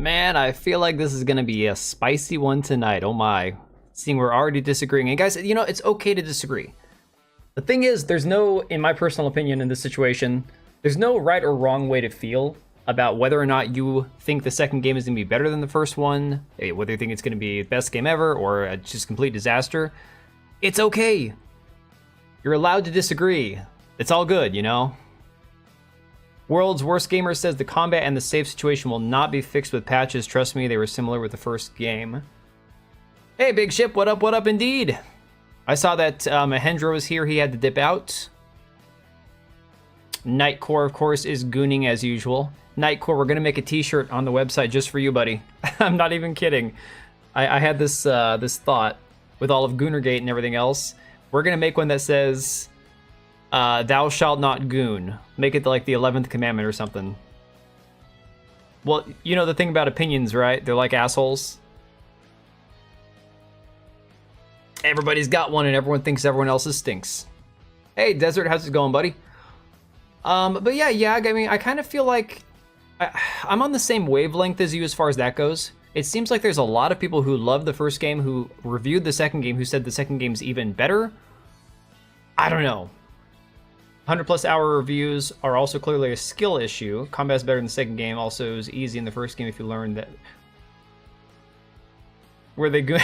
Man, I feel like this is gonna be a spicy one tonight. Oh my. Seeing we're already disagreeing. And guys, you know, it's okay to disagree. The thing is, there's no, in my personal opinion in this situation, there's no right or wrong way to feel about whether or not you think the second game is gonna be better than the first one, whether you think it's gonna be the best game ever or a just complete disaster. It's okay. You're allowed to disagree. It's all good, you know? World's Worst Gamer says the combat and the save situation will not be fixed with patches. Trust me, they were similar with the first game. Hey, Big Ship, what up indeed? I saw that Mahendra was here, he had to dip out. Nightcore, of course, is gooning as usual. Nightcore, we're gonna make a t-shirt on the website just for you, buddy. I'm not even kidding. I had this this thought with all of Goonergate and everything else. We're gonna make one that says, thou shalt not goon. Make it like the 11th commandment or something. Well, you know the thing about opinions, right? They're like assholes. Everybody's got one and everyone thinks everyone else's stinks. Hey, Desert, how's it going, buddy? But yeah, I mean, I kind of feel like I'm on the same wavelength as you as far as that goes. It seems like there's a lot of people who love the first game, who reviewed the second game, who said the second game's even better. I don't know. 100+ hour reviews are also clearly a skill issue. Combat's better in the second game. Also, it was easy in the first game if you learned that. Were they good?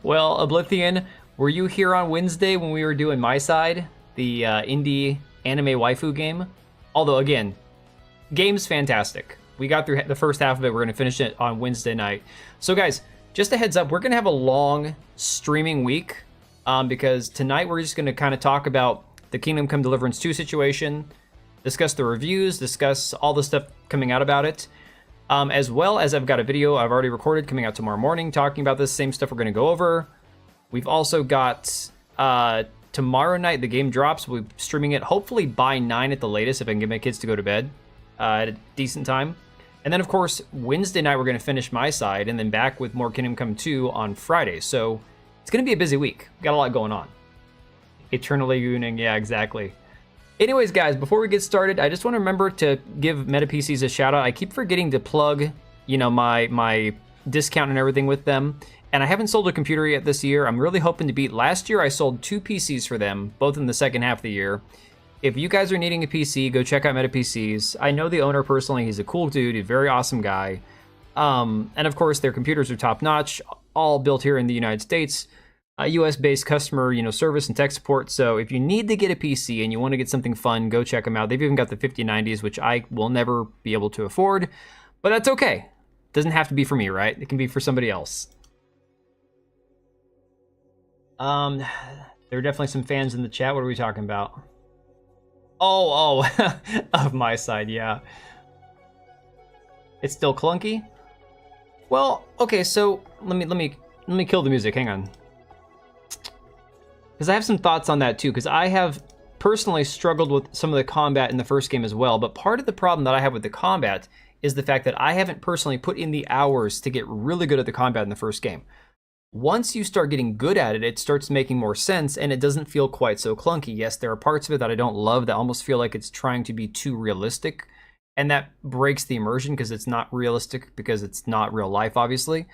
Well, Oblivion, were you here on Wednesday when we were doing My Side, the indie anime waifu game? Although, again, game's fantastic. We got through the first half of it. We're going to finish it on Wednesday night. So, guys, just a heads up, we're going to have a long streaming week. Because tonight we're just going to kind of talk about the Kingdom Come Deliverance 2 situation, discuss the reviews, discuss all the stuff coming out about it, as well as I've got a video I've already recorded coming out tomorrow morning talking about this same stuff we're going to go over. We've also got tomorrow night the game drops. We'll be streaming it hopefully by 9 at the latest if I can get my kids to go to bed at a decent time. And then, of course, Wednesday night we're going to finish My Side and then back with more Kingdom Come 2 on Friday. So it's going to be a busy week. Got a lot going on. Eternally gooning. Yeah, exactly. Anyways, guys, before we get started, I just want to remember to give MetaPCs a shout out. I keep forgetting to plug, you know, my discount and everything with them. And I haven't sold a computer yet this year. I'm really hoping to beat last year. I sold 2 PCs for them, both in the second half of the year. If you guys are needing a PC, go check out MetaPCs. I know the owner personally. He's a cool dude, a very awesome guy. And of course, their computers are top notch, all built here in the United States. US-based customer, you know, service and tech support. So if you need to get a PC and you want to get something fun, go check them out. They've even got the 5090s, which I will never be able to afford, but that's okay. Doesn't have to be for me, right? It can be for somebody else. There are definitely some fans in the chat. What are we talking about? Oh, of My Side, yeah. It's still clunky? Well, okay, so let me kill the music. Hang on. Because I have some thoughts on that too, because I have personally struggled with some of the combat in the first game as well, but part of the problem that I have with the combat is the fact that I haven't personally put in the hours to get really good at the combat in the first game. Once you start getting good at it, it starts making more sense and it doesn't feel quite so clunky. Yes, there are parts of it that I don't love that almost feel like it's trying to be too realistic, and that breaks the immersion because it's not realistic, because it's not real life, obviously.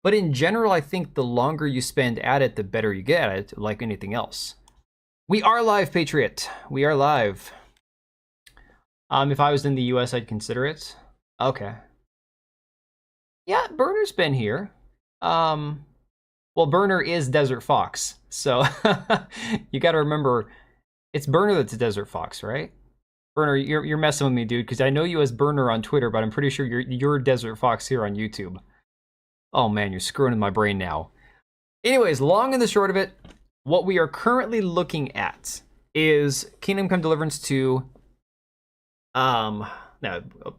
But in general, I think the longer you spend at it, the better you get at it, like anything else. We are live, Patriot. We are live. If I was in the US, I'd consider it. Okay. Yeah, Burner's been here. Well, Burner is Desert Fox, so you got to remember, it's Burner that's a Desert Fox, right? Burner, you're messing with me, dude, because I know you as Burner on Twitter, but I'm pretty sure you're Desert Fox here on YouTube. Oh man, you're screwing with my brain now. Anyways, long and the short of it, what we are currently looking at is Kingdom Come Deliverance 2. No, y'all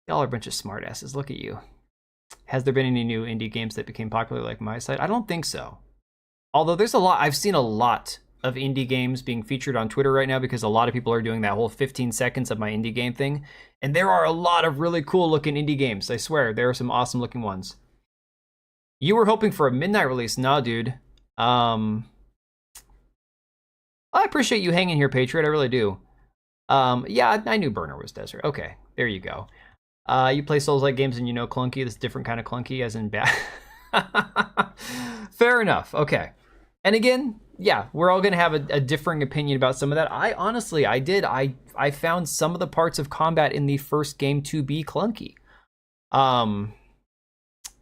are a bunch of smartasses. Look at you. Has there been any new indie games that became popular like My Side? I don't think so. Although there's a lot, I've seen a lot of indie games being featured on Twitter right now because a lot of people are doing that whole 15 seconds of my indie game thing. And there are a lot of really cool looking indie games. I swear, there are some awesome looking ones. You were hoping for a midnight release. Nah, dude. I appreciate you hanging here, Patriot. I really do. Yeah, I knew Burner was Desert. Okay, there you go. You play Souls-like games and you know clunky. This different kind of clunky, as in bad. Fair enough. Okay. And again, yeah, we're all gonna have a differing opinion about some of that. I honestly, I found some of the parts of combat in the first game to be clunky.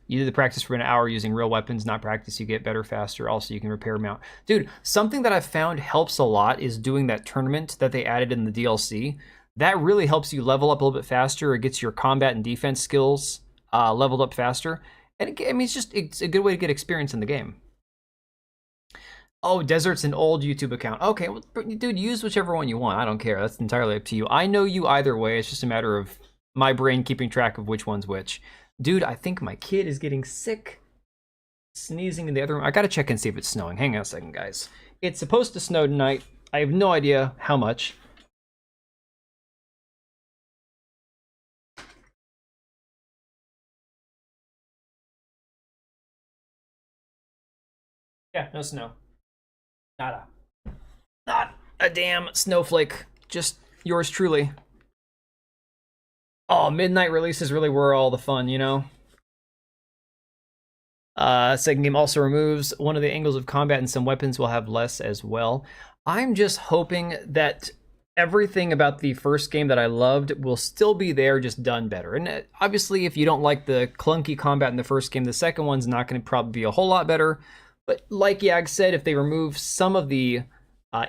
You do the practice for an hour using real weapons, not practice, you get better faster. Also, you can repair mount. Dude, something that I've found helps a lot is doing that tournament that they added in the DLC. That really helps you level up a little bit faster. It gets your combat and defense skills leveled up faster. And I mean, it's a good way to get experience in the game. Oh, Desert's an old YouTube account. Okay, well, dude, use whichever one you want. I don't care. That's entirely up to you. I know you either way. It's just a matter of my brain keeping track of which one's which. Dude, I think my kid is getting sick. Sneezing in the other room. I gotta check and see if it's snowing. Hang on a second, guys. It's supposed to snow tonight. I have no idea how much. Yeah, no snow. Nada. Not a damn snowflake. Just yours truly. Oh, midnight releases really were all the fun, you know? Second game also removes one of the angles of combat, and some weapons will have less as well. I'm just hoping that everything about the first game that I loved will still be there, just done better. And obviously, if you don't like the clunky combat in the first game, the second one's not going to probably be a whole lot better. But like Yag said, if they remove some of the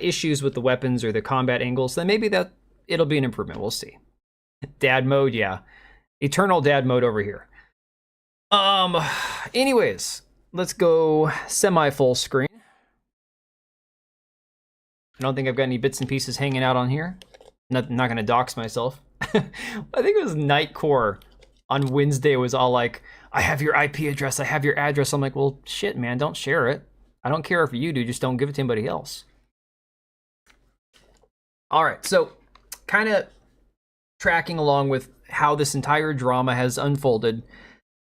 issues with the weapons or the combat angles, then maybe that it'll be an improvement. We'll see. Dad mode, yeah. Eternal dad mode over here. Anyways, let's go semi-full screen. I don't think I've got any bits and pieces hanging out on here. Not gonna dox myself. I think it was Nightcore on Wednesday was all like, I have your IP address, I have your address. I'm like, well, shit, man, don't share it. I don't care if you do, just don't give it to anybody else. All right, so kind of tracking along with how this entire drama has unfolded.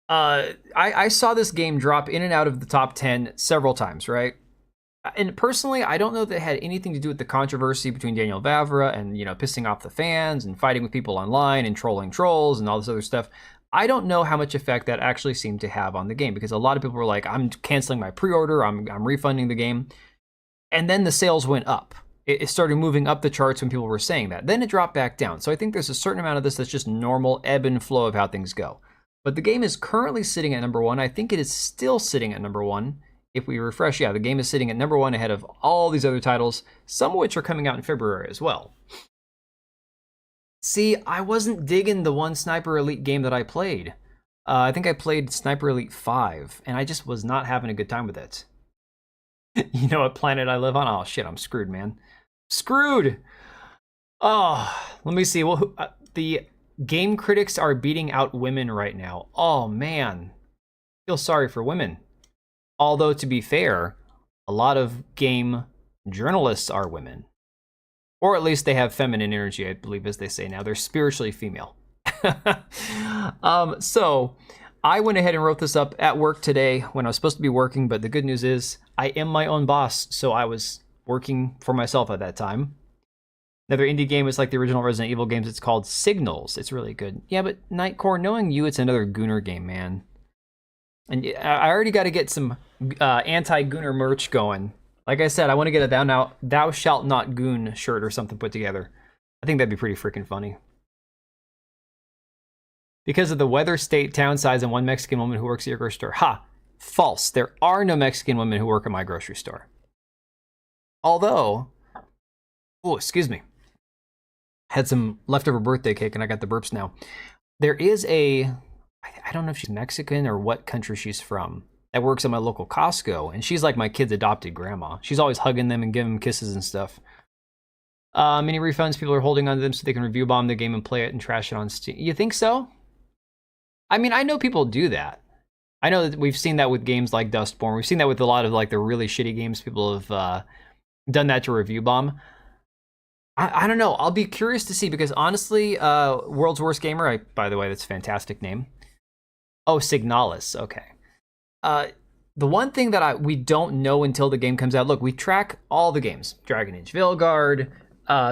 I saw this game drop in and out of the top 10 several times, right? And personally, I don't know that it had anything to do with the controversy between Daniel Vavra and, you know, pissing off the fans and fighting with people online and trolling trolls and all this other stuff. I don't know how much effect that actually seemed to have on the game, because a lot of people were like, I'm canceling my pre-order, I'm refunding the game. And then the sales went up. It started moving up the charts when people were saying that. Then it dropped back down. So I think there's a certain amount of this that's just normal ebb and flow of how things go. But the game is currently sitting at number 1. I think it is still sitting at number 1. If we refresh, yeah, the game is sitting at number 1 ahead of all these other titles, some of which are coming out in February as well. See, I wasn't digging the one Sniper Elite game that I played. I think I played Sniper Elite 5, and I just was not having a good time with it. You know what planet I live on? Oh, shit, I'm screwed, man. Screwed! Oh, let me see. Well, the game critics are beating out women right now. Oh, man. I feel sorry for women. Although, to be fair, a lot of game journalists are women. Or at least they have feminine energy, I believe, as they say now. They're spiritually female. So, I went ahead and wrote this up at work today when I was supposed to be working, but the good news is I am my own boss, so I was working for myself at that time. Another indie game is like the original Resident Evil games. It's called Signals. It's really good. Yeah, but Nightcore, knowing you, it's another Gooner game, man. And I already got to get some anti-Gooner merch going. Like I said, I want to get a Thou Shalt Not Goon shirt or something put together. I think that'd be pretty freaking funny. Because of the weather, state, town size, and one Mexican woman who works at your grocery store. Ha! False. There are no Mexican women who work at my grocery store. Although, oh, excuse me. Had some leftover birthday cake and I got the burps now. There is I don't know if she's Mexican or what country she's from, that works at my local Costco, and she's like my kid's adopted grandma. She's always hugging them and giving them kisses and stuff. Many refunds, people are holding on to them so they can review bomb the game and play it and trash it on Steam. You think so? I mean, I know people do that. I know that we've seen that with games like Dustborn. We've seen that with a lot of like the really shitty games. People have done that to review bomb. I don't know. I'll be curious to see, because honestly, World's Worst Gamer, by the way, that's a fantastic name. Oh, Signalis, okay. The one thing that we don't know until the game comes out, look, we track all the games. Dragon Age Veilguard,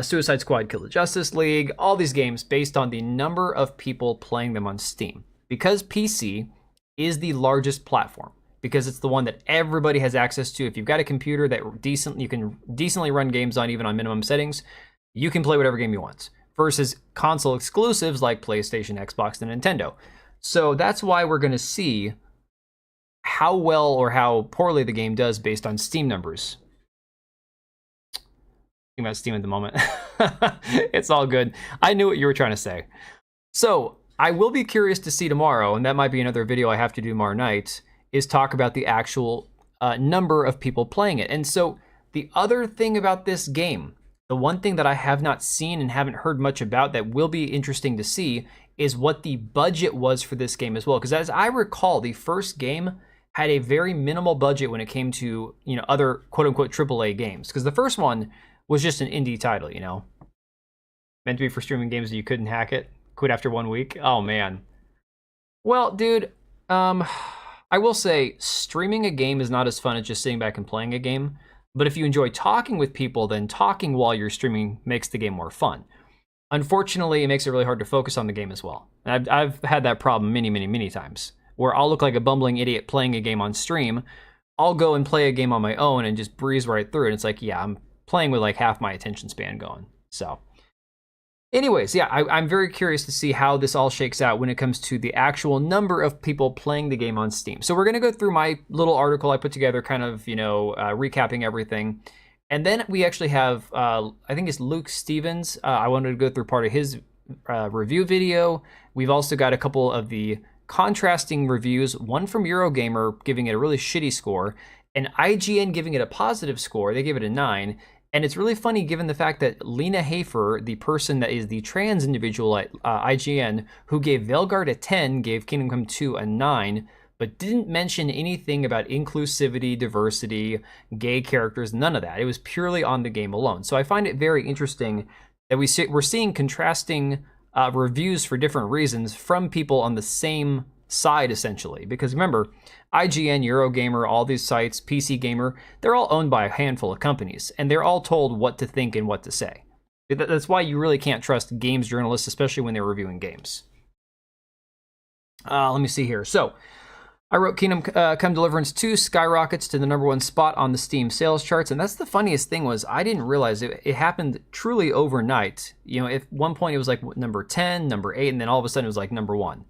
Suicide Squad Kill the Justice League, all these games based on the number of people playing them on Steam. Because PC is the largest platform, because it's the one that everybody has access to. If you've got a computer that you can decently run games on, even on minimum settings, you can play whatever game you want. Versus console exclusives like PlayStation, Xbox, and Nintendo. So that's why we're going to see how well or how poorly the game does based on Steam numbers. Thinking about Steam at the moment. It's all good. I knew what you were trying to say. So I will be curious to see tomorrow, and that might be another video I have to do tomorrow night, is talk about the actual number of people playing it. And so the other thing about this game, the one thing that I have not seen and haven't heard much about that will be interesting to see is what the budget was for this game as well. Because as I recall, the first game had a very minimal budget when it came to, other quote-unquote AAA games. Because the first one was just an indie title, meant to be for streaming games that you couldn't hack it. Quit after 1 week. Oh, man. Well, dude, I will say streaming a game is not as fun as just sitting back and playing a game. But if you enjoy talking with people, then talking while you're streaming makes the game more fun. Unfortunately, it makes it really hard to focus on the game as well. I've had that problem many, many, many times, where I'll look like a bumbling idiot playing a game on stream. I'll go and play a game on my own and just breeze right through it. And it's like, yeah, I'm playing with like half my attention span going. So anyways, yeah, I'm very curious to see how this all shakes out when it comes to the actual number of people playing the game on Steam. So we're going to go through my little article I put together, kind of, recapping everything. And then we actually have, I think it's Luke Stevens. I wanted to go through part of his review video. We've also got a couple of the contrasting reviews, one from Eurogamer giving it a really shitty score, and IGN giving it a positive score. They gave it a 9. And it's really funny given the fact that Lena Hafer, the person that is the trans individual at IGN, who gave Veilguard a 10, gave Kingdom Come 2 a 9, but didn't mention anything about inclusivity, diversity, gay characters, none of that. It was purely on the game alone. So I find it very interesting that we're seeing contrasting reviews for different reasons from people on the same side, essentially. Because remember, IGN, Eurogamer, all these sites, PC Gamer, they're all owned by a handful of companies, and they're all told what to think and what to say. That's why you really can't trust games journalists, especially when they're reviewing games. Let me see here. So, I wrote Kingdom Come Deliverance 2 skyrockets to the #1 spot on the Steam sales charts, and that's the funniest thing was I didn't realize it happened truly overnight. At one point it was like number 10, number 8, and then all of a sudden it was like #1.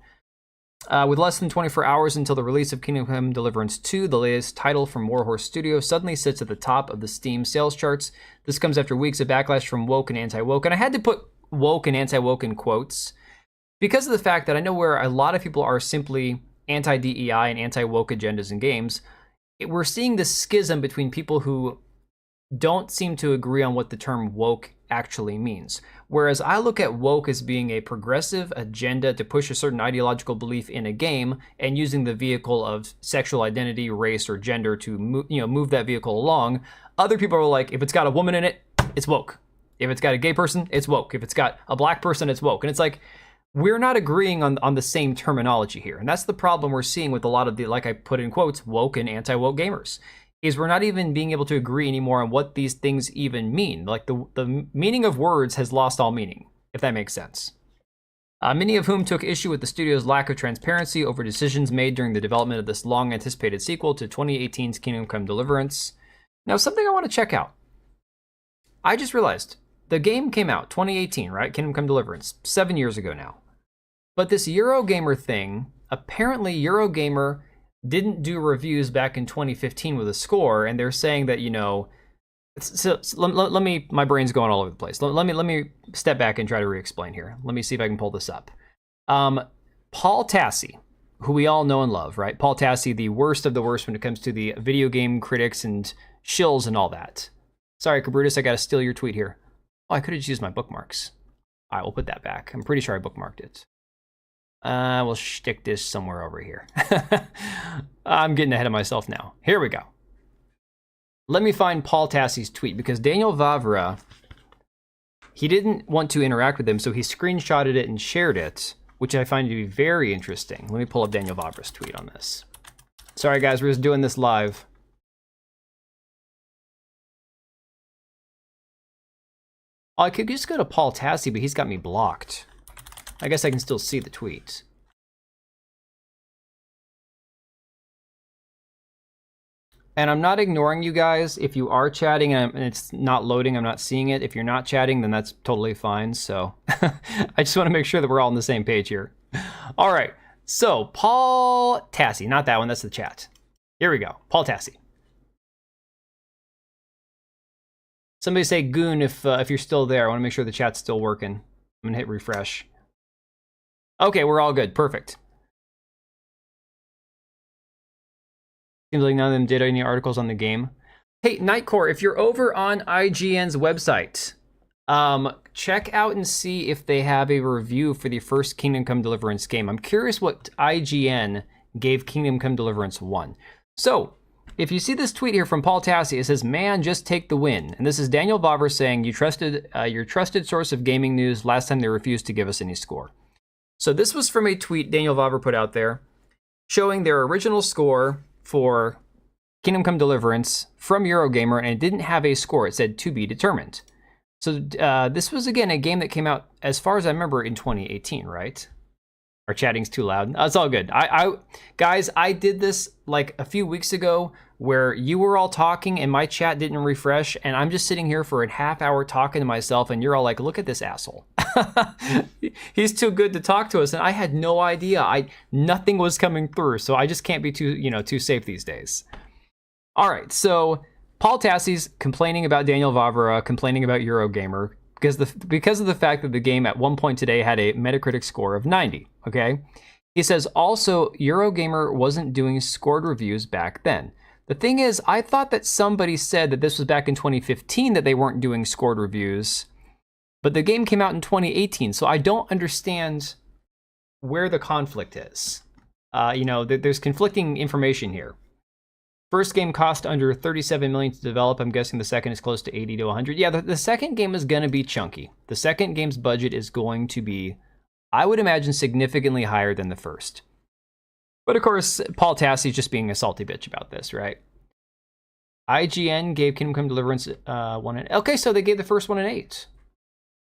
With less than 24 hours until the release of Kingdom Come Deliverance 2, the latest title from Warhorse Studio suddenly sits at the top of the Steam sales charts. This comes after weeks of backlash from woke and anti-woke, and I had to put woke and anti-woke in quotes because of the fact that I know where a lot of people are simply anti-DEI and anti-woke agendas in games. We're seeing this schism between people who don't seem to agree on what the term woke actually means. Whereas I look at woke as being a progressive agenda to push a certain ideological belief in a game and using the vehicle of sexual identity, race, or gender to move that vehicle along. Other people are like, if it's got a woman in it, it's woke. If it's got a gay person, it's woke. If it's got a black person, it's woke. And it's like, we're not agreeing on the same terminology here. And that's the problem we're seeing with a lot of the, like I put in quotes, woke and anti-woke gamers. Is we're not even being able to agree anymore on what these things even mean. Like the meaning of words has lost all meaning, if that makes sense. Many of whom took issue with the studio's lack of transparency over decisions made during the development of this long-anticipated sequel to 2018's Kingdom Come Deliverance. Now, something I want to check out. I just realized the game came out 2018, right? Kingdom Come Deliverance, 7 years ago now. But this Eurogamer thing, apparently Eurogamer didn't do reviews back in 2015 with a score, and they're saying that, so let me, my brain's going all over the place. Let me step back and try to re-explain here. Let me see if I can pull this up. Paul Tassi, who we all know and love, right? Paul Tassi, the worst of the worst when it comes to the video game critics and shills and all that. Sorry, Cabrutus, I gotta steal your tweet here. Oh, I could have just used my bookmarks. All right, we'll put that back. I'm pretty sure I bookmarked it. We'll stick this somewhere over here. I'm getting ahead of myself now. Here we go. Let me find Paul Tassi's tweet, because Daniel Vavra, he didn't want to interact with him, so he screenshotted it and shared it, which I find to be very interesting. Let me pull up Daniel Vavra's tweet on this. Sorry guys, we're just doing this live. Oh, I could just go to Paul Tassi, but he's got me blocked. I guess I can still see the tweet. And I'm not ignoring you guys. If you are chatting and it's not loading, I'm not seeing it. If you're not chatting, then that's totally fine. So I just want to make sure that we're all on the same page here. All right. So Paul Tassi, not that one. That's the chat. Here we go. Paul Tassi. Somebody say goon if you're still there. I want to make sure the chat's still working. I'm going to hit refresh. Okay, we're all good. Perfect. Seems like none of them did any articles on the game. Hey, Nightcore, if you're over on IGN's website, check out and see if they have a review for the first Kingdom Come Deliverance game. I'm curious what IGN gave Kingdom Come Deliverance 1. So, if you see this tweet here from Paul Tassi, it says, "Man, just take the win." And this is Daniel Vavra saying, "You trusted your trusted source of gaming news. Last time they refused to give us any score." So this was from a tweet Daniel Vavra put out there, showing their original score for Kingdom Come Deliverance from Eurogamer, and it didn't have a score. It said to be determined. So this was, again, a game that came out, as far as I remember, in 2018, right? Our chatting's too loud. It's all good. Guys, I did this like a few weeks ago where you were all talking and my chat didn't refresh, and I'm just sitting here for a half hour talking to myself, and you're all like, "Look at this asshole." He's too good to talk to us, and I had no idea. Nothing was coming through, so I just can't be too safe these days. All right, so Paul Tassi's complaining about Daniel Vavra, complaining about Eurogamer, because of the fact that the game at one point today had a Metacritic score of 90, okay? He says, also, Eurogamer wasn't doing scored reviews back then. The thing is, I thought that somebody said that this was back in 2015 that they weren't doing scored reviews, but the game came out in 2018, so I don't understand where the conflict is. There's conflicting information here. First game cost under $37 million to develop. I'm guessing the second is close to 80 to 100. Yeah, the second game is going to be chunky. The second game's budget is going to be, I would imagine, significantly higher than the first. But of course, Paul Tassi's just being a salty bitch about this, right? IGN gave Kingdom Come Deliverance 1 okay, so they gave the first one an 8.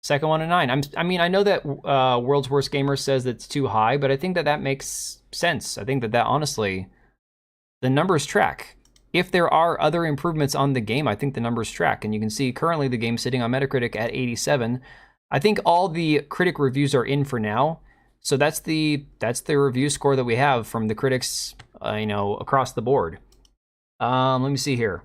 Second one a 9. I know that World's Worst Gamer says that's too high, but I think that makes sense. I think that honestly, the numbers track. If there are other improvements on the game, I think the numbers track. And you can see currently the game's sitting on Metacritic at 87. I think all the critic reviews are in for now. So that's the review score that we have from the critics, across the board. Let me see here.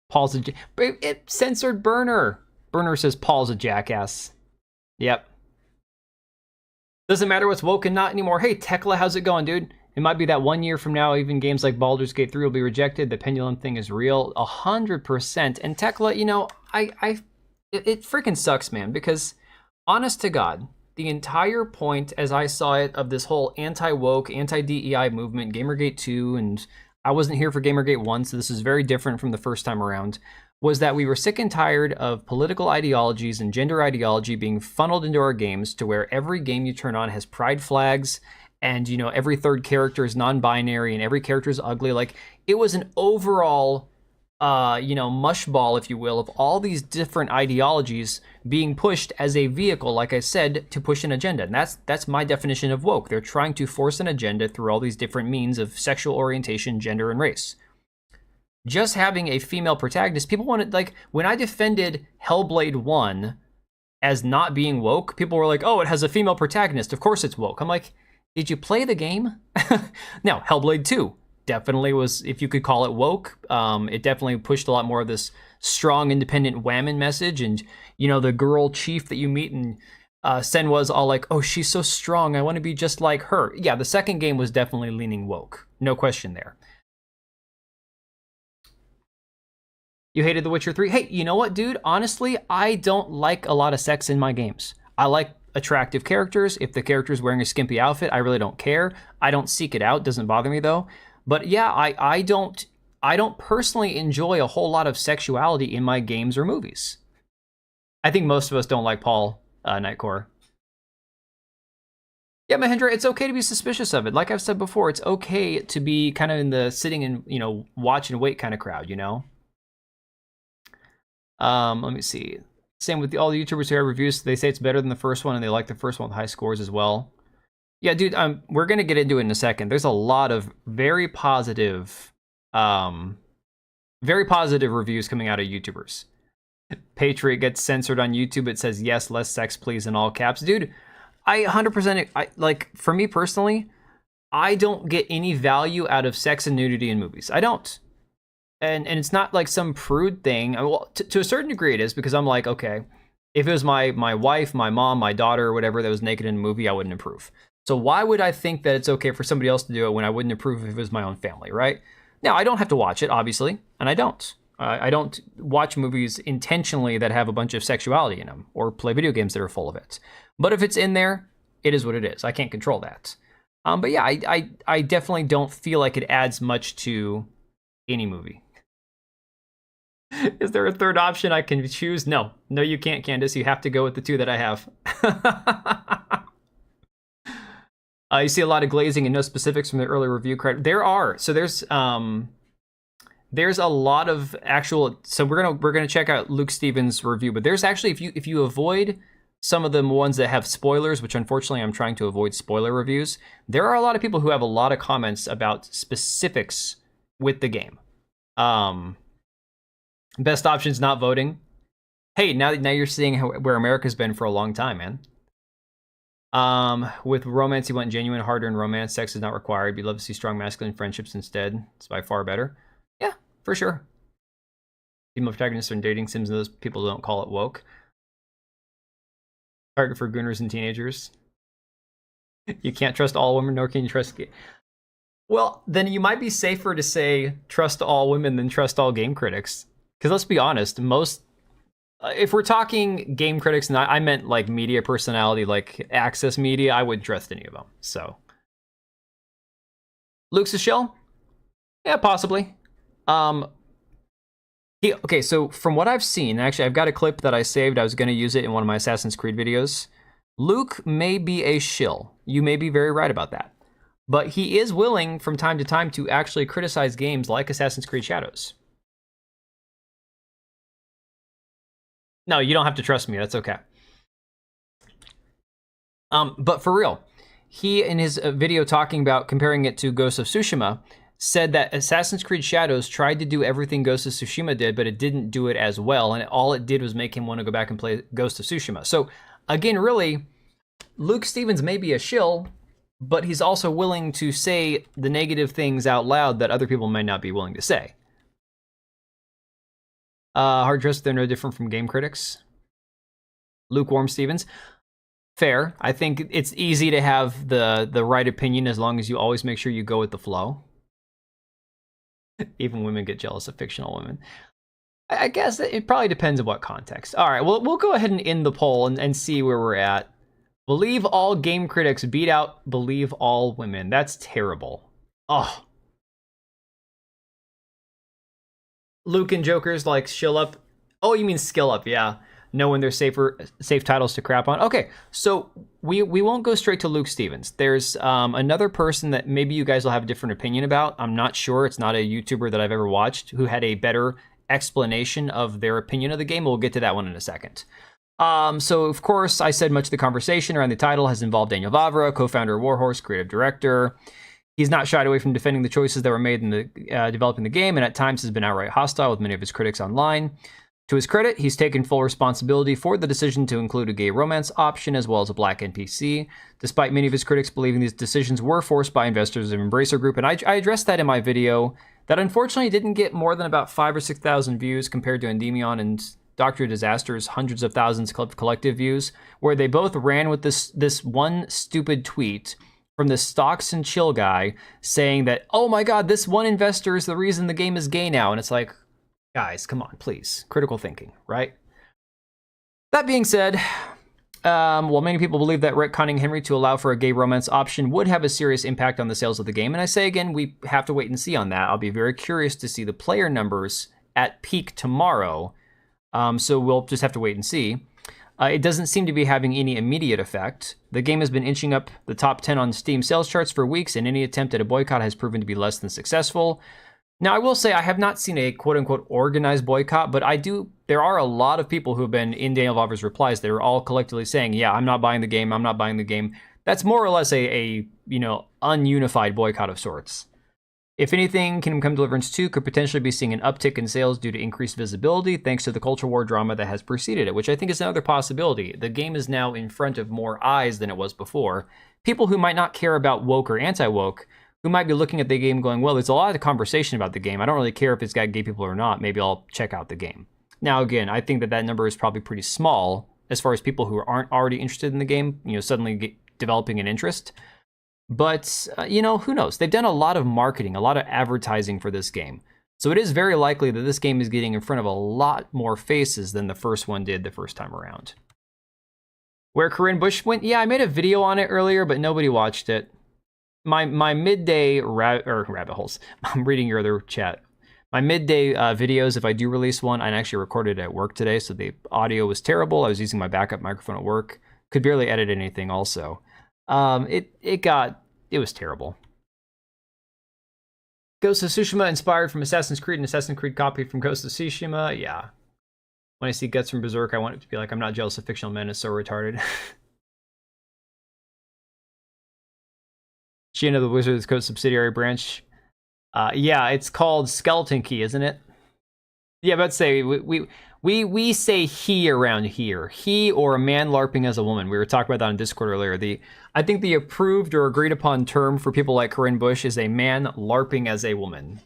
Paul's it censored Burner. Burner says Paul's a jackass. Yep. Doesn't matter what's woke and not anymore. Hey, Tekla, how's it going, dude? It might be that 1 year from now, even games like Baldur's Gate 3 will be rejected. The pendulum thing is real, 100%. And Tekla, it freaking sucks, man, because honest to God, the entire point, as I saw it, of this whole anti-woke, anti-DEI movement, Gamergate 2, and I wasn't here for Gamergate 1, so this is very different from the first time around, was that we were sick and tired of political ideologies and gender ideology being funneled into our games to where every game you turn on has pride flags, and every third character is non-binary and every character is ugly. Like, it was an overall mushball, if you will, of all these different ideologies being pushed as a vehicle, like I said, to push an agenda. And that's my definition of woke. They're trying to force an agenda through all these different means of sexual orientation, gender, and race. Just having a female protagonist, people wanted, like, when I defended Hellblade 1 as not being woke, people were like, oh, it has a female protagonist, of course it's woke. I'm like, did you play the game? Now, Hellblade 2 definitely was, if you could call it woke. It definitely pushed a lot more of this strong, independent woman message, and the girl chief that you meet, and Senwa's all like, oh, she's so strong, I want to be just like her. Yeah, the second game was definitely leaning woke, no question there. You hated The Witcher 3? Hey, you know what, dude? Honestly, I don't like a lot of sex in my games. I like attractive characters. If the character's wearing a skimpy outfit, I really don't care. I don't seek it out. Doesn't bother me, though. But yeah, I don't personally enjoy a whole lot of sexuality in my games or movies. I think most of us don't like Paul, Nightcore. Yeah, Mahendra, it's okay to be suspicious of it. Like I've said before, it's okay to be kind of in the sitting and, watch and wait kind of crowd, Let me see. Same with all the YouTubers who have reviews. They say it's better than the first one, and they like the first one with high scores as well. Yeah, dude, we're gonna get into it in a second. There's a lot of very positive reviews coming out of YouTubers. Patriot gets censored on YouTube. It says yes, less sex, please, in all caps. Dude, I 100%. Like, for me personally, I don't get any value out of sex and nudity in movies. I don't. And it's not like some prude thing. Well, to a certain degree it is, because I'm like, okay, if it was my wife, my mom, my daughter, or whatever that was naked in a movie, I wouldn't approve. So why would I think that it's okay for somebody else to do it when I wouldn't approve if it was my own family, right? Now, I don't have to watch it, obviously, and I don't. I don't watch movies intentionally that have a bunch of sexuality in them, or play video games that are full of it. But if it's in there, it is what it is. I can't control that. But yeah, I definitely don't feel like it adds much to any movie. Is there a third option I can choose? No, you can't, Candace. You have to go with the two that I have. You see a lot of glazing and no specifics from the early review credit. There are. So there's a lot of actual. So we're gonna check out Luke Stevens' review, but there's actually, if you avoid some of the ones that have spoilers, which unfortunately I'm trying to avoid spoiler reviews, there are a lot of people who have a lot of comments about specifics with the game. Best option's not voting. Hey, now you're seeing where America's been for a long time, man. With romance, you want genuine, hard-earned romance. Sex is not required. You'd love to see strong masculine friendships instead. It's by far better. Yeah, for sure. Female protagonists are in dating sims, and those people don't call it woke. Target for gooners and teenagers. You can't trust all women, nor can you trust... Well, then you might be safer to say trust all women than trust all game critics. Because let's be honest, if we're talking game critics, and I meant like media personality, like access media, I wouldn't trust any of them. So, Luke's a shill? Yeah, possibly. Okay, so from what I've seen, actually, I've got a clip that I saved. I was going to use it in one of my Assassin's Creed videos. Luke may be a shill. You may be very right about that. But he is willing from time to time to actually criticize games like Assassin's Creed Shadows. No, you don't have to trust me. That's okay. But for real, he, in his video talking about comparing it to Ghost of Tsushima, said that Assassin's Creed Shadows tried to do everything Ghost of Tsushima did, but it didn't do it as well, and all it did was make him want to go back and play Ghost of Tsushima. So, again, really, Luke Stevens may be a shill, but he's also willing to say the negative things out loud that other people may not be willing to say. Hard dressed, they're no different from game critics. Lukewarm Stevens. Fair. I think it's easy to have the right opinion as long as you always make sure you go with the flow. Even women get jealous of fictional women. I guess it probably depends on what context. All right, well, we'll go ahead and end the poll and see where we're at. Believe all game critics, beat out believe all women. That's terrible. Oh. Luke and Jokers like shill up. Oh, you mean skill up, yeah. Know when there's safe titles to crap on. Okay, so we won't go straight to Luke Stevens. There's another person that maybe you guys will have a different opinion about. I'm not sure. It's not a YouTuber that I've ever watched who had a better explanation of their opinion of the game. We'll get to that one in a second. So, of course, I said much of the conversation around the title has involved Daniel Vavra, co-founder of Warhorse, creative director. He's not shied away from defending the choices that were made in the developing the game, and at times has been outright hostile with many of his critics online. To his credit, he's taken full responsibility for the decision to include a gay romance option as well as a black NPC, despite many of his critics believing these decisions were forced by investors of Embracer Group. And I addressed that in my video that unfortunately didn't get more than about 5,000 or 6,000 views compared to Endymion and Dr. Disaster's hundreds of thousands collective views, where they both ran with this one stupid tweet from the Stocks and Chill guy saying that, oh my god, this one investor is the reason the game is gay now. And it's like, guys, come on, please. Critical thinking, right? That being said, while many people believe that retconning Henry to allow for a gay romance option would have a serious impact on the sales of the game, and I say again, we have to wait and see on that. I'll be very curious to see the player numbers at peak tomorrow, so we'll just have to wait and see. It doesn't seem to be having any immediate effect. The game has been inching up the top 10 on Steam sales charts for weeks, and any attempt at a boycott has proven to be less than successful. Now, I will say I have not seen a quote-unquote organized boycott, but I do there are a lot of people who have been in Daniel Vavra's replies that are all collectively saying, yeah, I'm not buying the game, I'm not buying the game. That's more or less a ununified boycott of sorts. If anything, Kingdom Come Deliverance 2 could potentially be seeing an uptick in sales due to increased visibility thanks to the culture war drama that has preceded it, which I think is another possibility. The game is now in front of more eyes than it was before. People who might not care about woke or anti-woke, who might be looking at the game going, well, there's a lot of conversation about the game. I don't really care if it's got gay people or not. Maybe I'll check out the game. Now, again, I think that number is probably pretty small as far as people who aren't already interested in the game, suddenly developing an interest. But, who knows? They've done a lot of marketing, a lot of advertising for this game. So it is very likely that this game is getting in front of a lot more faces than the first one did the first time around. Where Corinne Bush went? Yeah, I made a video on it earlier, but nobody watched it. My midday rabbit holes. I'm reading your other chat. My midday videos, if I do release one, I actually recorded it at work today, so the audio was terrible. I was using my backup microphone at work. Could barely edit anything also. It was terrible. Ghost of Tsushima inspired from Assassin's Creed, and Assassin's Creed copied from Ghost of Tsushima. Yeah. When I see Guts from Berserk, I want it to be like, I'm not jealous of fictional men, it's so retarded. She of the Wizards Coast subsidiary branch. Yeah, it's called Skeleton Key, isn't it? Yeah, but say we say he around here. He or a man LARPing as a woman. We were talking about that on Discord earlier. I think the approved or agreed upon term for people like Corinne Bush is a man LARPing as a woman.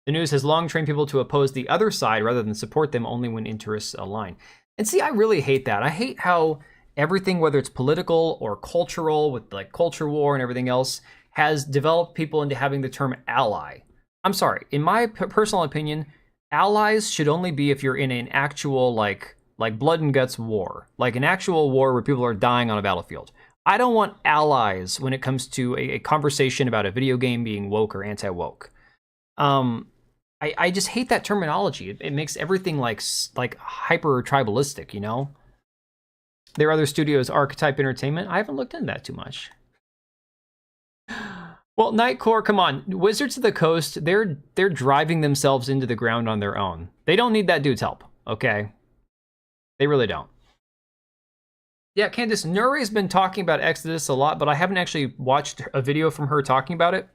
The news has long trained people to oppose the other side rather than support them only when interests align. And see, I really hate that. I hate how everything, whether it's political or cultural, with like culture war and everything else, has developed people into having the term ally. I'm sorry, in my personal opinion, allies should only be if you're in an actual like blood and guts war, like an actual war where people are dying on a battlefield. I don't want allies when it comes to a conversation about a video game being woke or anti-woke. I just hate that terminology. It makes everything like hyper tribalistic, There are other studios, Archetype Entertainment. I haven't looked into that too much. Well, Nightcore, come on. Wizards of the Coast, they're driving themselves into the ground on their own. They don't need that dude's help, okay? They really don't. Yeah, Candace, Nuri's been talking about Exodus a lot, but I haven't actually watched a video from her talking about it.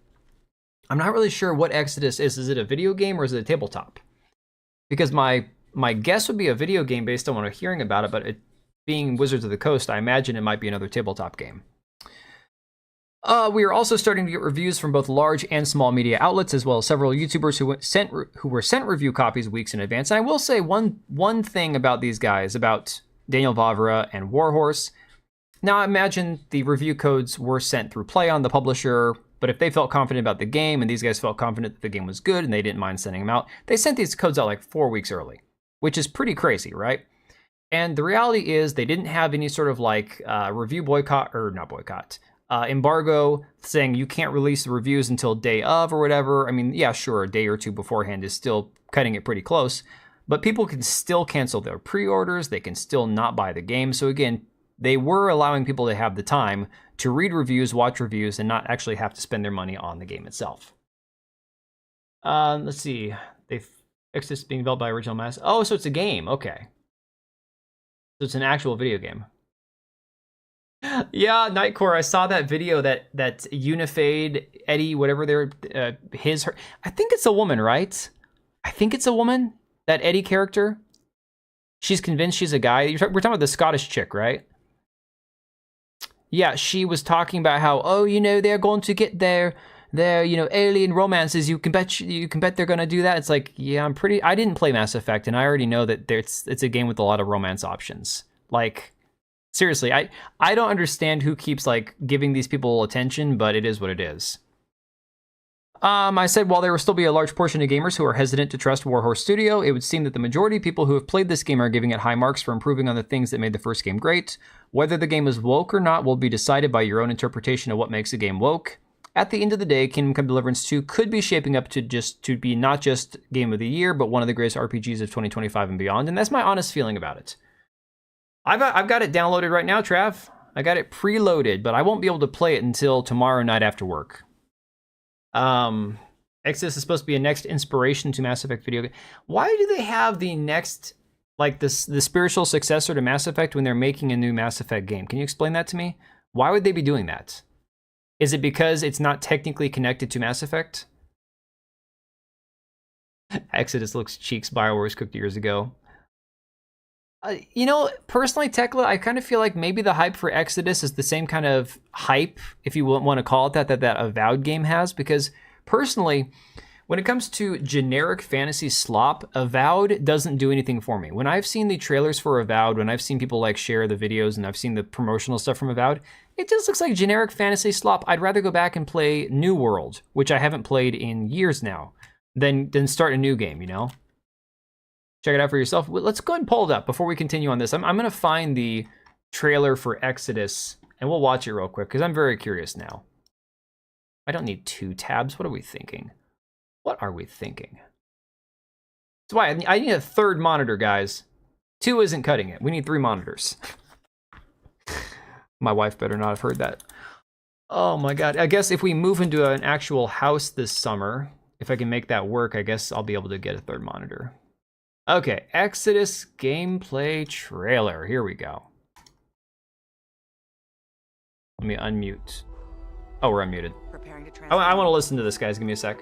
I'm not really sure what Exodus is. Is it a video game or is it a tabletop? Because my guess would be a video game based on what I'm hearing about it, but it being Wizards of the Coast, I imagine it might be another tabletop game. We are also starting to get reviews from both large and small media outlets, as well as several YouTubers who were sent review copies weeks in advance. And I will say one thing about these guys, about Daniel Vavra and Warhorse. Now, I imagine the review codes were sent through PlayOn, the publisher, but if they felt confident about the game and these guys felt confident that the game was good and they didn't mind sending them out, they sent these codes out like 4 weeks early, which is pretty crazy, right? And the reality is they didn't have any sort of like review boycott, or not boycott, embargo saying you can't release the reviews until day of or whatever. I mean, yeah, sure, a day or two beforehand is still cutting it pretty close, but people can still cancel their pre-orders. They can still not buy the game. So again, they were allowing people to have the time to read reviews, watch reviews, and not actually have to spend their money on the game itself. Let's see. Exodus being developed by Original Mass. Oh, so it's a game. Okay. So it's an actual video game. Yeah, Nightcore, I saw that video that Unifade, Eddie, whatever they're, her. I think it's a woman, right? I think it's a woman, that Eddie character. She's convinced she's a guy. We're talking about the Scottish chick, right? Yeah, she was talking about how, oh, they're going to get their alien romances. You can bet they're going to do that. It's like, yeah, I didn't play Mass Effect, and I already know that it's a game with a lot of romance options. Like, seriously, I don't understand who keeps like giving these people attention, but it is what it is. I said, while there will still be a large portion of gamers who are hesitant to trust Warhorse Studio, it would seem that the majority of people who have played this game are giving it high marks for improving on the things that made the first game great. Whether the game is woke or not will be decided by your own interpretation of what makes a game woke. At the end of the day, Kingdom Come Deliverance 2 could be shaping up to be not just Game of the Year, but one of the greatest RPGs of 2025 and beyond, and that's my honest feeling about it. I've got it downloaded right now, Trav. I got it preloaded, but I won't be able to play it until tomorrow night after work. Exodus is supposed to be a next inspiration to Mass Effect video game. Why do they have the next, like this, the spiritual successor to Mass Effect when they're making a new Mass Effect game? Can you explain that to me? Why would they be doing that? Is it because it's not technically connected to Mass Effect? Exodus looks cheeks BioWare's cooked years ago. You know, personally, Tekla, I kind of feel like maybe the hype for Exodus is the same kind of hype, if you want to call it that, that Avowed game has. Because personally, when it comes to generic fantasy slop, Avowed doesn't do anything for me. When I've seen the trailers for Avowed, when I've seen people like share the videos and I've seen the promotional stuff from Avowed, it just looks like generic fantasy slop. I'd rather go back and play New World, which I haven't played in years now, than start a new game, you know? Check it out for yourself. Let's go ahead and pull it up before we continue on this. I'm going to find the trailer for Exodus, and we'll watch it real quick, because I'm very curious now. I don't need 2 tabs. What are we thinking? What are we thinking? That's why I need a 3rd monitor, guys. 2 isn't cutting it. We need 3 monitors. My wife better not have heard that. Oh my god. I guess if we move into an actual house this summer, if I can make that work, I guess I'll be able to get a 3rd monitor. Okay, Exodus gameplay trailer. Here we go. Let me unmute. Oh, we're unmuted. I want to listen to this, guys. Give me a sec.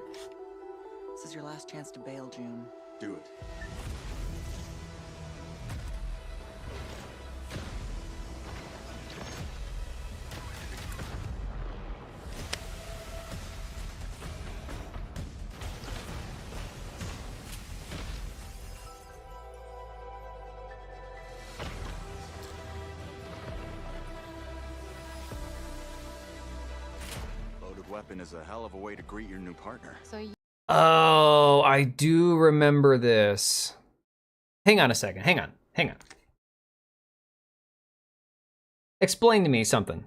This is your last chance to bail, June. Do it. Weapon is a hell of a way to greet your new partner. Oh, I do remember this. Hang on a second. Hang on. Explain to me something.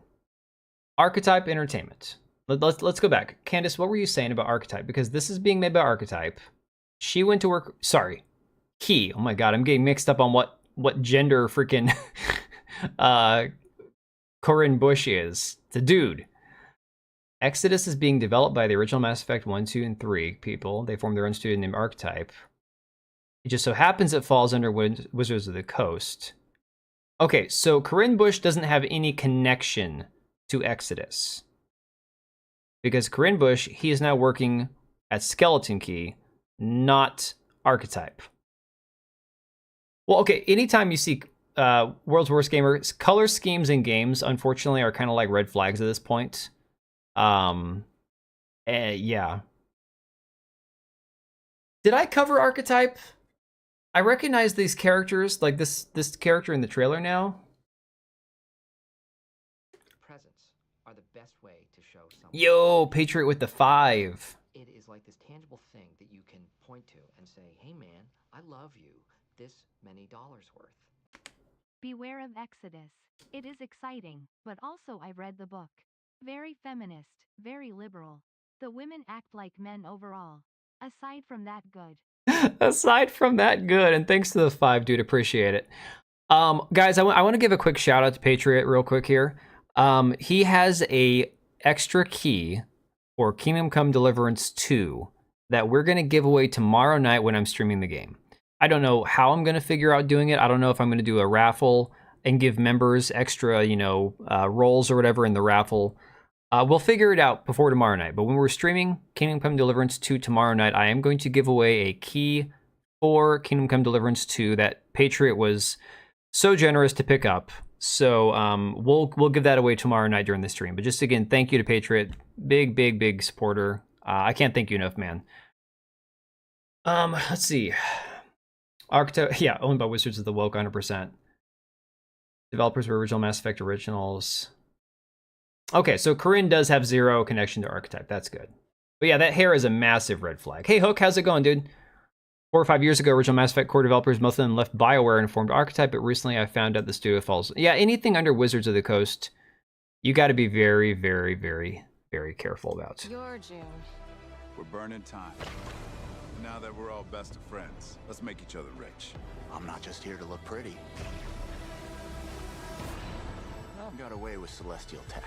Archetype Entertainment. Let's go back. Candace, what were you saying about Archetype? Because this is being made by Archetype. She went to work. Sorry, Key. Oh my god, I'm getting mixed up on what gender freaking Corinne Bush is. It's a dude. Exodus is being developed by the original Mass Effect 1, 2, and 3 people. They formed their own studio named Archetype. It just so happens it falls under Wizards of the Coast. Okay, so Corinne Bush doesn't have any connection to Exodus. Because Corinne Bush, he is now working at Skeleton Key, not Archetype. Well, okay, anytime you see World's Worst Gamer, color schemes in games, unfortunately, are kind of like red flags at this point. Yeah. Did I cover Archetype? I recognize these characters, like this character in the trailer now. Presents are the best way to show someone. Yo, Patriot with the 5. It is like this tangible thing that you can point to and say, "Hey man, I love you. This many dollars worth." Beware of Exodus. It is exciting, but also I read the book. Very feminist, very liberal. The women act like men overall. Aside from that, good. Aside from that, good. And thanks to the 5, dude. Appreciate it. Guys, I want to give a quick shout out to Patriot real quick here. He has a extra key for Kingdom Come Deliverance 2 that we're going to give away tomorrow night when I'm streaming the game. I don't know how I'm going to figure out doing it. I don't know if I'm going to do a raffle and give members extra, rolls or whatever in the raffle. We'll figure it out before tomorrow night. But when we're streaming Kingdom Come Deliverance 2 tomorrow night, I am going to give away a key for Kingdom Come Deliverance 2 that Patriot was so generous to pick up. So we'll give that away tomorrow night during the stream. But just again, thank you to Patriot. Big supporter. I can't thank you enough, man. Let's see. Archetype, yeah, owned by Wizards of the Woke, 100%. Developers were original Mass Effect originals. Okay, so Corinne does have 0 connection to Archetype. That's good. But yeah, that hair is a massive red flag. Hey, Hook, how's it going, dude? 4 or 5 years ago, original Mass Effect core developers, most of them left BioWare and formed Archetype, but recently I found out the studio falls. Yeah, anything under Wizards of the Coast, you got to be very careful about. You're June. We're burning time. Now that we're all best of friends, let's make each other rich. I'm not just here to look pretty. I've got away with celestial tech.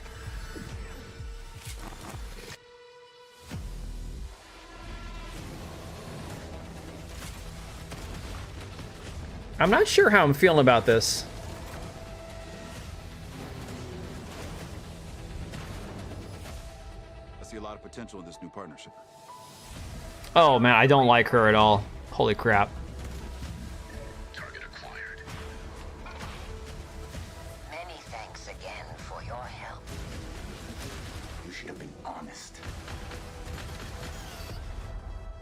I'm not sure how I'm feeling about this. I see a lot of potential in this new partnership. Oh man, I don't like her at all. Holy crap. Target acquired. Many thanks again for your help. You should have been honest.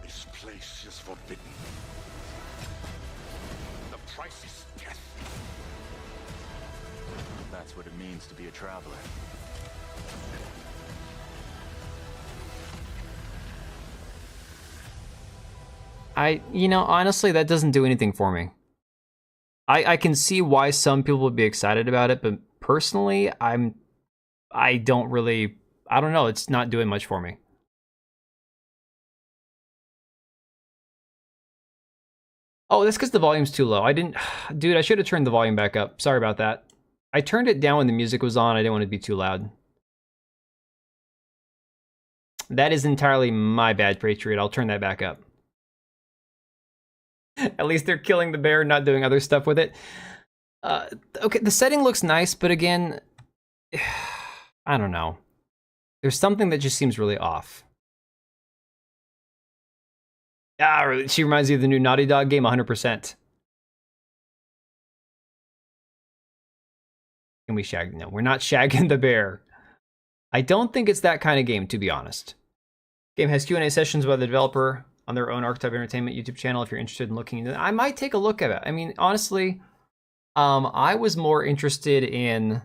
This place is forbidden. The price is death. That's what it means to be a traveler. You know, honestly, that doesn't do anything for me. I can see why some people would be excited about it, but personally, I don't know, it's not doing much for me. Oh, that's because the volume's too low. Dude, I should have turned the volume back up. Sorry about that. I turned it down when the music was on. I didn't want it to be too loud. That is entirely my bad, Patriot. I'll turn that back up. At least they're killing the bear, not doing other stuff with it. Okay, the setting looks nice, but again, I don't know. There's something that just seems really off. Ah, she reminds me of the new Naughty Dog game, 100%. Can we shag? No, we're not shagging the bear. I don't think it's that kind of game, to be honest. Game has Q&A sessions by the developer on their own Archetype Entertainment YouTube channel if you're interested in looking into it. I might take a look at it. I mean, honestly, I was more interested in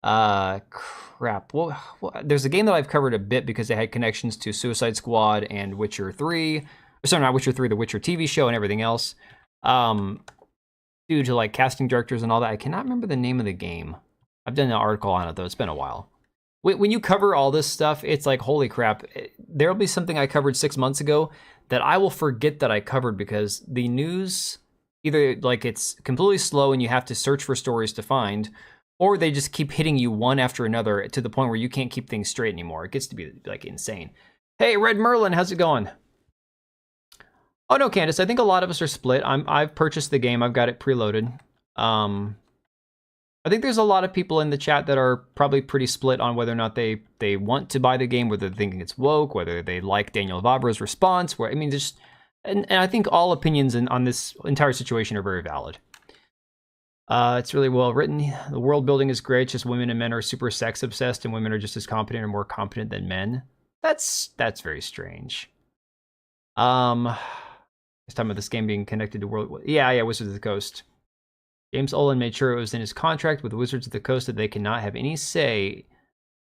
crap. Well, there's a game that I've covered a bit because it had connections to Suicide Squad and Witcher 3. Sorry, not Witcher 3, the Witcher TV show and everything else. Due to like casting directors and all that. I cannot remember the name of the game. I've done an article on it though. It's been a while. When you cover all this stuff, it's like, holy crap. There'll be something I covered 6 months ago that I will forget that I covered because the news, either like it's completely slow and you have to search for stories to find, or they just keep hitting you one after another to the point where you can't keep things straight anymore. It gets to be like insane. Hey, Red Merlin, how's it going? Oh no, Candace, I think a lot of us are split. I've purchased the game. I've got it preloaded. I think there's a lot of people in the chat that are probably pretty split on whether or not they want to buy the game, whether they're thinking it's woke, whether they like Daniel Vabra's response. Where I mean, there's, and I think all opinions on this entire situation are very valid. It's really well written. The world building is great. Just women and men are super sex obsessed, and women are just as competent or more competent than men. That's very strange. It's talking about this game being connected to world. Yeah, Wizards of the Coast. James Olin made sure it was in his contract with Wizards of the Coast that they cannot have any say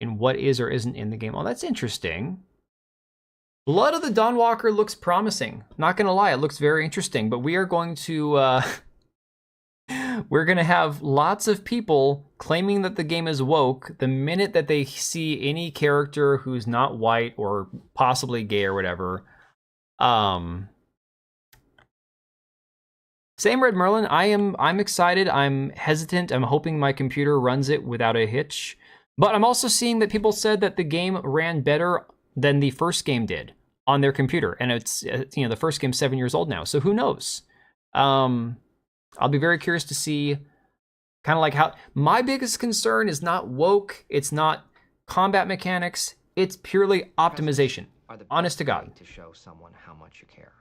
in what is or isn't in the game. Oh, that's interesting. Blood of the Dawnwalker looks promising. Not gonna lie, it looks very interesting. But we are going to we're gonna have lots of people claiming that the game is woke the minute that they see any character who's not white or possibly gay or whatever. Same Red Merlin. I'm excited. I'm hesitant. I'm hoping my computer runs it without a hitch. But I'm also seeing that people said that the game ran better than the first game did on their computer, and it's the first game's 7 years old now. So who knows? I'll be very curious to see kind of like how. My biggest concern is not woke. It's not combat mechanics. It's purely optimization. Honest to God. To show someone how much you care.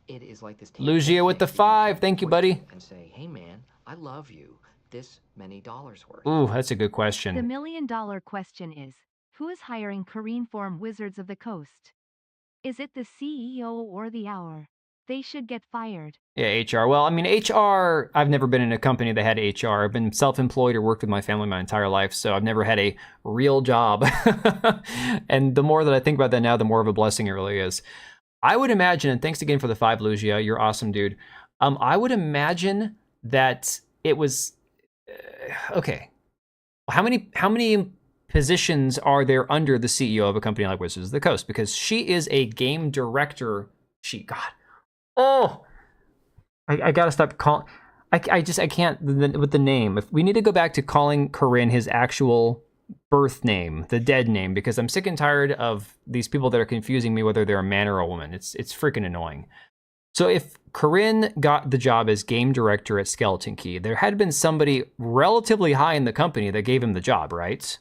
It is like this Lugia with the 5. Thank you, buddy. And say, hey man, I love you. This many dollars worth. Ooh, that's a good The question. $1 million question is, who is hiring Kareen from Wizards of the Coast? Is it the CEO or the hour? They should get fired. Yeah, HR. Well, I mean, HR, I've never been in a company that had HR. I've been self-employed or worked with my family my entire life, so I've never had a real job. And the more that I think about that now, the more of a blessing it really is. I would imagine, and thanks again for the 5, Lugia, you're awesome, dude. I would imagine that it was, okay. How many positions are there under the CEO of a company like Wizards of the Coast? Because she is a game director. I gotta stop calling. I can't with the name. If we need to go back to calling Corinne his actual birth name, the dead name, because I'm sick and tired of these people that are confusing me whether they're a man or a woman. It's freaking annoying. So if Corinne got the job as game director at Skeleton Key, there had been somebody relatively high in the company that gave him the job, right?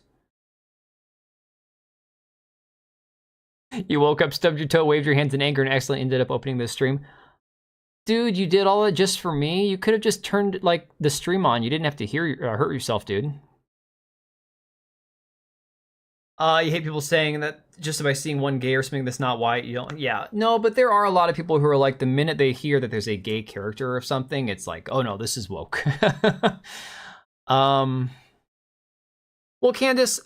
You woke up, stubbed your toe, waved your hands in anger, and accidentally ended up opening the stream. Dude, you did all that just for me? You could have just turned, like, the stream on. You didn't have to hurt yourself, dude. You hate people saying that just by seeing one gay or something that's not white, you don't... Yeah, no, but there are a lot of people who are like, the minute they hear that there's a gay character or something, it's like, oh no, this is woke. Well, Candace,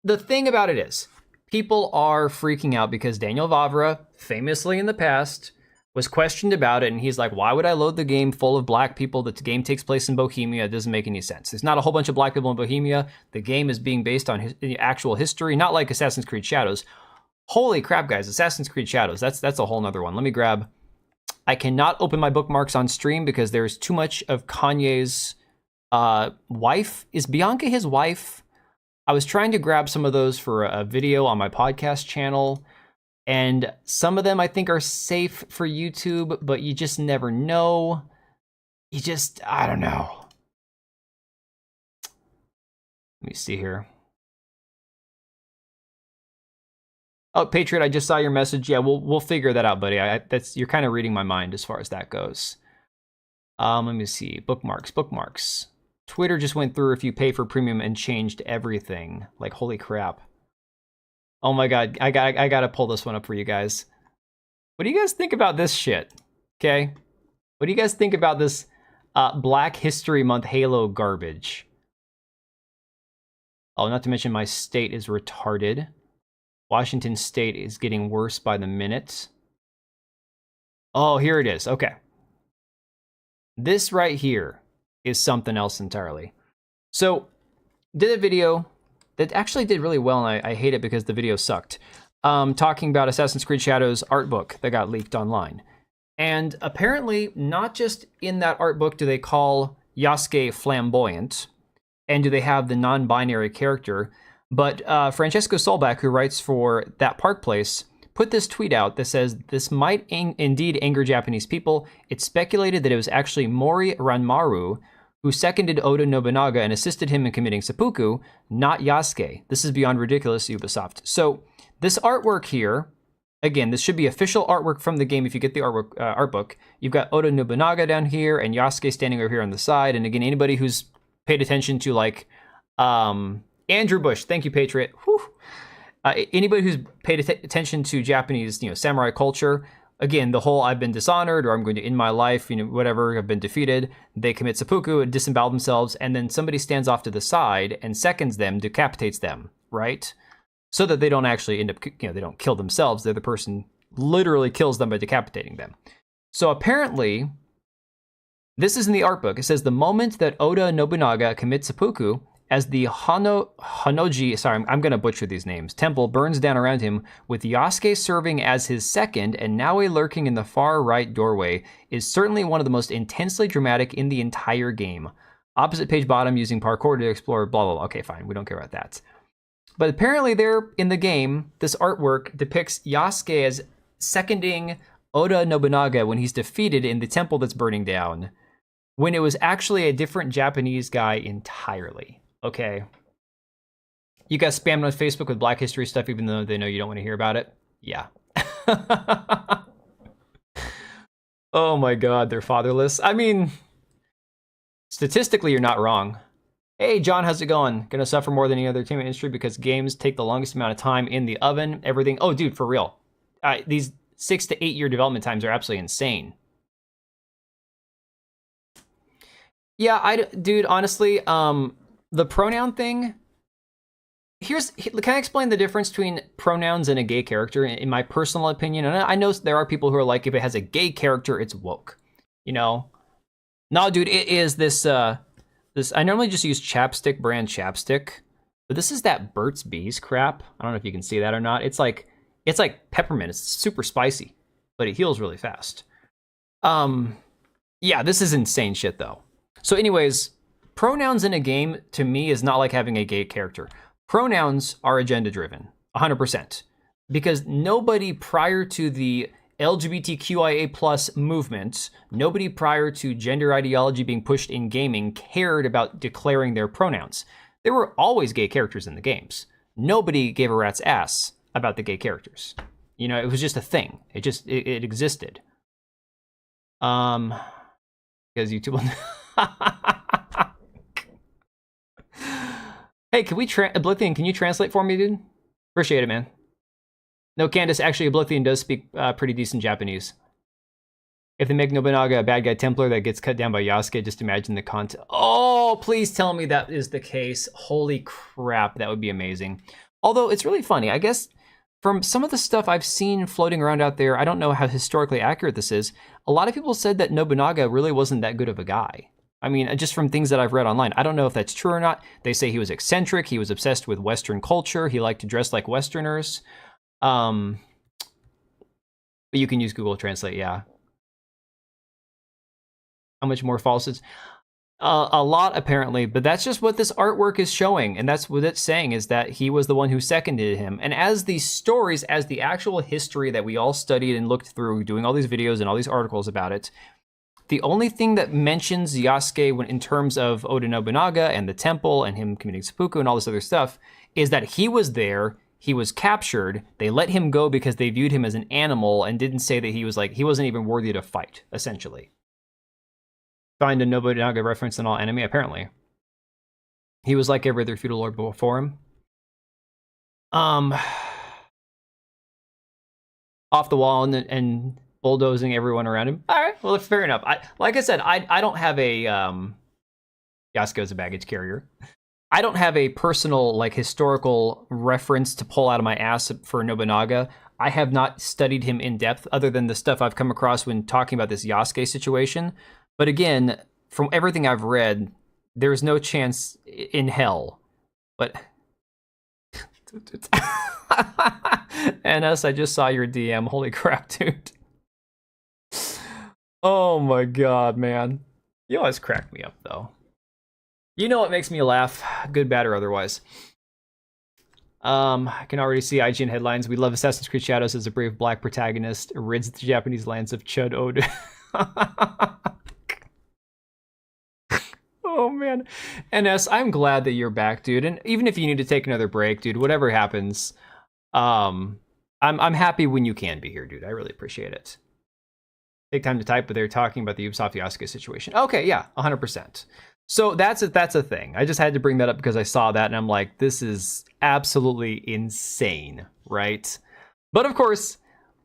the thing about it is, people are freaking out because Daniel Vavra, famously in the past, was questioned about it, and he's like, why would I load the game full of black people? The game takes place in Bohemia. It doesn't make any sense. There's not a whole bunch of black people in Bohemia. The game is being based on actual history, not like Assassin's Creed Shadows. Holy crap, guys, Assassin's Creed Shadows, that's a whole nother one. Let me grab... I cannot open my bookmarks on stream because there's too much of Kanye's wife. Is Bianca his wife? I was trying to grab some of those for a video on my podcast channel, and some of them I think are safe for YouTube, but you just never know. I don't know. Let me see here. Oh, Patriot, I just saw your message. Yeah, we'll figure that out, buddy. You're kind of reading my mind as far as that goes. Let me see. Bookmarks. Twitter just went through if you pay for premium and changed everything. Like, holy crap. Oh my god, I gotta pull this one up for you guys. What do you guys think about this shit? Okay? What do you guys think about this Black History Month Halo garbage? Oh, not to mention my state is retarded. Washington State is getting worse by the minute. Oh, here it is. Okay. This right here is something else entirely. So, did a video that actually did really well, and I hate it because the video sucked. Talking about Assassin's Creed Shadows art book that got leaked online. And apparently, not just in that art book do they call Yasuke flamboyant, and do they have the non-binary character, but Francesco Solbach, who writes for That Park Place, put this tweet out that says, this might indeed anger Japanese people. It's speculated that it was actually Mori Ranmaru who seconded Oda Nobunaga and assisted him in committing seppuku, not Yasuke. This is beyond ridiculous, Ubisoft. So this artwork here, again, this should be official artwork from the game if you get the art book. You've got Oda Nobunaga down here and Yasuke standing over here on the side. And again, anybody who's paid attention to like Andrew Bush, thank you, Patriot. Whew. Anybody who's paid attention to Japanese, samurai culture, again, the whole I've been dishonored or I'm going to end my life, whatever, I've been defeated. They commit seppuku, disembowel themselves, and then somebody stands off to the side and seconds them, decapitates them, right? So that they don't actually end up, they don't kill themselves. They're the person literally kills them by decapitating them. So apparently, this is in the art book. It says the moment that Oda Nobunaga commits seppuku, as the Hanoji, sorry, I'm going to butcher these names, temple burns down around him, with Yasuke serving as his second and Naue lurking in the far right doorway, is certainly one of the most intensely dramatic in the entire game. Opposite page bottom, using parkour to explore, blah, blah, blah. Okay, fine, we don't care about that. But apparently there in the game, this artwork depicts Yasuke as seconding Oda Nobunaga when he's defeated in the temple that's burning down, when it was actually a different Japanese guy entirely. Okay. You guys spammed on Facebook with Black History stuff even though they know you don't want to hear about it? Yeah. Oh my god, they're fatherless. I mean, statistically, you're not wrong. Hey, John, how's it going? Gonna suffer more than any other entertainment industry because games take the longest amount of time in the oven, everything. Oh, dude, for real. These 6 to 8 year development times are absolutely insane. Yeah, dude, honestly, the pronoun thing, can I explain the difference between pronouns and a gay character in my personal opinion? And I know there are people who are like, if it has a gay character, it's woke, No, dude, it is this, I normally just use Chapstick brand chapstick, but this is that Burt's Bees crap. I don't know if you can see that or not. It's like peppermint. It's super spicy, but it heals really fast. Yeah, this is insane shit though. So anyways, pronouns in a game, to me, is not like having a gay character. Pronouns are agenda-driven, 100%. Because nobody prior to the LGBTQIA plus movement, nobody prior to gender ideology being pushed in gaming cared about declaring their pronouns. There were always gay characters in the games. Nobody gave a rat's ass about the gay characters. You know, it was just a thing. It existed. Because YouTube. Hey, can we Oblivion? Can you translate for me, dude? Appreciate it, man. No, Candace. Actually, Oblivion does speak pretty decent Japanese. If they make Nobunaga a bad guy Templar that gets cut down by Yasuke, just imagine the content. Oh, please tell me that is the case. Holy crap, that would be amazing. Although it's really funny, I guess. From some of the stuff I've seen floating around out there, I don't know how historically accurate this is. A lot of people said that Nobunaga really wasn't that good of a guy. I mean, just from things that I've read online. I don't know if that's true or not. They say he was eccentric. He was obsessed with Western culture. He liked to dress like Westerners. But you can use Google Translate, yeah. How much more false is? A lot, apparently, but that's just what this artwork is showing, and that's what it's saying, is that he was the one who seconded him. And as these stories, as the actual history that we all studied and looked through, doing all these videos and all these articles about it, the only thing that mentions Yasuke when, in terms of Oda Nobunaga and the temple and him committing seppuku and all this other stuff, is that he was there, he was captured, they let him go because they viewed him as an animal and didn't say that he wasn't even worthy to fight, essentially. Find a Nobunaga reference in all anime, apparently. He was like every other feudal lord before him. Off the wall and bulldozing everyone around him. All right, well, fair enough. Like I said, I don't have a Yasuko as a baggage carrier. I don't have a personal, like, historical reference to pull out of my ass for Nobunaga. I have not studied him in depth, other than the stuff I've come across when talking about this Yasuke situation. But again, from everything I've read, there's no chance in hell. But NS, I just saw your DM. Holy crap, dude. Oh my god, man. You always crack me up, though. You know what makes me laugh, good, bad, or otherwise. I can already see IGN headlines. We love Assassin's Creed Shadows as a brave black protagonist rids the Japanese lands of Chud Ode. Oh man, NS, I'm glad that you're back, dude. And even if you need to take another break, dude, whatever happens, I'm happy when you can be here, dude. I really appreciate it. Take time to type, but they're talking about the Ubisoft Yasuke situation. Okay, yeah, 100%. So that's a thing. I just had to bring that up because I saw that and I'm like, this is absolutely insane, right? But of course,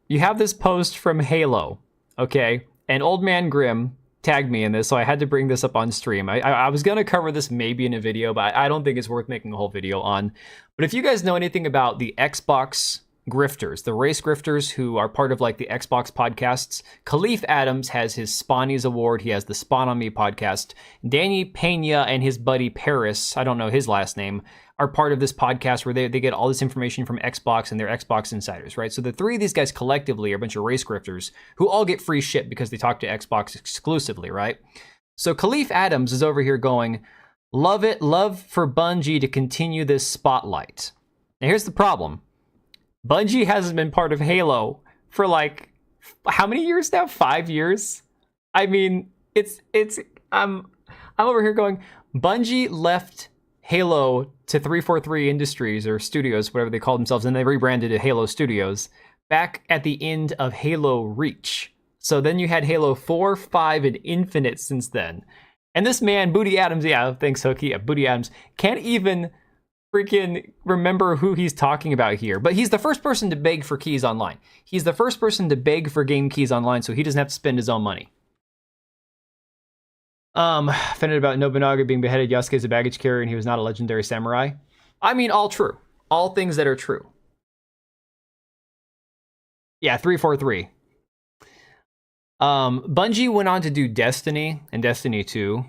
you have this post from Halo, okay? And Old Man Grimm tagged me in this, so I had to bring this up on stream. I was going to cover this maybe in a video, but I don't think it's worth making a whole video on. But if you guys know anything about the Xbox grifters, the race grifters who are part of like the Xbox podcasts, Khalif Adams has his Spawnies Award. He has the Spawn on Me podcast. Danny Pena and his buddy Paris, I don't know his last name, are part of this podcast where they get all this information from Xbox and they're Xbox insiders, right? So the three of these guys collectively are a bunch of race grifters who all get free shit because they talk to Xbox exclusively, right? So Khalif Adams is over here going, love it, love for Bungie to continue this spotlight. Now here's the problem. Bungie hasn't been part of Halo for like, how many years now? 5 years? I mean, I'm over here going, Bungie left Halo to 343 Industries or Studios, whatever they call themselves, and they rebranded it Halo Studios back at the end of Halo Reach. So then you had Halo 4, 5, and Infinite since then. And this man, Booty Adams, yeah, thanks Hookie, Booty Adams, can't even freaking remember who he's talking about here. But he's the first person to beg for keys online. He's the first person to beg for game keys online so he doesn't have to spend his own money. Offended about Nobunaga being beheaded, Yasuke is a baggage carrier and he was not a legendary samurai. I mean, all true. All things that are true. Yeah, 343. Bungie went on to do Destiny and Destiny 2.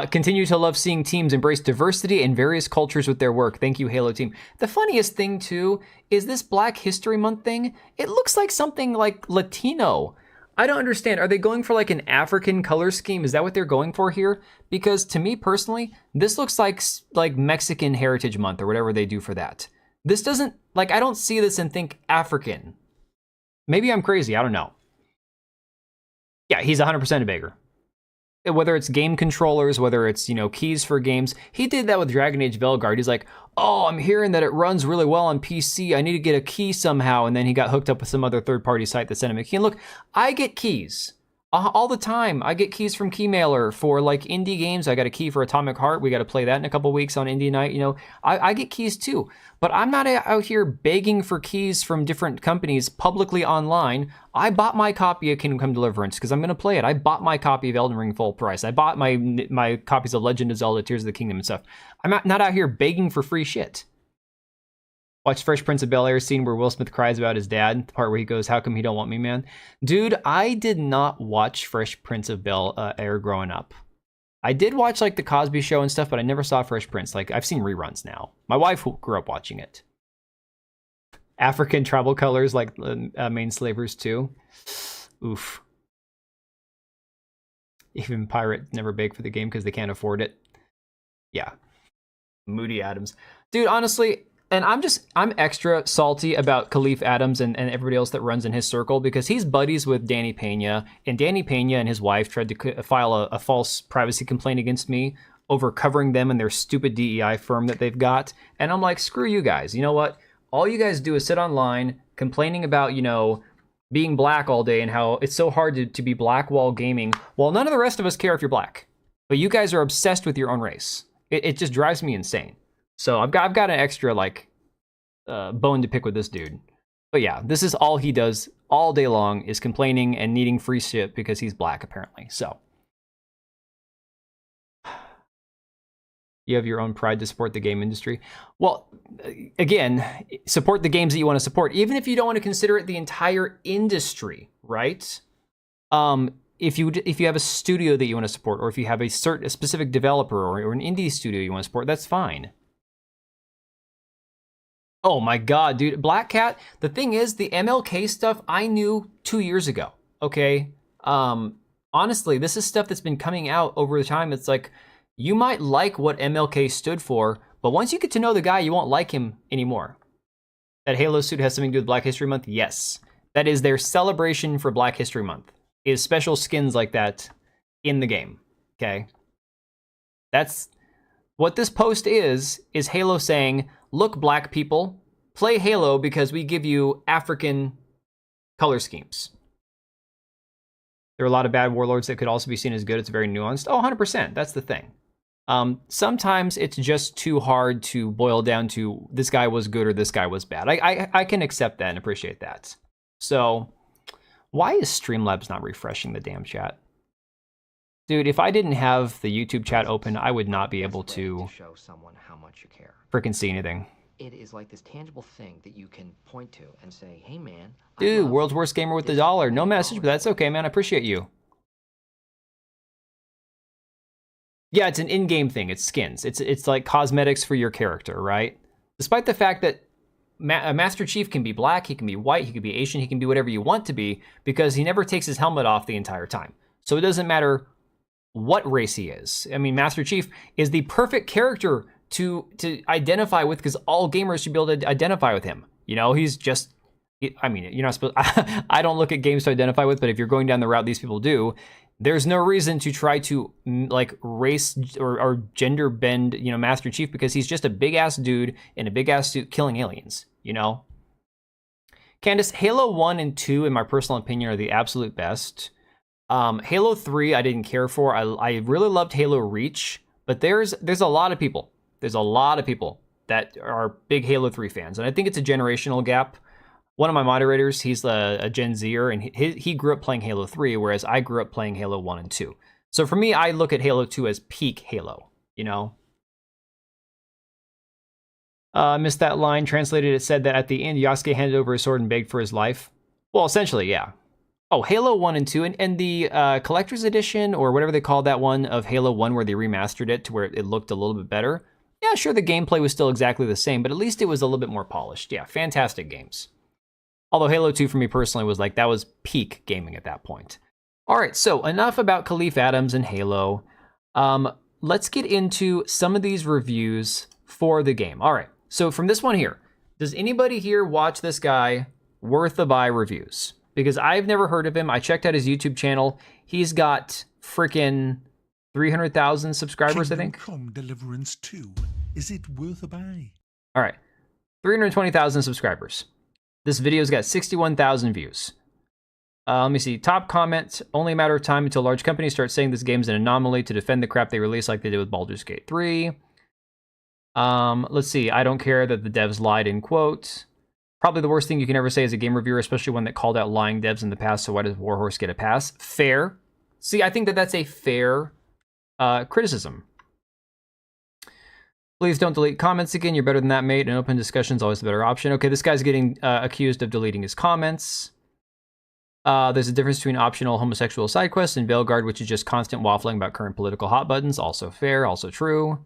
Continue to love seeing teams embrace diversity and various cultures with their work. Thank you, Halo team. The funniest thing, too, is this Black History Month thing. It looks like something like Latino. I don't understand. Are they going for like an African color scheme? Is that what they're going for here? Because to me personally, this looks like Mexican Heritage Month or whatever they do for that. This doesn't, like, I don't see this and think African. Maybe I'm crazy, I don't know. Yeah, he's 100% a beggar. Whether it's game controllers, whether it's, you know, keys for games. He did that with Dragon Age Velguard. He's like, oh, I'm hearing that it runs really well on PC. I need to get a key somehow. And then he got hooked up with some other third-party site that sent him a key. And look, I get keys all the time. I get keys from Keymailer for like indie games. I got a key for Atomic Heart. We got to play that in a couple weeks on Indie Night. You know, I get keys too. But I'm not out here begging for keys from different companies publicly online. I bought my copy of Kingdom Come Deliverance because I'm going to play it. I bought my copy of Elden Ring full price. I bought my copies of Legend of Zelda Tears of the Kingdom and stuff. I'm not out here begging for free shit. Watch Fresh Prince of Bel-Air scene where Will Smith cries about his dad. The part where he goes, how come he don't want me, man? Dude, I did not watch Fresh Prince of Bel-Air growing up. I did watch like the Cosby Show and stuff, but I never saw Fresh Prince. Like, I've seen reruns now. My wife grew up watching it. African tribal colors like main slavers too. Oof. Even pirates never beg for the game because they can't afford it. Yeah. Moody Adams. Dude, honestly, and I'm extra salty about Khalif Adams and everybody else that runs in his circle because he's buddies with Danny Pena, and Danny Pena and his wife tried to file a false privacy complaint against me over covering them and their stupid DEI firm that they've got. And I'm like, screw you guys. You know what? All you guys do is sit online complaining about, you know, being black all day and how it's so hard to be black while gaming. Well, none of the rest of us care if you're black, but you guys are obsessed with your own race. It just drives me insane. So I've got an extra like bone to pick with this dude. But yeah, this is all he does all day long is complaining and needing free shit because he's black apparently. So you have your own pride to support the game industry. Well, again, support the games that you want to support, even if you don't want to consider it the entire industry, right? If you have a studio that you want to support, or if you have a specific developer or an indie studio you want to support, that's fine. Oh my God, dude. Black Cat, the thing is, the MLK stuff I knew 2 years ago, okay? Honestly, this is stuff that's been coming out over the time. It's like, you might like what MLK stood for, but once you get to know the guy, you won't like him anymore. That Halo suit has something to do with Black History Month? Yes. That is their celebration for Black History Month, is special skins like that in the game, okay? That's what this post is Halo saying, look, black people, play Halo because we give you African color schemes. There are a lot of bad warlords that could also be seen as good. It's very nuanced. Oh, 100%, that's the thing. Sometimes it's just too hard to boil down to this guy was good or this guy was bad. I can accept that and appreciate that. So why is Streamlabs not refreshing the damn chat? Dude, if I didn't have the YouTube chat open, I would not be able to show someone how much you care. Freaking see anything. It is like this tangible thing that you can point to and say, hey man, dude, world's worst gamer with the dollar. No message, but that's okay, man. I appreciate you. Yeah, it's an in-game thing. It's skins. It's like cosmetics for your character, right? Despite the fact that Master Chief can be black, he can be white, he can be Asian, he can be whatever you want to be, because he never takes his helmet off the entire time. So it doesn't matter what race he is. I mean, Master Chief is the perfect character to identify with, because all gamers should be able to identify with him. You know, he's just, I mean, you're not supposed, I don't look at games to identify with, but if you're going down the route these people do, there's no reason to try to like race or gender bend, you know, Master Chief, because he's just a big ass dude in a big ass suit killing aliens, you know? Candace, Halo 1 and 2, in my personal opinion, are the absolute best. Halo 3, I didn't care for. I really loved Halo Reach, but there's a lot of people. There's a lot of people that are big Halo 3 fans, and I think it's a generational gap. One of my moderators, he's a Gen Zer, and he grew up playing Halo 3, whereas I grew up playing Halo 1 and 2. So for me, I look at Halo 2 as peak Halo, you know? Missed that line. Translated, it said that at the end, Yasuke handed over his sword and begged for his life. Well, essentially, yeah. Oh, Halo 1 and 2, and the Collector's Edition, or whatever they call that one, of Halo 1 where they remastered it to where it looked a little bit better. Yeah, sure, the gameplay was still exactly the same, but at least it was a little bit more polished. Yeah, fantastic games. Although Halo 2 for me personally was like, that was peak gaming at that point. All right, so enough about Khalif Adams and Halo. Let's get into some of these reviews for the game. All right, so from this one here, Does anybody here watch this guy Worth the Buy reviews? Because I've never heard of him. I checked out his YouTube channel. He's got freaking 300,000 subscribers, I think. Come Deliverance 2. Is it worth a buy? All right, 320,000 subscribers. This video's got 61,000 views. Let me see. Top comment, only a matter of time until large companies start saying this game's an anomaly to defend the crap they release like they did with Baldur's Gate 3. Let's see. I don't care that the devs lied in quote. Probably the worst thing you can ever say as a game reviewer, especially one that called out lying devs in the past, so why does Warhorse get a pass? Fair. See, I think that that's a fair criticism. Please don't delete comments again. You're better than that, mate. An open discussion's always the better option. Okay, this guy's getting accused of deleting his comments. There's a difference between optional homosexual side quests and Veilguard, which is just constant waffling about current political hot buttons. Also fair, also true.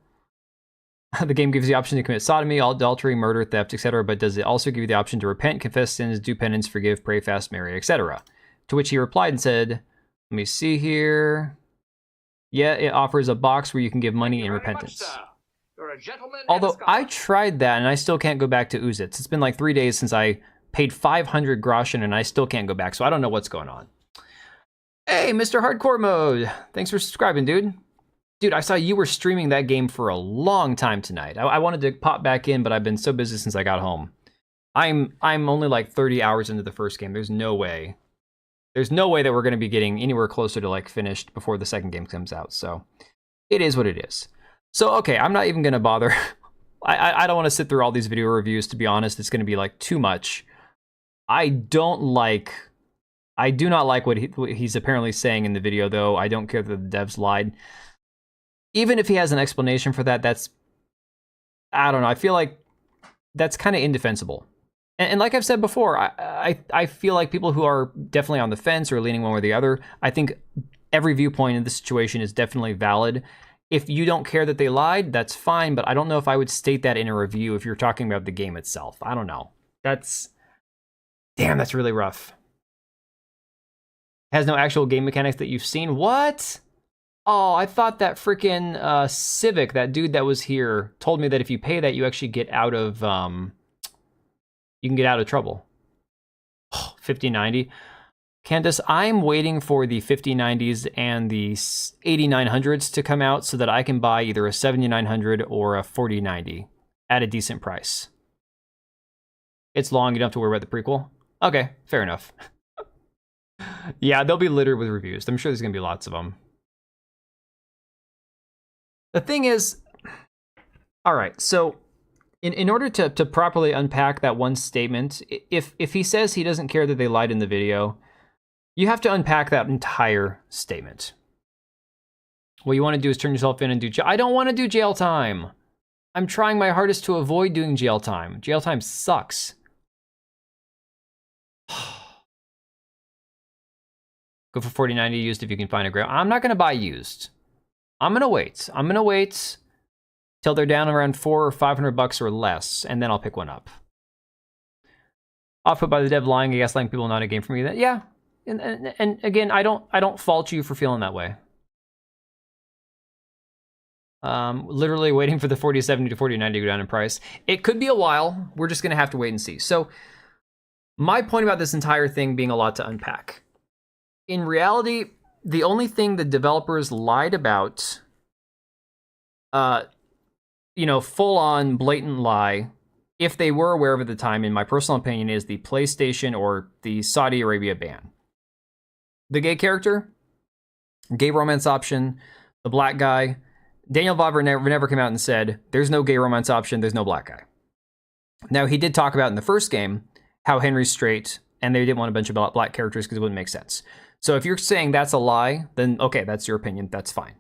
The game gives you the option to commit sodomy, adultery, murder, theft, etc., but does it also give you the option to repent, confess sins, do penance, forgive, pray, fast, marry, etc.? To which he replied and said, let me see here. Yeah, it offers a box where you can give money in repentance. You're a gentleman. Although I tried that and I still can't go back to Uzits. It's been like 3 days since I paid 500 groschen and I still can't go back, so I don't know what's going on. Hey, Mr. Hardcore Mode. Thanks for subscribing, dude. Dude, I saw you were streaming that game for a long time tonight. I wanted to pop back in, but I've been so busy since I got home. I'm only like 30 hours into the first game. There's no way. There's no way that we're going to be getting anywhere closer to like finished before the second game comes out. So it is what it is. So, okay, I'm not even going to bother. I don't want to sit through all these video reviews, to be honest. It's going to be like too much. I do not like what he's apparently saying in the video, though. I don't care that the devs lied. Even if he has an explanation for that, I don't know. I feel like that's kind of indefensible. And like I've said before, I feel like people who are definitely on the fence or leaning one way or the other, I think every viewpoint in this situation is definitely valid. If you don't care that they lied, that's fine, but I don't know if I would state that in a review if you're talking about the game itself. I don't know. Damn, that's really rough. Has no actual game mechanics that you've seen. What? Oh, I thought that freaking Civic, that dude that was here, told me that if you pay that, you actually get out of, you can get out of trouble. 5090. Candace, I'm waiting for the 5090s and the 8900s to come out so that I can buy either a 7900 or a 4090 at a decent price. It's long, you don't have to worry about the prequel. Okay, fair enough. Yeah, they'll be littered with reviews. I'm sure there's gonna be lots of them. The thing is, all right, so in order to properly unpack that one statement, if he says he doesn't care that they lied in the video, you have to unpack that entire statement. What you want to do is turn yourself in and do jail. I don't want to do jail time. I'm trying my hardest to avoid doing jail time. Jail time sucks. Go for 4090 used if you can find a grail. I'm not going to buy used. I'm going to wait. I'm going to wait till they're down around $400 or $500 or less, and then I'll pick one up. Off put by the dev lying, I guess, lying people not a game for me. That yeah, and again, I don't fault you for feeling that way. Literally waiting for the 4070 to 4090 to go down in price. It could be a while. We're just going to have to wait and see. So my point about this entire thing being a lot to unpack. In reality, the only thing the developers lied about, full on blatant lie, if they were aware of it at the time, in my personal opinion, is the PlayStation or the Saudi Arabia ban. The gay character, gay romance option, the black guy, Daniel Vavra never came out and said, there's no gay romance option, there's no black guy. Now, he did talk about in the first game how Henry's straight, and they didn't want a bunch of black characters because it wouldn't make sense. So if you're saying that's a lie, then okay, that's your opinion, that's fine.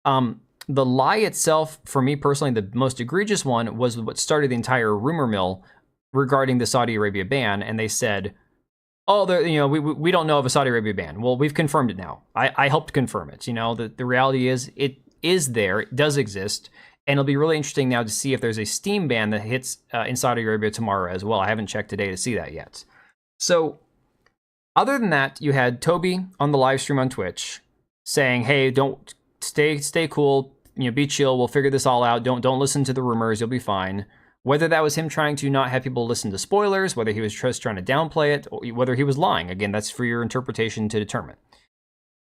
The lie itself, for me personally, the most egregious one was what started the entire rumor mill regarding the Saudi Arabia ban, and they said, oh, we don't know of a Saudi Arabia ban. Well, we've confirmed it now. I helped confirm it. The reality is it is there, it does exist, and it'll be really interesting now to see if there's a Steam ban that hits in Saudi Arabia tomorrow as well. I haven't checked today to see that yet. So other than that, you had Toby on the live stream on Twitch saying, hey, don't stay cool, be chill, we'll figure this all out. Don't listen to the rumors, you'll be fine. Whether that was him trying to not have people listen to spoilers, whether he was just trying to downplay it, or whether he was lying. Again, that's for your interpretation to determine.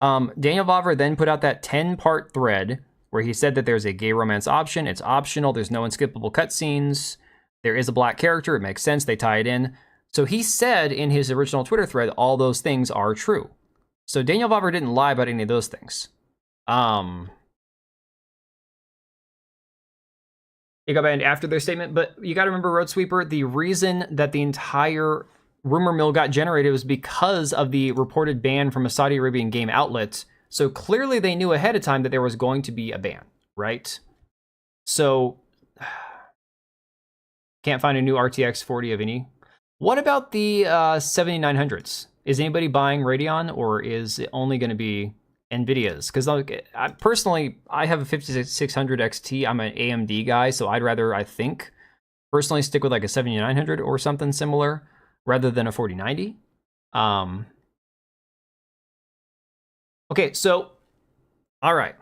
Daniel Vavra then put out that 10-part thread where he said that there's a gay romance option. It's optional. There's no unskippable cutscenes. There is a black character. It makes sense. They tie it in. So he said in his original Twitter thread, all those things are true. So Daniel Vavra didn't lie about any of those things. It got banned after their statement, but you got to remember, Road Sweeper, the reason that the entire rumor mill got generated was because of the reported ban from a Saudi Arabian game outlet. So clearly they knew ahead of time that there was going to be a ban, right? So can't find a new RTX 40 of any. What about the 7900s? Is anybody buying Radeon, or is it only going to be NVIDIA's? Because I have a 5600 XT. I'm an AMD guy, so I'd rather, I think, personally stick with like a 7900 or something similar rather than a 4090. Okay, so, all right.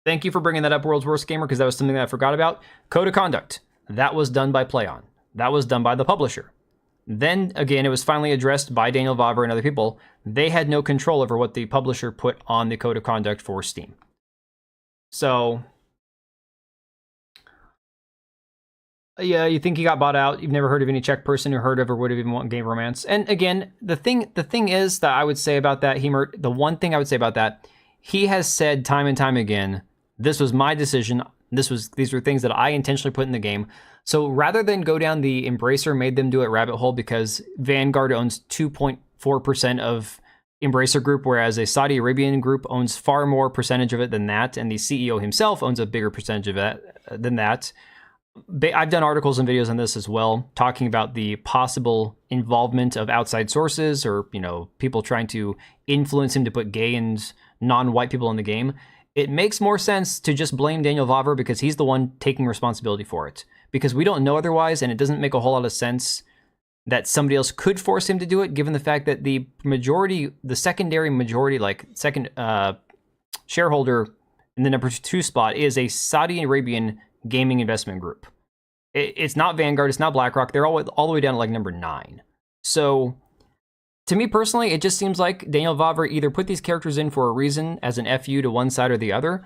Thank you for bringing that up, World's Worst Gamer, because that was something that I forgot about. Code of Conduct. That was done by PlayOn. That was done by the publisher. Then, again, it was finally addressed by Daniel Vavra and other people. They had no control over what the publisher put on the Code of Conduct for Steam. So, yeah, you think he got bought out. You've never heard of any Czech person who heard of or would have even wanted game romance. And again, the thing is that I would say about that, the one thing I would say about that, he has said time and time again, this was my decision. These were things that I intentionally put in the game. So rather than go down the Embracer made them do it rabbit hole because Vanguard owns 2.4% of Embracer Group, whereas a Saudi Arabian group owns far more percentage of it than that, and the CEO himself owns a bigger percentage of it than that. I've done articles and videos on this as well, talking about the possible involvement of outside sources or, people trying to influence him to put gay and non-white people in the game. It makes more sense to just blame Daniel Vavra because he's the one taking responsibility for it. Because we don't know otherwise, and it doesn't make a whole lot of sense that somebody else could force him to do it, given the fact that the secondary majority, second shareholder in the number 2 spot is a Saudi Arabian gaming investment group. It's not Vanguard, it's not BlackRock. They're all the way down to number 9. So, to me personally, it just seems like Daniel Vavra either put these characters in for a reason as an FU to one side or the other.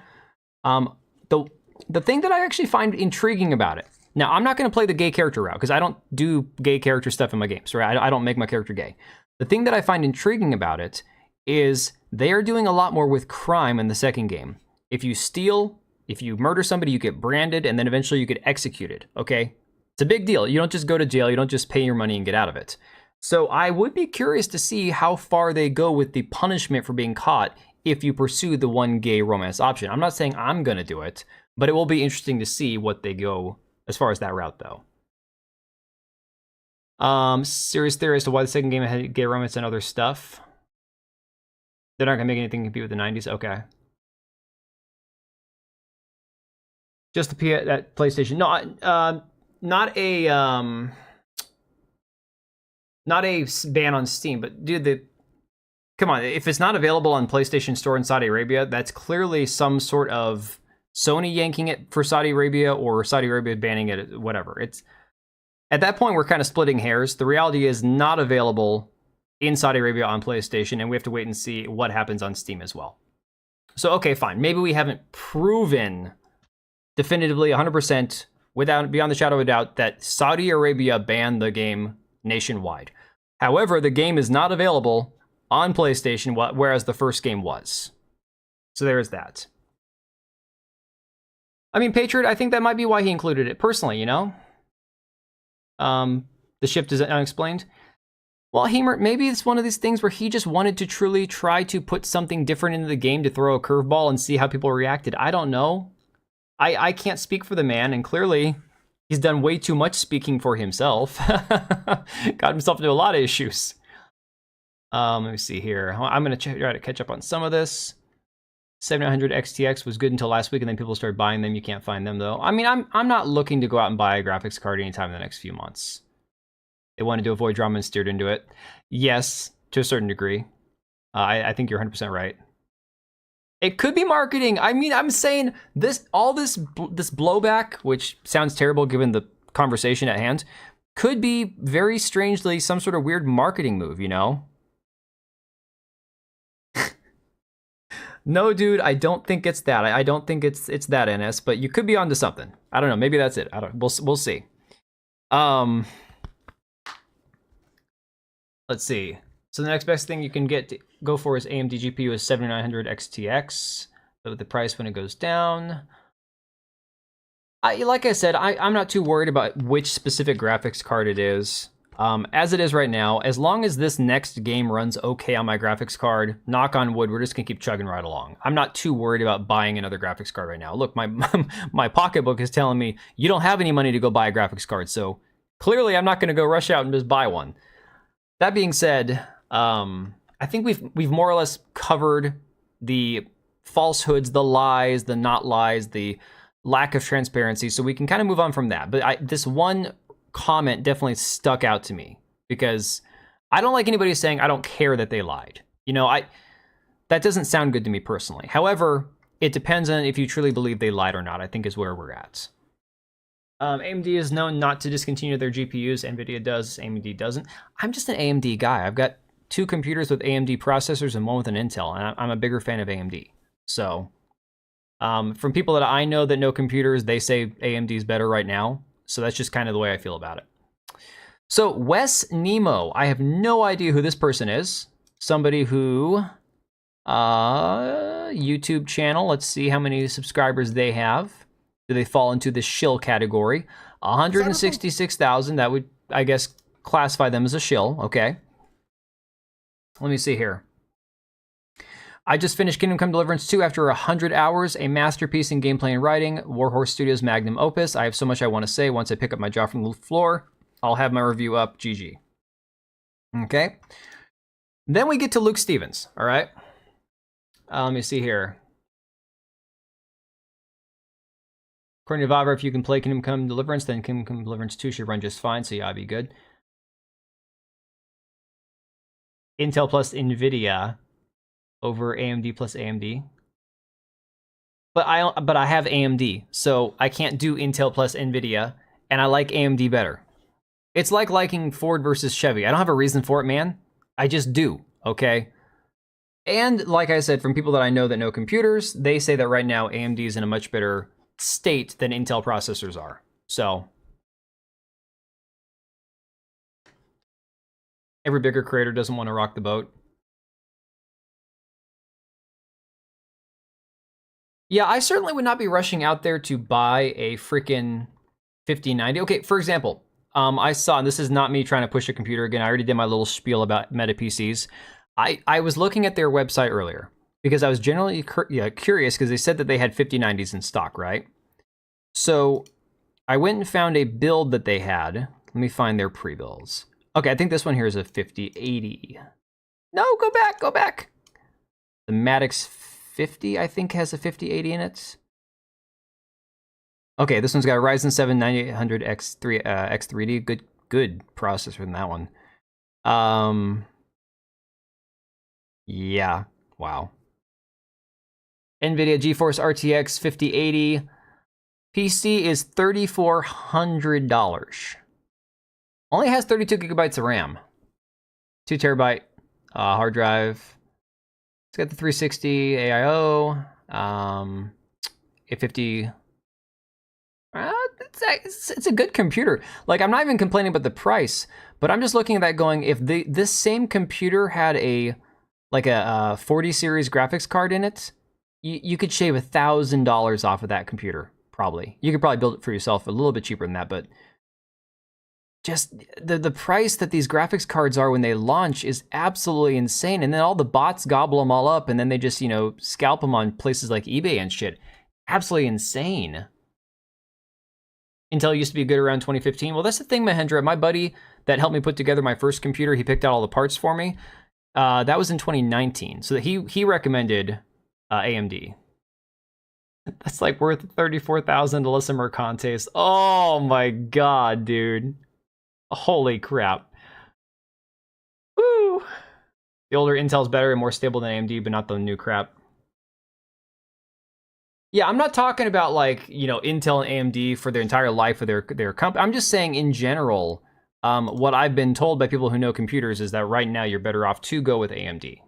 The thing that I actually find intriguing about it, now I'm not going to play the gay character route because I don't do gay character stuff in my games, right? I don't make my character gay. The thing that I find intriguing about it is they are doing a lot more with crime in the second game. If you steal, if you murder somebody, you get branded and then eventually you get executed, okay? It's a big deal. You don't just go to jail. You don't just pay your money and get out of it. So I would be curious to see how far they go with the punishment for being caught if you pursue the one gay romance option. I'm not saying I'm going to do it, but it will be interesting to see what they go as far as that route, though. Serious theory as to why the second game had gay romance and other stuff. They're not going to make anything compete with the 90s? Okay. Just the that PlayStation. No, not a ban on Steam, but dude, come on, if it's not available on PlayStation Store in Saudi Arabia, that's clearly some sort of Sony yanking it for Saudi Arabia or Saudi Arabia banning it, whatever. It's at that point we're kind of splitting hairs. The reality is not available in Saudi Arabia on PlayStation, and we have to wait and see what happens on Steam as well. So okay, fine. Maybe we haven't proven definitively 100% beyond the shadow of a doubt that Saudi Arabia banned the game nationwide. However, the game is not available on PlayStation, whereas the first game was. So there is that. I mean, Patriot, I think that might be why he included it personally, The shift is unexplained. Well, Hamer, maybe it's one of these things where he just wanted to truly try to put something different into the game to throw a curveball and see how people reacted. I don't know. I can't speak for the man, and clearly he's done way too much speaking for himself. Got himself into a lot of issues. Let me see here. I'm going to try to catch up on some of this. 7900 XTX was good until last week, and then people started buying them. You can't find them, though. I mean, I'm not looking to go out and buy a graphics card anytime in the next few months. They wanted to avoid drama and steered into it. Yes, to a certain degree. I think you're 100% right. It could be marketing. I mean, I'm saying this blowback, which sounds terrible given the conversation at hand, could be very strangely some sort of weird marketing move, you know? No, dude, I don't think it's that. I don't think it's that, NS, but you could be onto something. I don't know. Maybe that's it. I don't. We'll see. Let's see. So the next best thing you can go for is AMD GPU is 7900 XTX. But the price when it goes down. Like I said, I'm not too worried about which specific graphics card it is. As it is right now, as long as this next game runs okay on my graphics card, knock on wood, we're just gonna keep chugging right along. I'm not too worried about buying another graphics card right now. Look, my my pocketbook is telling me you don't have any money to go buy a graphics card, so clearly I'm not gonna go rush out and just buy one. That being said, I think we've more or less covered the falsehoods, the lies, the not lies, the lack of transparency, so we can kind of move on from that. But this one comment definitely stuck out to me because I don't like anybody saying I don't care that they lied. You know, that doesn't sound good to me personally. However, it depends on if you truly believe they lied or not, I think is where we're at. AMD is known not to discontinue their GPUs. NVIDIA does, AMD doesn't. I'm just an AMD guy. I've got 2 computers with AMD processors and one with an Intel, and I'm a bigger fan of AMD. So, from people that I know that know computers, they say AMD is better right now. So that's just kind of the way I feel about it. So Wes Nemo, I have no idea who this person is. Somebody who, YouTube channel, let's see how many subscribers they have. Do they fall into the shill category? 166,000, that would, I guess, classify them as a shill, okay. Let me see here. I just finished Kingdom Come Deliverance 2 after 100 hours, a masterpiece in gameplay and writing, Warhorse Studios' magnum opus. I have so much I want to say. Once I pick up my jaw from the floor, I'll have my review up. GG. Okay. Then we get to Luke Stevens, all right? Let me see here. According to Vavra, if you can play Kingdom Come Deliverance, then Kingdom Come Deliverance 2 should run just fine, so yeah, I'd be good. Intel plus NVIDIA over AMD plus AMD. But I have AMD, so I can't do Intel plus NVIDIA, and I like AMD better. It's like liking Ford versus Chevy. I don't have a reason for it, man. I just do, okay? And like I said, from people that I know that know computers, they say that right now AMD is in a much better state than Intel processors are. So every bigger creator doesn't want to rock the boat. Yeah, I certainly would not be rushing out there to buy a freaking 5090. Okay, for example, I saw, and this is not me trying to push a computer again, I already did my little spiel about meta PCs. I was looking at their website earlier because I was generally curious because they said that they had 5090s in stock, right? So I went and found a build that they had. Let me find their pre-builds. Okay, I think this one here is a 5080. No, go back. The Maddox 50, I think, has a 5080 in it. Okay, this one's got a Ryzen 7 9800 X3D. Good processor in that one. Yeah, wow. NVIDIA GeForce RTX 5080. PC is $3,400. Only has 32 gigabytes of RAM. 2 terabyte hard drive. It's got the 360 AIO, A50. It's a good computer. Like, I'm not even complaining about the price, but I'm just looking at that going, if this same computer had a 40 series graphics card in it, you could shave $1,000 off of that computer, probably. You could probably build it for yourself a little bit cheaper than that, but just the price that these graphics cards are when they launch is absolutely insane. And then all the bots gobble them all up, and then they just, scalp them on places like eBay and shit. Absolutely insane. Intel used to be good around 2015. Well, that's the thing, Mahendra. My buddy that helped me put together my first computer, he picked out all the parts for me. That was in 2019. So he recommended AMD. That's like worth 34,000 Alyssa Mercantes. Oh my god, dude. Holy crap. Woo! The older Intel's better and more stable than AMD, but not the new crap. Yeah, I'm not talking about like, you know, Intel and AMD for their entire life of their company. I'm just saying in general, what I've been told by people who know computers is that right now you're better off to go with AMD.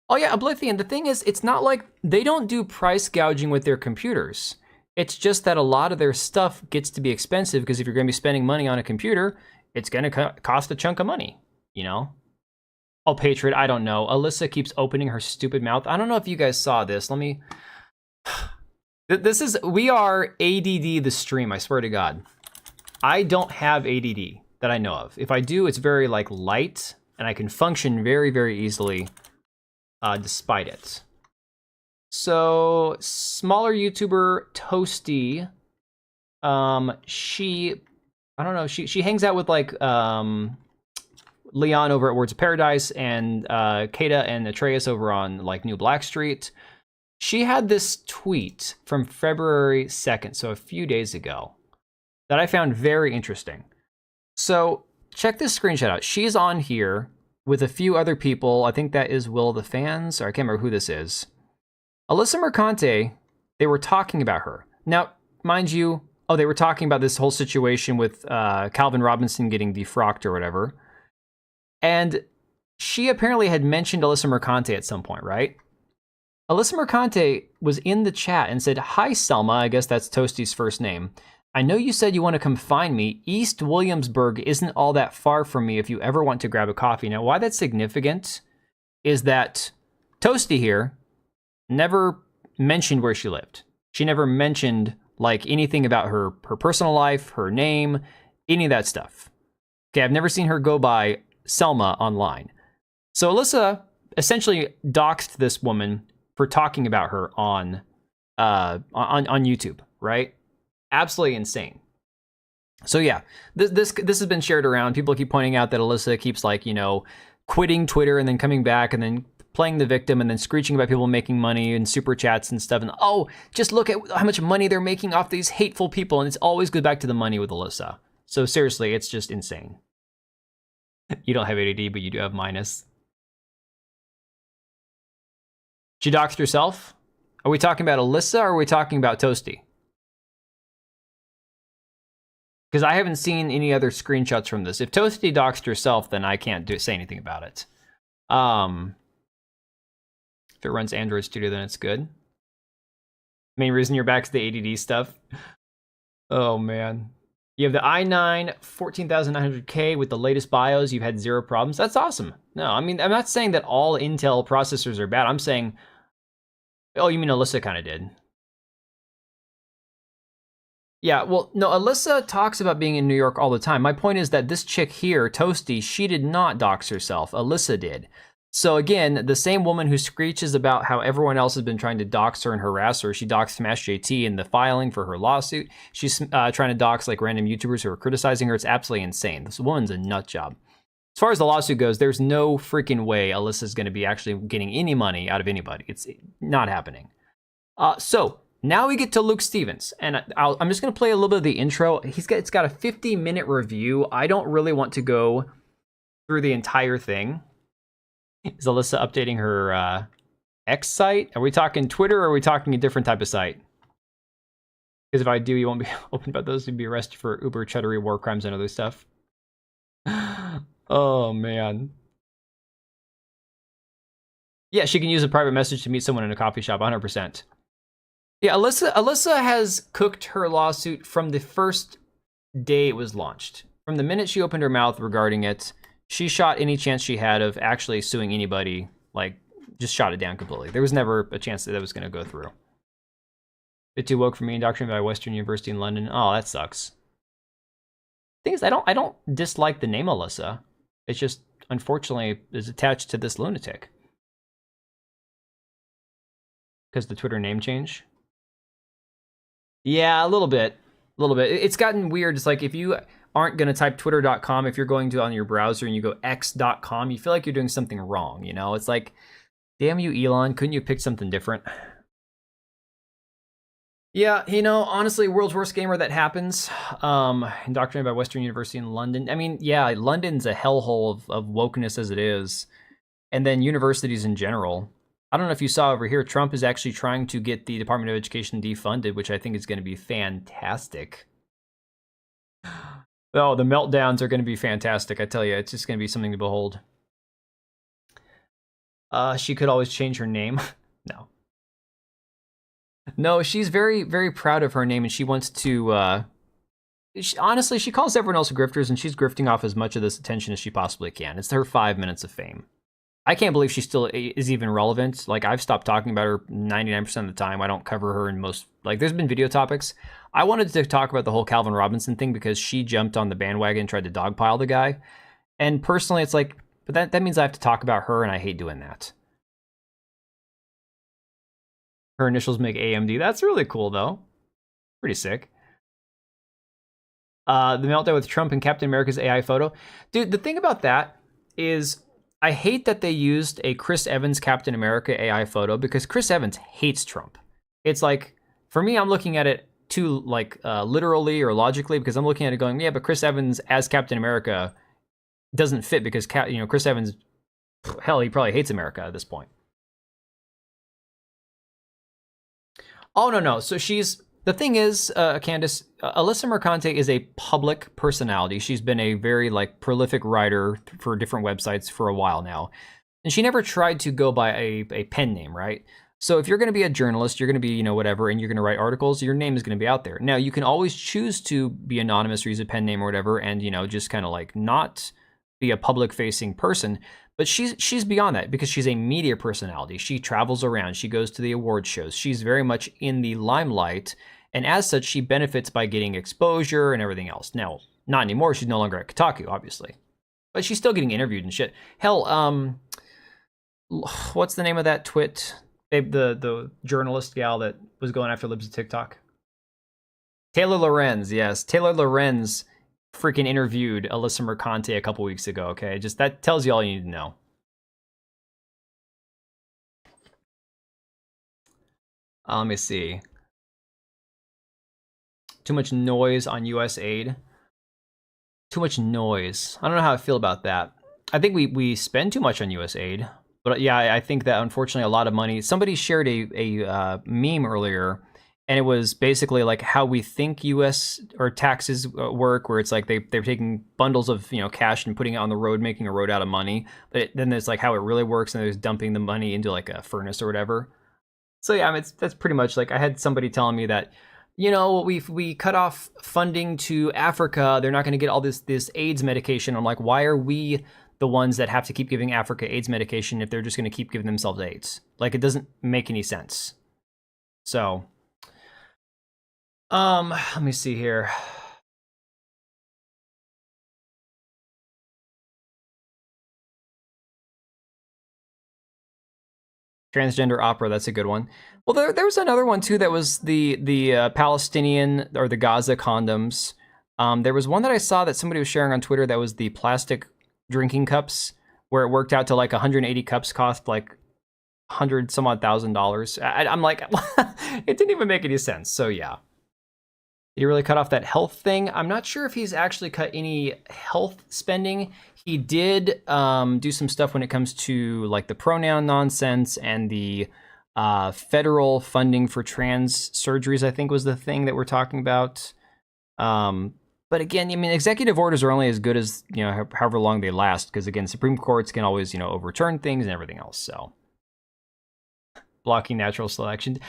Oh yeah, Oblivion, the thing is, it's not like they don't do price gouging with their computers. It's just that a lot of their stuff gets to be expensive because if you're going to be spending money on a computer, it's going to cost a chunk of money, you know? Oh, Patriot, I don't know. Alyssa keeps opening her stupid mouth. I don't know if you guys saw this. Let me... We are ADD the stream, I swear to God. I don't have ADD that I know of. If I do, it's very like light and I can function very, very easily despite it. So, smaller YouTuber Toasty, I don't know, she hangs out with like Leon over at Words of Paradise and Kata and Atreus over on like New Black Street. She had this tweet from February 2nd, so a few days ago, that I found very interesting. So check this screenshot out. She's on here with a few other people. I think that is Will the Fans, or I can't remember who this is. Alyssa Mercante, they were talking about her. Now, mind you, they were talking about this whole situation with Calvin Robinson getting defrocked or whatever. And she apparently had mentioned Alyssa Mercante at some point, right? Alyssa Mercante was in the chat and said, "Hi, Selma," I guess that's Toasty's first name. "I know you said you want to come find me. East Williamsburg isn't all that far from me if you ever want to grab a coffee." Now, why that's significant is that Toasty here never mentioned where she lived. She never mentioned like anything about her personal life, her name, any of that stuff. Okay, I've never seen her go by Selma online. So Alyssa essentially doxed this woman for talking about her on YouTube, right? Absolutely insane. So yeah, this has been shared around. People keep pointing out that Alyssa keeps like, you know, quitting Twitter and then coming back and then playing the victim and then screeching about people making money and super chats and stuff. And oh, just look at how much money they're making off these hateful people. And it's always goes back to the money with Alyssa. So seriously, it's just insane. You don't have ADD, but you do have minus. She doxed herself? Are we talking about Alyssa or are we talking about Toasty? Because I haven't seen any other screenshots from this. If Toasty doxed herself, then I can't say anything about it. If it runs Android Studio, then it's good. Main reason you're back to the ADD stuff. Oh, man. You have the i9 14900K with the latest BIOS. You've had 0 problems. That's awesome. No, I mean, I'm not saying that all Intel processors are bad. I'm saying, oh, you mean Alyssa kind of did. Yeah, well, no, Alyssa talks about being in New York all the time. My point is that this chick here, Toasty, she did not dox herself. Alyssa did. So again, the same woman who screeches about how everyone else has been trying to dox her and harass her, she doxed Smash JT in the filing for her lawsuit. She's trying to dox like random YouTubers who are criticizing her. It's absolutely insane. This woman's a nut job. As far as the lawsuit goes, there's no freaking way Alyssa's going to be actually getting any money out of anybody. It's not happening. So now we get to Luke Stevens, and I'm just going to play a little bit of the intro. It's got a 50-minute review. I don't really want to go through the entire thing. Is Alyssa updating her X site? Are we talking Twitter or are we talking a different type of site? Because if I do, you won't be open about those who'd be arrested for uber chuddery war crimes and other stuff. Oh, man. Yeah, she can use a private message to meet someone in a coffee shop, 100%. Yeah, Alyssa has cooked her lawsuit from the first day it was launched. From the minute she opened her mouth regarding it, she shot any chance she had of actually suing anybody, like, just shot it down completely. There was never a chance that was going to go through. Bit too woke for me, indoctrinated by Western University in London. Oh, that sucks. Thing is, I don't dislike the name Alyssa. It's just, unfortunately, is attached to this lunatic. Because the Twitter name change? Yeah, a little bit. A little bit. It's gotten weird. It's like if you aren't going to type twitter.com, if you're going to on your browser and you go x.com, you feel like you're doing something wrong, you know? It's like, damn you, Elon, couldn't you pick something different? Yeah, you know, honestly, world's worst gamer, that happens. Indoctrinated by Western University in London. I mean, yeah, London's a hellhole of wokeness as it is. And then universities in general. I don't know if you saw over here, Trump is actually trying to get the Department of Education defunded, which I think is going to be fantastic. Oh, the meltdowns are going to be fantastic. I tell you, it's just going to be something to behold. She could always change her name. No. No, she's very, very proud of her name, and she wants to, honestly, she calls everyone else grifters, and she's grifting off as much of this attention as she possibly can. It's her 5 minutes of fame. I can't believe she still is even relevant. Like, I've stopped talking about her 99% of the time. I don't cover her in most, like, there's been video topics. I wanted to talk about the whole Calvin Robinson thing because she jumped on the bandwagon and tried to dogpile the guy. And personally, it's like, but that means I have to talk about her, and I hate doing that. Her initials make AMD. That's really cool, though. Pretty sick. The meltdown with Trump and Captain America's AI photo. Dude, the thing about that is I hate that they used a Chris Evans Captain America AI photo because Chris Evans hates Trump. It's like, for me, I'm looking at it too, like, literally or logically, because I'm looking at it going, yeah, but Chris Evans as Captain America doesn't fit because, Chris Evans, hell, he probably hates America at this point. Oh, no. So the thing is, Candace, Alyssa Mercante is a public personality. She's been a very, like, prolific writer for different websites for a while now. And she never tried to go by a pen name, right? So if you're going to be a journalist, you're going to be, whatever, and you're going to write articles, your name is going to be out there. Now, you can always choose to be anonymous or use a pen name or whatever and, just kind of, like, not be a public-facing person. But she's beyond that because she's a media personality. She travels around. She goes to the award shows. She's very much in the limelight. And as such, she benefits by getting exposure and everything else. Now, not anymore. She's no longer at Kotaku, obviously. But she's still getting interviewed and shit. Hell, what's the name of that twit? The journalist gal that was going after libs of TikTok? Taylor Lorenz, yes. Taylor Lorenz freaking interviewed Alyssa Mercante a couple weeks ago, okay? Just that tells you all you need to know. Let me see. Too much noise on US aid. Too much noise. I don't know how I feel about that. I think we spend too much on US aid. But yeah, I think that unfortunately a lot of money... Somebody shared a meme earlier, and it was basically like how we think U.S. or taxes work, where it's like they're taking bundles of cash and putting it on the road, making a road out of money. But then there's like how it really works, and there's dumping the money into like a furnace or whatever. So yeah, I mean, that's pretty much like I had somebody telling me that we cut off funding to Africa, they're not going to get all this AIDS medication. I'm like, why are we the ones that have to keep giving Africa AIDS medication if they're just going to keep giving themselves AIDS? Like, it doesn't make any sense. So, let me see here. Transgender opera, that's a good one. Well, there was another one too that was the Palestinian or the Gaza condoms. There was one that I saw that somebody was sharing on Twitter that was the plastic drinking cups, where it worked out to like 180 cups cost like $100 some odd thousand. I'm like, it didn't even make any sense. So yeah. He really cut off that health thing. I'm not sure if he's actually cut any health spending. He did do some stuff when it comes to like the pronoun nonsense and the federal funding for trans surgeries, I think was the thing that we're talking about. But again, I mean, executive orders are only as good as, however long they last, because again, Supreme Courts can always, overturn things and everything else. So blocking natural selection.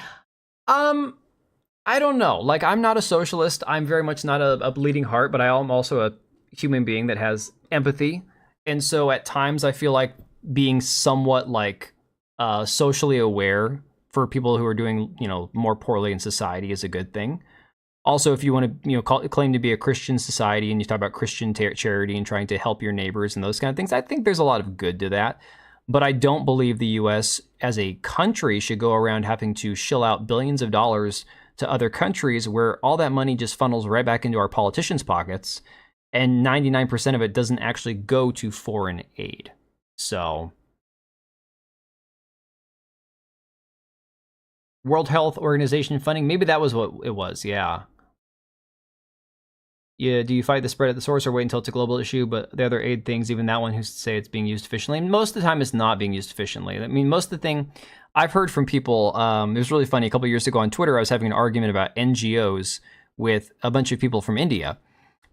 I don't know. Like, I'm not a socialist. I'm very much not a bleeding heart, but I am also a human being that has empathy. And so at times I feel like being somewhat like socially aware for people who are doing, more poorly in society is a good thing. Also, if you want to, claim to be a Christian society and you talk about Christian charity and trying to help your neighbors and those kind of things, I think there's a lot of good to that. But I don't believe the U.S. as a country should go around having to shill out billions of dollars to other countries where all that money just funnels right back into our politicians' pockets, and 99% of it doesn't actually go to foreign aid. So, World Health Organization funding, maybe that was what it was, yeah. Yeah, do you fight the spread at the source or wait until it's a global issue? But the other aid things, even that one who say it's being used efficiently, and most of the time it's not being used efficiently. I mean, most of the thing, I've heard from people. It was really funny. A couple years ago on Twitter, I was having an argument about NGOs with a bunch of people from India,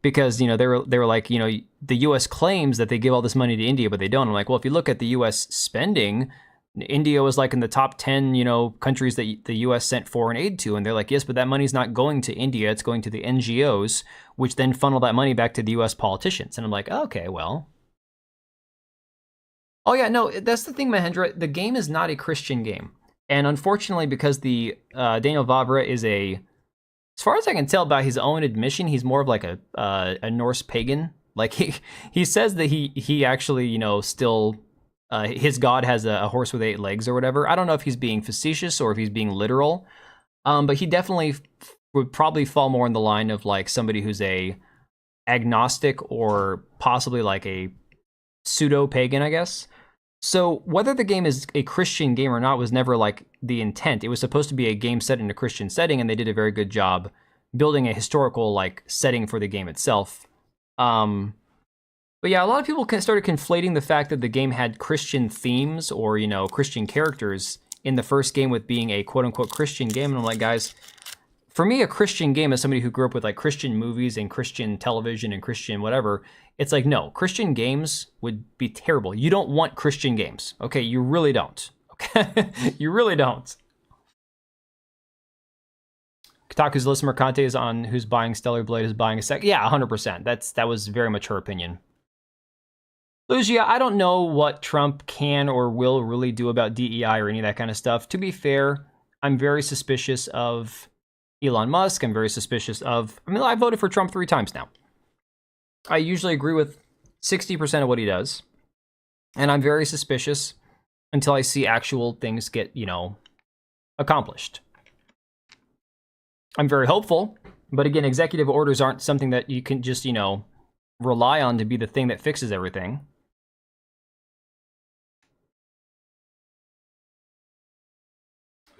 because they were like, the U.S. claims that they give all this money to India, but they don't. I'm like, well, if you look at the U.S. spending, India was like in the top 10, countries that the U.S. sent foreign aid to, and they're like, yes, but that money's not going to India; it's going to the NGOs, which then funnel that money back to the U.S. politicians. And I'm like, okay, well. Oh yeah, no, that's the thing, Mahendra. The game is not a Christian game, and unfortunately, because the Daniel Vavra is as far as I can tell by his own admission, he's more of like a Norse pagan. Like he says that he actually still his god has a horse with 8 legs or whatever. I don't know if he's being facetious or if he's being literal, but he definitely would probably fall more in the line of like somebody who's a agnostic or possibly like a pseudo pagan, I guess. So whether the game is a Christian game or not was never like the intent. It was supposed to be a game set in a Christian setting, and they did a very good job building a historical like setting for the game itself. But yeah, a lot of people started conflating the fact that the game had Christian themes or Christian characters in the first game with being a quote unquote Christian game, and I'm like, guys, for me, a Christian game is somebody who grew up with like Christian movies and Christian television and Christian whatever. It's like, no, Christian games would be terrible. You don't want Christian games. Okay, you really don't. Okay, you really don't. Kotaku's Alyssa Mercante is on who's buying Stellar Blade is buying a sec. Yeah, 100%. That was very much her opinion. Lugia, I don't know what Trump can or will really do about DEI or any of that kind of stuff. To be fair, I'm very suspicious of Elon Musk. I'm very suspicious of... I voted for Trump 3 times now. I usually agree with 60% of what he does. And I'm very suspicious until I see actual things get, accomplished. I'm very hopeful. But again, executive orders aren't something that you can just, rely on to be the thing that fixes everything.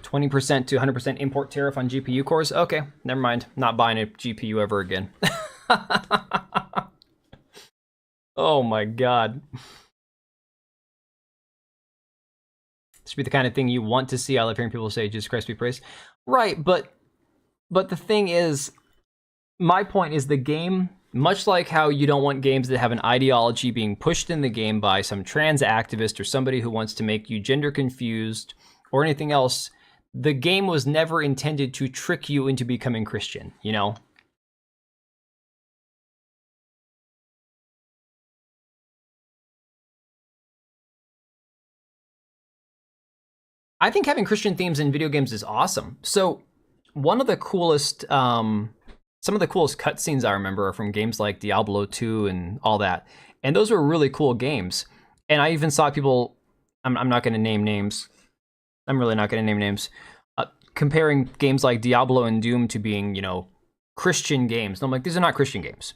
$20% to 100% import tariff on GPU cores. Okay, never mind. Not buying a GPU ever again. Oh my god. This should be the kind of thing you want to see. I love hearing people say, Jesus Christ be praised. Right, but the thing is, my point is the game, much like how you don't want games that have an ideology being pushed in the game by some trans activist or somebody who wants to make you gender confused or anything else, the game was never intended to trick you into becoming Christian, I think having Christian themes in video games is awesome. So one of the coolest, some of the coolest cutscenes I remember are from games like Diablo 2 and all that. And those were really cool games. And I even saw people, I'm not going to name names. I'm really not going to name names. Comparing games like Diablo and Doom to being, Christian games. And I'm like, these are not Christian games.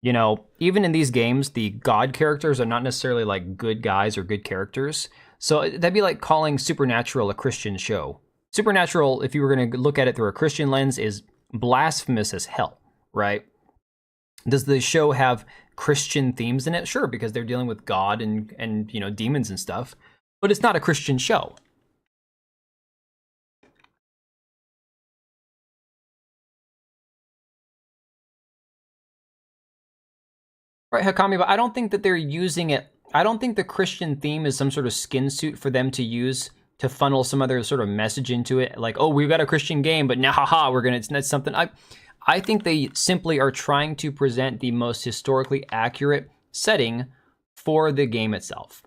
Even in these games, the God characters are not necessarily like good guys or good characters. So that'd be like calling Supernatural a Christian show. Supernatural, if you were going to look at it through a Christian lens, is blasphemous as hell, right? Does the show have Christian themes in it? Sure, because they're dealing with God and demons and stuff. But it's not a Christian show. Right, Hakami, but I don't think that they're using it. I don't think the Christian theme is some sort of skin suit for them to use to funnel some other sort of message into it. Like, oh, we've got a Christian game, but now, haha, it's something. I think they simply are trying to present the most historically accurate setting for the game itself.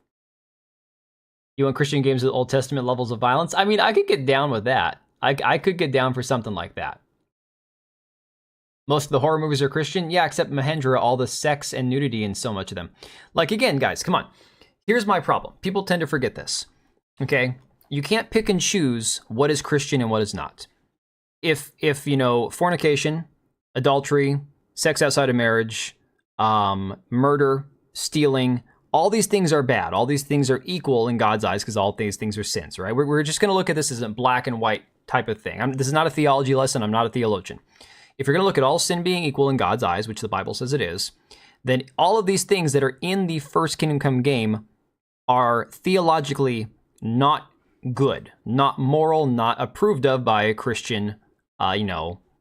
You want Christian games with Old Testament levels of violence? I could get down with that. I could get down for something like that. Most of the horror movies are Christian? Yeah, except Mahendra, all the sex and nudity in so much of them. Like, again, guys, come on. Here's my problem. People tend to forget this, okay? You can't pick and choose what is Christian and what is not. If fornication, adultery, sex outside of marriage, murder, stealing, all these things are bad. All these things are equal in God's eyes because all these things are sins, right? We're just going to look at this as a black and white type of thing. This is not a theology lesson. I'm not a theologian. If you're going to look at all sin being equal in God's eyes, which the Bible says it is, then all of these things that are in the first Kingdom Come game are theologically not good, not moral, not approved of by a Christian,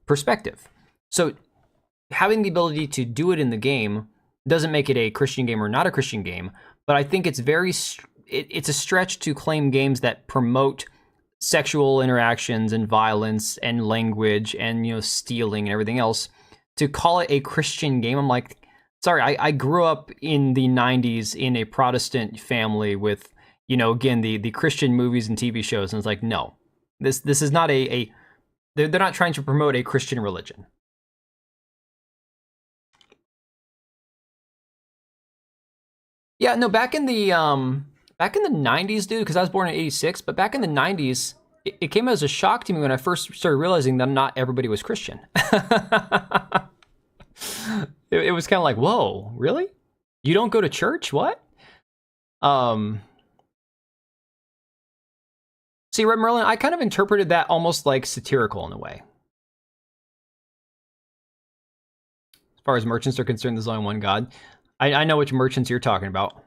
perspective. So having the ability to do it in the game doesn't make it a Christian game or not a Christian game, but I think it's it's a stretch to claim games that promote sexual interactions and violence and language and, stealing and everything else, to call it a Christian game. I'm like, sorry, I grew up in the 90s in a Protestant family with, again, the Christian movies and TV shows. And it's like, no, this is not they're not trying to promote a Christian religion. Yeah, no, back in the 90s, dude, because I was born in 86, but back in the 90s, it came as a shock to me when I first started realizing that not everybody was Christian. It was kind of like, whoa, really? You don't go to church? What? See, Red Merlin, I kind of interpreted that almost like satirical in a way. As far as merchants are concerned, there's only one God. I know which merchants you're talking about.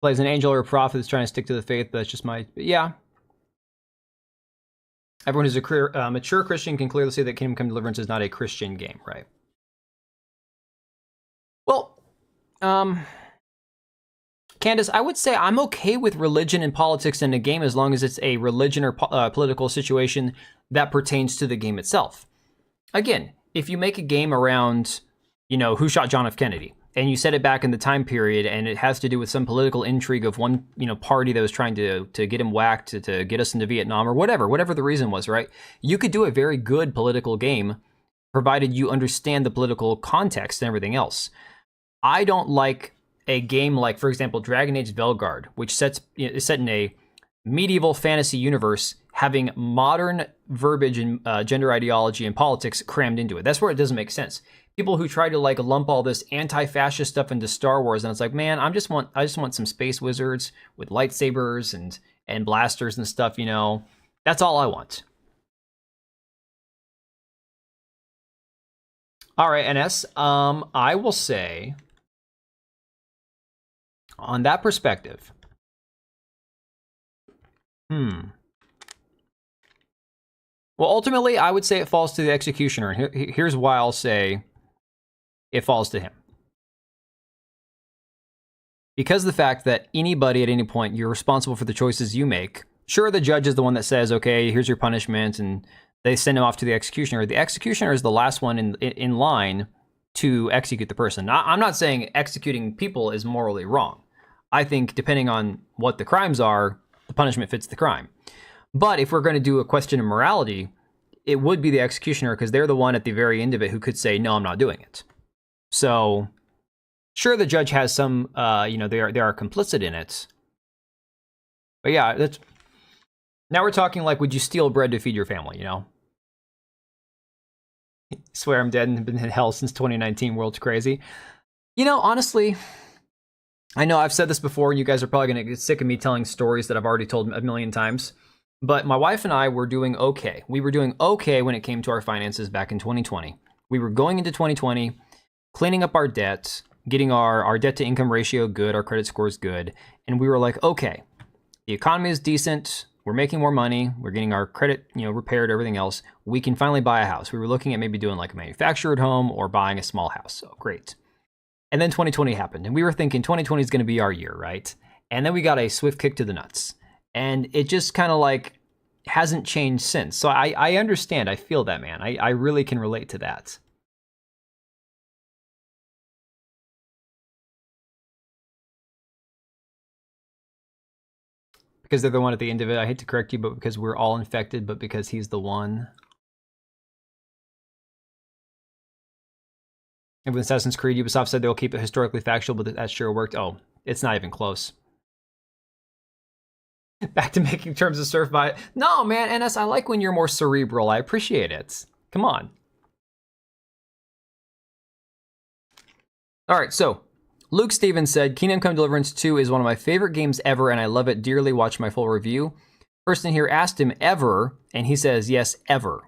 Plays an angel or a prophet that's trying to stick to the faith, but that's just yeah. Everyone who's a mature Christian can clearly say that Kingdom Come Deliverance is not a Christian game, right? Well, Candace, I would say I'm okay with religion and politics in a game as long as it's a religion or political situation that pertains to the game itself. Again, if you make a game around, who shot John F. Kennedy, and you set it back in the time period, and it has to do with some political intrigue of one, party that was trying to get him whacked, to get us into Vietnam, or whatever the reason was, right? You could do a very good political game, provided you understand the political context and everything else. I don't like a game like, for example, Dragon Age Velguard, which is set in a medieval fantasy universe, having modern verbiage and gender ideology and politics crammed into it. That's where it doesn't make sense. People who try to lump all this anti-fascist stuff into Star Wars, and it's like, man, I just want some space wizards with lightsabers and blasters and stuff. That's all I want. All right, NS. I will say, on that perspective, well, ultimately, I would say it falls to the executioner. And here's why I'll say it falls to him. Because of the fact that anybody at any point, you're responsible for the choices you make. Sure, the judge is the one that says, okay, here's your punishment, and they send him off to the executioner. The executioner is the last one in line to execute the person. I'm not saying executing people is morally wrong. I think depending on what the crimes are, the punishment fits the crime. But if we're going to do a question of morality, it would be the executioner, because they're the one at the very end of it who could say, no, I'm not doing it. So, sure, the judge has some, they are complicit in it. But yeah, now we're talking like, would you steal bread to feed your family, Swear I'm dead and been in hell since 2019, world's crazy. Honestly, I know I've said this before, and you guys are probably going to get sick of me telling stories that I've already told a million times. But my wife and I were doing okay. We were doing okay when it came to our finances back in 2020. We were going into 2020, cleaning up our debt, getting our debt to income ratio good, our credit score is good. And we were like, okay, the economy is decent. We're making more money. We're getting our credit, repaired, everything else. We can finally buy a house. We were looking at maybe doing like a manufactured home or buying a small house. So great. And then 2020 happened, and we were thinking 2020 is going to be our year, right? And then we got a swift kick to the nuts. And it just kind of hasn't changed since. So I understand. I feel that, man. I really can relate to that. Because they're the one at the end of it. I hate to correct you, but because we're all infected, but because he's the one. And with Assassin's Creed, Ubisoft said they'll keep it historically factual, but that sure worked. Oh, it's not even close. Back to making terms of surf by... No, man, NS, I like when you're more cerebral. I appreciate it. Come on. All right, so Luke Stevens said, Kingdom Come Deliverance 2 is one of my favorite games ever, and I love it dearly. Watch my full review. Person here asked him ever, and he says, yes, ever.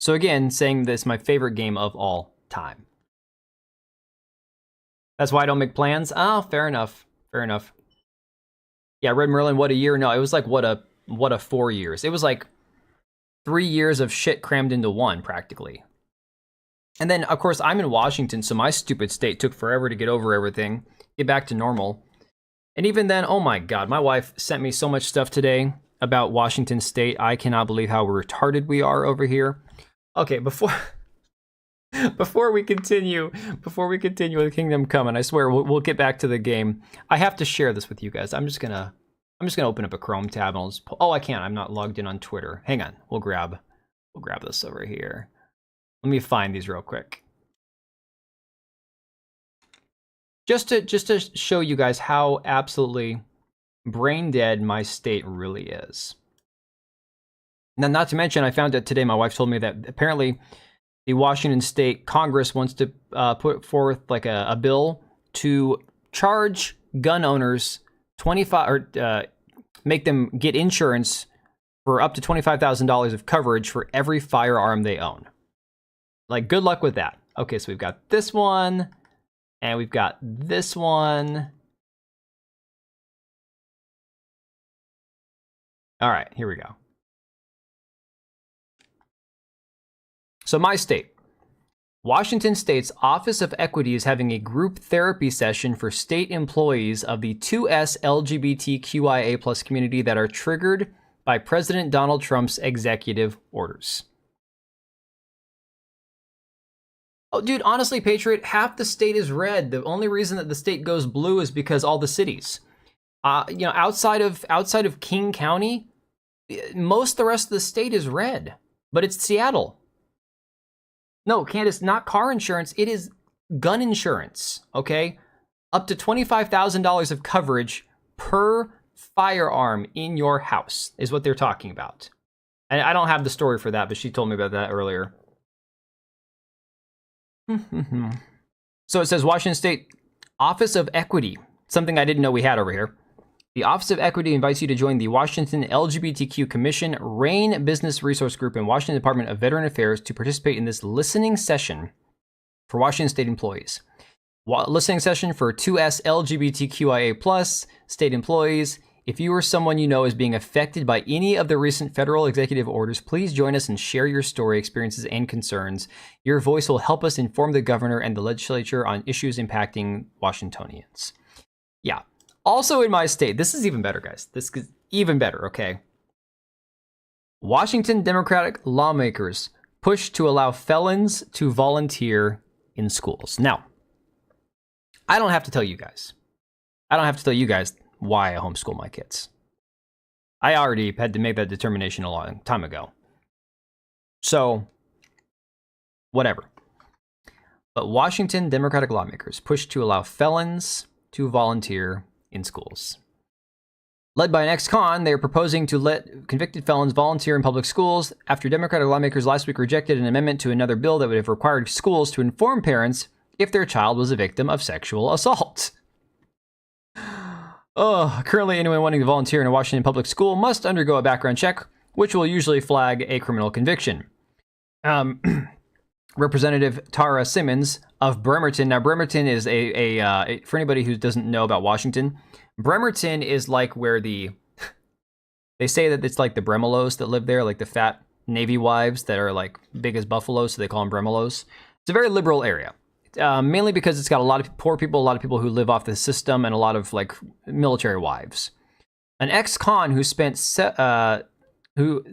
So again, saying this my favorite game of all time. That's why I don't make plans? Oh, fair enough. Fair enough. Yeah, Red Merlin, what a year? No, it was like what a 4 years. It was like 3 years of shit crammed into one, practically. And then, of course, I'm in Washington, so my stupid state took forever to get over everything, get back to normal. And even then, oh my god, my wife sent me so much stuff today about Washington State. I cannot believe how retarded we are over here. Okay, before we continue with Kingdom Come, and I swear we'll get back to the game. I have to share this with you guys. I'm just gonna open up a Chrome tab and I'll just oh, I can't. I'm not logged in on Twitter. Hang on. We'll grab this over here. Let me find these real quick. Just to show you guys how absolutely brain dead my state really is. Now, not to mention, I found out today, my wife told me that apparently the Washington State Congress wants to put forth like a bill to charge gun owners 25 or make them get insurance for up to $25,000 of coverage for every firearm they own. Like, good luck with that. Okay, so we've got this one, and we've got this one. All right, here we go. So my state. Washington State's Office of Equity is having a group therapy session for state employees of the 2S LGBTQIA+ community that are triggered by President Donald Trump's executive orders. Oh, dude, honestly, Patriot, half the state is red. The only reason that the state goes blue is because all the cities. Outside of King County, most of the rest of the state is red. But it's Seattle. No, Candace, not car insurance. It is gun insurance, okay? Up to $25,000 of coverage per firearm in your house is what they're talking about. And I don't have the story for that, but she told me about that earlier. So it says Washington State Office of Equity, something I didn't know we had over here. The Office of Equity invites you to join the Washington LGBTQ Commission RAIN Business Resource Group and Washington Department of Veteran Affairs to participate in this listening session for Washington State employees. Listening session for 2S LGBTQIA+ state employees. If you or someone you know is being affected by any of the recent federal executive orders, please join us and share your story, experiences, and concerns. Your voice will help us inform the governor and the legislature on issues impacting Washingtonians. Yeah. Also in my state, this is even better, guys. This is even better, okay? Washington Democratic lawmakers push to allow felons to volunteer in schools. Now, I don't have to tell you guys. Why I homeschool my kids. I already had to make that determination a long time ago. So, whatever. But Washington Democratic lawmakers push to allow felons to volunteer in schools. Led by an ex-con, they are proposing to let convicted felons volunteer in public schools after Democratic lawmakers last week rejected an amendment to another bill that would have required schools to inform parents if their child was a victim of sexual assault. Currently, anyone wanting to volunteer in a Washington public school must undergo a background check, which will usually flag a criminal conviction. Representative Tara Simmons of Bremerton. Now, Bremerton is for anybody who doesn't know about Washington, Bremerton is like where they say that it's like the Bremelos that live there, like the fat Navy wives that are like big as buffaloes, so they call them Bremelos. It's a very liberal area. Mainly because it's got a lot of poor people, a lot of people who live off the system, and a lot of like military wives. An ex-con who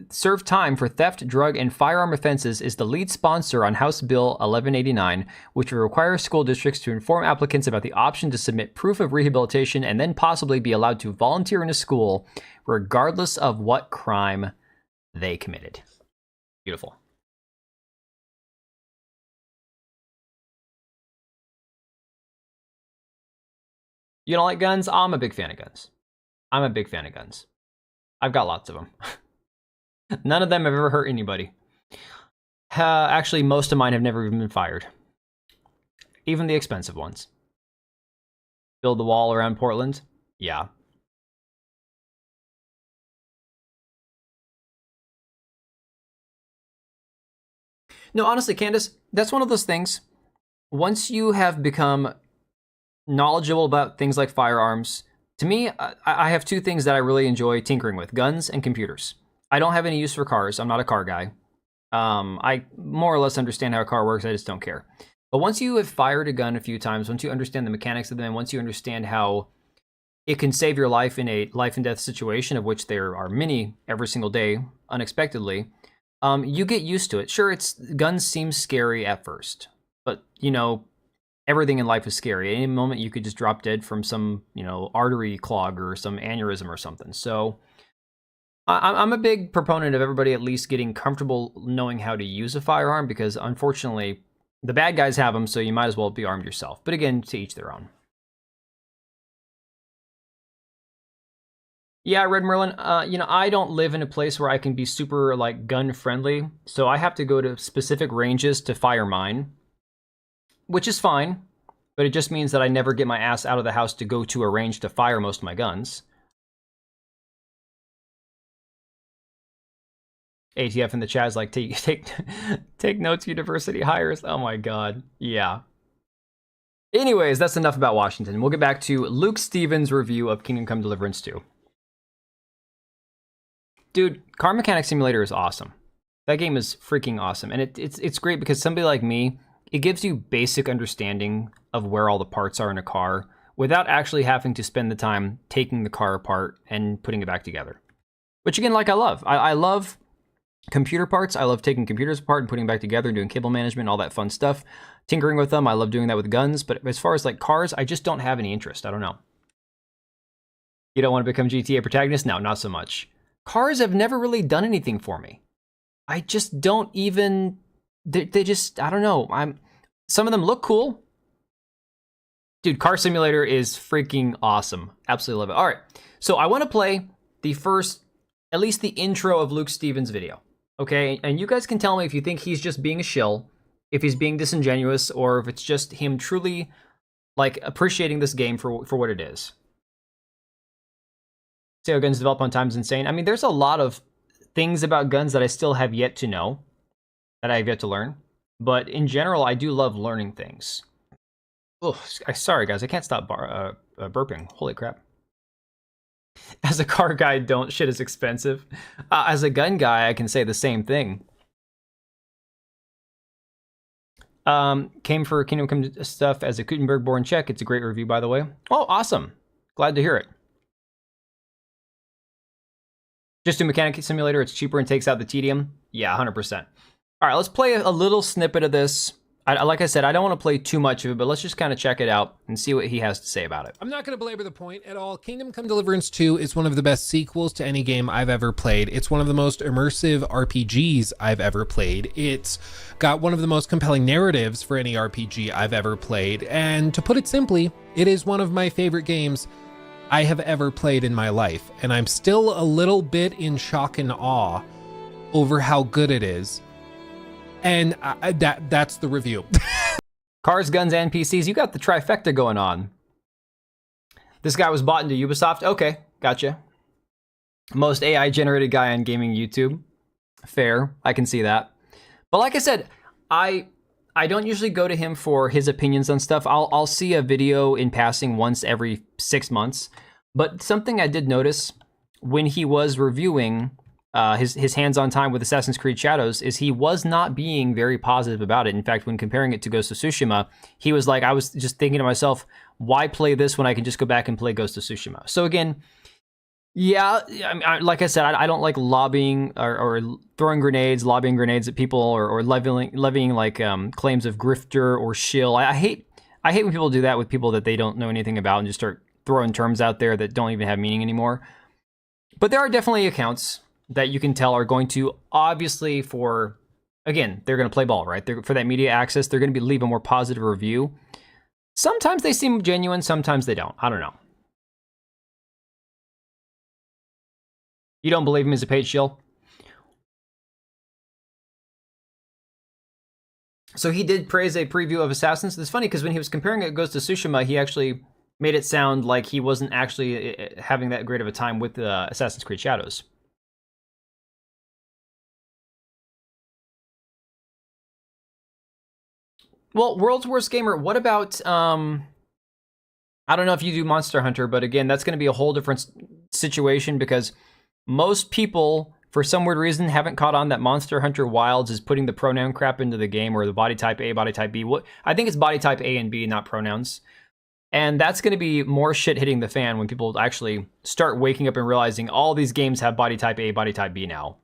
served time for theft, drug, and firearm offenses is the lead sponsor on House Bill 1189, which will require school districts to inform applicants about the option to submit proof of rehabilitation and then possibly be allowed to volunteer in a school, regardless of what crime they committed. Beautiful. You don't like guns? I'm a big fan of guns. I've got lots of them. None of them have ever hurt anybody. Actually, most of mine have never even been fired. Even the expensive ones. Build the wall around Portland? Yeah. No, honestly, Candace, that's one of those things. Once you have become knowledgeable about things like firearms, To me, I have two things that I really enjoy tinkering with: guns and computers. I don't have any use for cars. I'm not a car guy. I more or less understand how a car works. I just don't care. But once you have fired a gun a few times, once you understand the mechanics of them, and once you understand how it can save your life in a life and death situation, of which there are many every single day, unexpectedly, you get used to it. Sure, guns seem scary at first, but you know, everything in life is scary. At any moment, you could just drop dead from some, artery clog or some aneurysm or something. So I'm a big proponent of everybody at least getting comfortable knowing how to use a firearm, because unfortunately, the bad guys have them, so you might as well be armed yourself. But again, to each their own. Yeah, Red Merlin, I don't live in a place where I can be super, like, gun-friendly, so I have to go to specific ranges to fire mine, which is fine, but it just means that I never get my ass out of the house to go to a range to fire most of my guns. ATF in the chat is like, take notes, university hires. Oh my god, yeah. Anyways, that's enough about Washington. We'll get back to Luke Stevens' review of Kingdom Come Deliverance 2. Dude, Car Mechanic Simulator is awesome. That game is freaking awesome, and it's great because somebody like me, it gives you basic understanding of where all the parts are in a car without actually having to spend the time taking the car apart and putting it back together. Which again, like I love. I love computer parts. I love taking computers apart and putting them back together and doing cable management and all that fun stuff. Tinkering with them. I love doing that with guns. But as far as like cars, I just don't have any interest. I don't know. You don't want to become GTA protagonist? No, not so much. Cars have never really done anything for me. I just don't even... They just... I don't know. Some of them look cool. Dude, Car Simulator is freaking awesome. Absolutely love it. All right. So I want to play the first... at least the intro of Luke Stevens' video. Okay, and you guys can tell me if you think he's just being a shill, if he's being disingenuous, or if it's just him truly, like, appreciating this game for what it is. See how guns develop on time is insane. I mean, there's a lot of things about guns that I still have yet to know, that I have yet to learn. But in general, I do love learning things. Oh, sorry guys, I can't stop burping. Holy crap. As a car guy, don't shit is expensive. As a gun guy, I can say the same thing. Came for Kingdom Come stuff as a Gutenberg-born check. It's a great review, by the way. Oh, awesome. Glad to hear it. Just do Mechanic Simulator. It's cheaper and takes out the tedium. Yeah, 100%. All right, let's play a little snippet of this. Like I said, I don't want to play too much of it, but let's just kind of check it out and see what he has to say about it. I'm not going to belabor the point at all. Kingdom Come Deliverance 2 is one of the best sequels to any game I've ever played. It's one of the most immersive RPGs I've ever played. It's got one of the most compelling narratives for any RPG I've ever played. And to put it simply, it is one of my favorite games I have ever played in my life. And I'm still a little bit in shock and awe over how good it is. And that's the review. Cars, guns, and PCs. You got the trifecta going on. This guy was bought into Ubisoft. Okay, gotcha. Most AI-generated guy on gaming YouTube. Fair, I can see that. But like I said, I don't usually go to him for his opinions on stuff. I'll see a video in passing once every 6 months. But something I did notice when he was reviewing his hands-on time with Assassin's Creed Shadows is he was not being very positive about it. In fact, when comparing it to Ghost of Tsushima, he was like, I was just thinking to myself, why play this when I can just go back and play Ghost of Tsushima? So again, yeah, I mean, like I said, I don't like lobbying or throwing grenades, lobbying grenades at people, or levying like claims of grifter or shill. I hate when people do that with people that they don't know anything about and just start throwing terms out there that don't even have meaning anymore. But there are definitely accounts that you can tell are going to, obviously, again, they're going to play ball, right? For that media access, they're going to leave a more positive review. Sometimes they seem genuine, sometimes they don't. I don't know. You don't believe him as a paid shill? So he did praise a preview of Assassins. It's funny because when he was comparing it to Ghost of Tsushima, he actually made it sound like he wasn't actually having that great of a time with Assassin's Creed Shadows. Well, World's Worst Gamer, what about I don't know if you do Monster Hunter, but again, that's going to be a whole different situation because most people, for some weird reason, haven't caught on that Monster Hunter Wilds is putting the pronoun crap into the game, or the body type A, body type B. What I think it's body type A and B, not pronouns. And that's going to be more shit hitting the fan when people actually start waking up and realizing all these games have body type A, body type B now.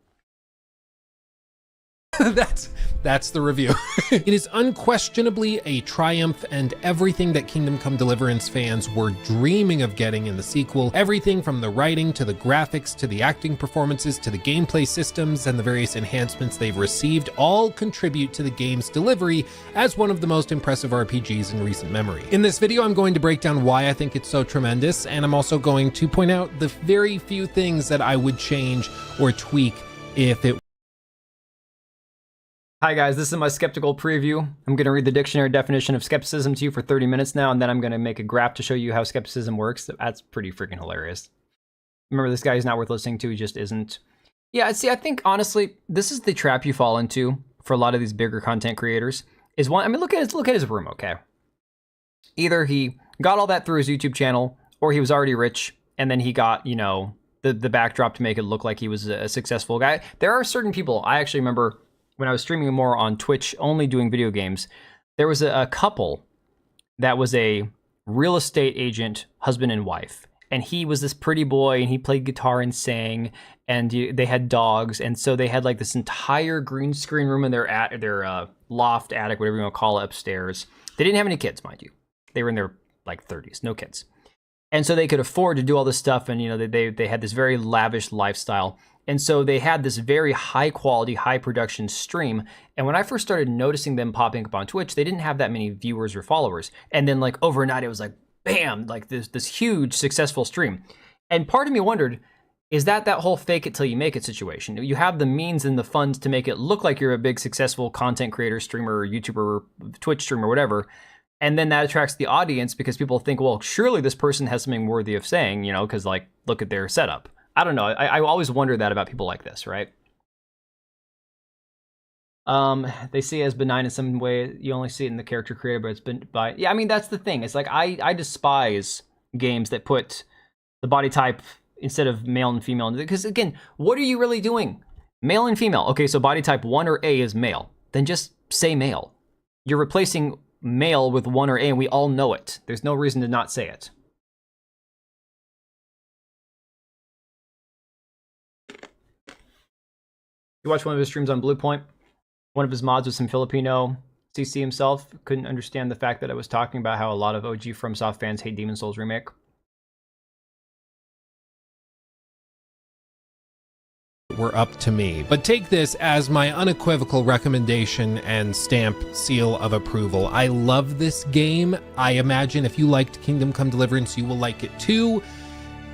That's the review. It is unquestionably a triumph, and everything that Kingdom Come Deliverance fans were dreaming of getting in the sequel, everything from the writing to the graphics to the acting performances to the gameplay systems and the various enhancements they've received, all contribute to the game's delivery as one of the most impressive RPGs in recent memory. In this video, I'm going to break down why I think it's so tremendous, and I'm also going to point out the very few things that I would change or tweak if it. Hi guys, this is my skeptical preview. I'm going to read the dictionary definition of skepticism to you for 30 minutes now, and then I'm going to make a graph to show you how skepticism works. That's pretty freaking hilarious. Remember, this guy is not worth listening to, he just isn't. Yeah, see, I think, honestly, this is the trap you fall into for a lot of these bigger content creators. Is one, I mean, look at his room, okay? Either he got all that through his YouTube channel, or he was already rich, and then he got, you know, the backdrop to make it look like he was a successful guy. There are certain people, I actually remember, when I was streaming more on Twitch, only doing video games, there was a couple that was a real estate agent, husband and wife. And he was this pretty boy, and he played guitar and sang, and they had dogs. And so they had like this entire green screen room in their loft, attic, whatever you want to call it, upstairs. They didn't have any kids, mind you. They were in their like 30s, no kids. And so they could afford to do all this stuff, and you know they had this very lavish lifestyle. And so they had this very high quality, high production stream. And when I first started noticing them popping up on Twitch, they didn't have that many viewers or followers. And then like overnight, it was like, bam, like this huge successful stream. And part of me wondered, is that whole fake it till you make it situation? You have the means and the funds to make it look like you're a big successful content creator, streamer, YouTuber, Twitch streamer, whatever. And then that attracts the audience because people think, well, surely this person has something worthy of saying, you know, because like, look at their setup. I don't know. I always wonder that about people like this, right? They see it as benign in some way. You only see it in the character creator, but it's been by. Yeah, I mean, that's the thing. It's like I despise games that put the body type instead of male and female. Because again, what are you really doing? Male and female. Okay, so body type 1 or A is male. Then just say male. You're replacing male with 1 or A, and we all know it. There's no reason to not say it. You watched one of his streams on Blue Point. One of his mods was some Filipino CC himself. Couldn't understand the fact that I was talking about how a lot of OG FromSoft fans hate Demon's Souls remake. Were up to me. But take this as my unequivocal recommendation and stamp seal of approval. I love this game. I imagine if you liked Kingdom Come Deliverance, you will like it too.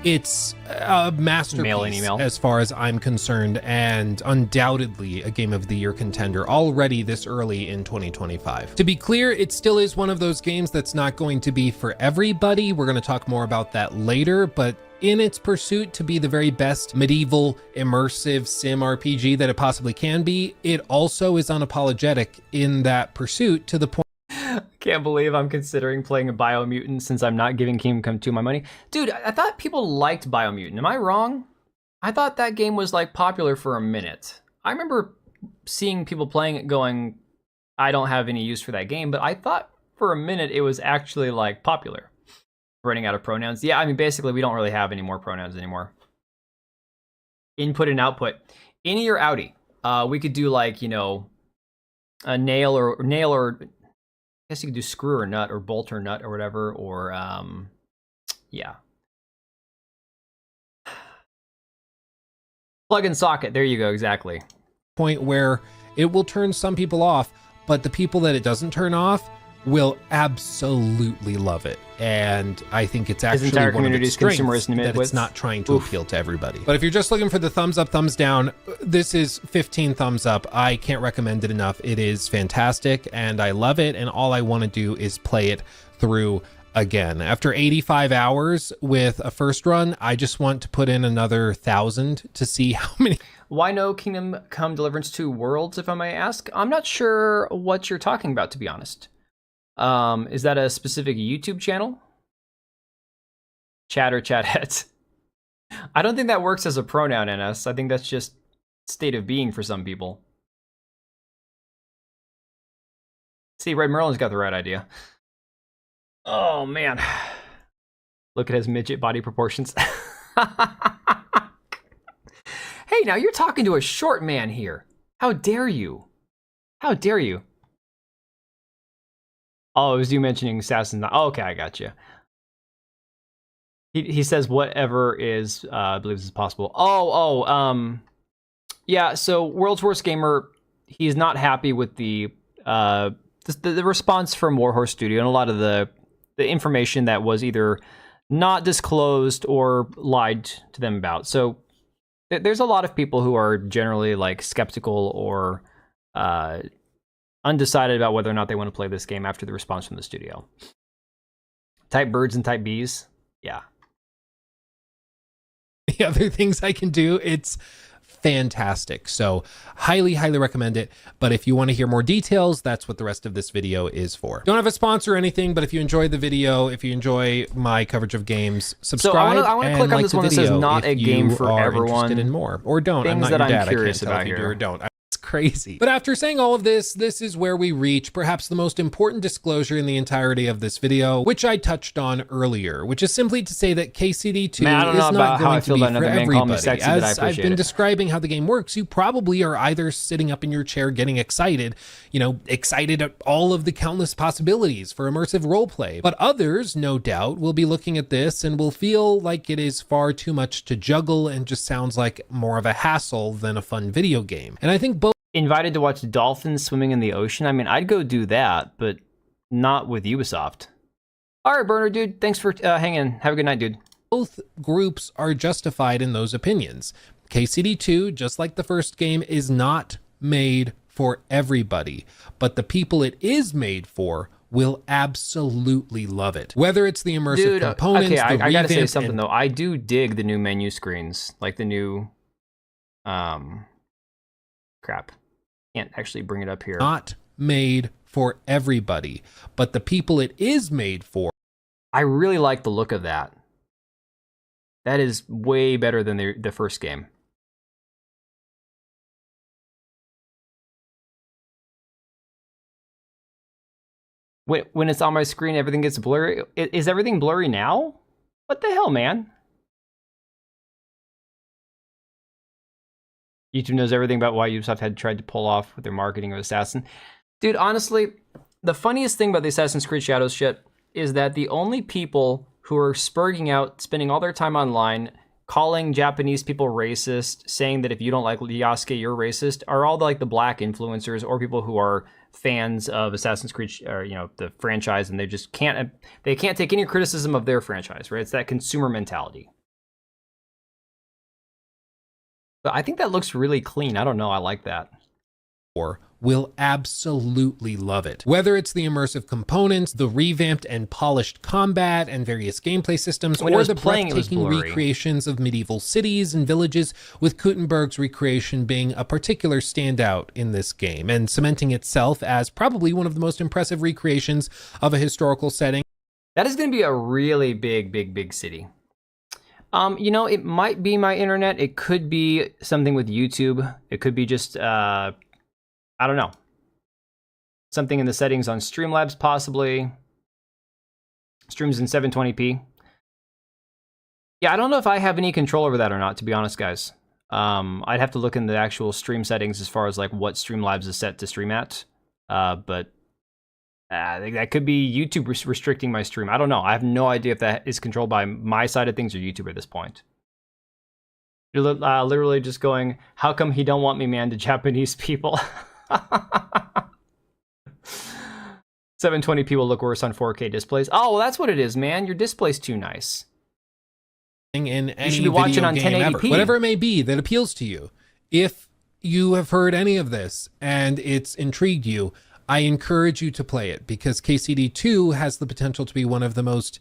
It's a masterpiece as far as I'm concerned, and undoubtedly a Game of the Year contender already this early in 2025. To be clear, it still is one of those games that's not going to be for everybody. We're going to talk more about that later, but in its pursuit to be the very best medieval immersive sim RPG that it possibly can be, it also is unapologetic in that pursuit to the point. Can't believe I'm considering playing a Biomutant since I'm not giving Kingdom Come 2 my money. Dude, I thought people liked Biomutant. Am I wrong? I thought that game was like popular for a minute. I remember seeing people playing it going, I don't have any use for that game, but I thought for a minute it was actually like popular. Running out of pronouns. Yeah, I mean, basically we don't really have any more pronouns anymore. Input and output. Innie or outie. We could do like, you know, a nail or I guess you could do screw or nut or bolt or nut or whatever, or yeah. Plug and socket, there you go, exactly. Point where it will turn some people off, but the people that it doesn't turn off will absolutely love it. And I think it's actually one of its strengths that it's not trying to appeal to everybody. But if you're just looking for the thumbs up, thumbs down, this is 15 thumbs up. I can't recommend it enough. It is fantastic and I love it. And all I want to do is play it through again. After 85 hours with a first run, I just want to put in another 1,000 to see how many. Why no Kingdom Come Deliverance 2 Worlds, if I may ask? I'm not sure what you're talking about, to be honest. Is that a specific YouTube channel? Chat or chathettes. I don't think that works as a pronoun, NS. I think that's just state of being for some people. See, Red Merlin's got the right idea. Oh, man. Look at his midget body proportions. Hey, now you're talking to a short man here. How dare you? How dare you? Oh, it was you mentioning Assassin's Creed. Oh, okay, I got you. He says whatever is, I believe this is possible. Yeah, so World's Worst Gamer, he's not happy with the response from Warhorse Studio and a lot of the information that was either not disclosed or lied to them about. So there's a lot of people who are generally like skeptical or undecided about whether or not they want to play this game after the response from the studio. Type birds and type bees, yeah. The other things I can do, it's fantastic. So highly recommend it. But if you want to hear more details, that's what the rest of this video is for. Don't have a sponsor or anything, but if you enjoyed the video, if you enjoy my coverage of games, subscribe. So I want to click on this one that says not a game for everyone. Interested in more, or don't. Things I'm not that your dad. I'm curious I can't tell about if you here. do or don't. It's crazy. But after saying all of this is where we reach perhaps the most important disclosure in the entirety of this video, which I touched on earlier, which is simply to say that KCD2 Man, is not going to be for everybody. As I've been it. describing how the game works, you probably are either sitting up in your chair getting excited, excited at all of the countless possibilities for immersive roleplay. But others, no doubt, will be looking at this and will feel like it is far too much to juggle and just sounds like more of a hassle than a fun video game. And I think both invited to watch dolphins swimming in the ocean. I mean, I'd go do that, but not with Ubisoft. All right, Burner, dude. Thanks for hanging. Have a good night, dude. Both groups are justified in those opinions. KCD2, just like the first game, is not made for everybody, but the people it is made for will absolutely love it. Whether it's the immersive components, okay, I gotta say revamp, something though. I do dig the new menu screens, like the new, crap. Can't actually bring it up here. Not made for everybody, but the people it is made for. I really like the look of that. That is way better than the first game. When it's on my screen, everything gets blurry. Is everything blurry now? What the hell, man? YouTube knows everything about why Ubisoft had tried to pull off with their marketing of Assassin. Dude, honestly, the funniest thing about the Assassin's Creed Shadows shit is that the only people who are spurging out, spending all their time online, calling Japanese people racist, saying that if you don't like Yasuke, you're racist, are all the black influencers or people who are fans of Assassin's Creed, or the franchise, and they just can't take any criticism of their franchise, right? It's that consumer mentality. But I think that looks really clean. I don't know. I like that. Will absolutely love it. Whether it's the immersive components, the revamped and polished combat and various gameplay systems, or the breathtaking recreations of medieval cities and villages, with Kuttenberg's recreation being a particular standout in this game and cementing itself as probably one of the most impressive recreations of a historical setting. That is going to be a really big city. It might be my internet. It could be something with YouTube. It could be just, I don't know. Something in the settings on Streamlabs, possibly. Streams in 720p. Yeah, I don't know if I have any control over that or not, to be honest, guys. I'd have to look in the actual stream settings as far as what Streamlabs is set to stream at. But that could be YouTube restricting my stream. I don't know. I have no idea if that is controlled by my side of things or YouTube at this point. You're literally just going, how come he don't want me, man, to Japanese people? 720p will look worse on 4K displays. Oh, well, that's what it is, man. Your display's too nice. In any you should be watching on 1080p. Ever. Whatever it may be that appeals to you. If you have heard any of this and it's intrigued you, I encourage you to play it, because KCD2 has the potential to be one of the most,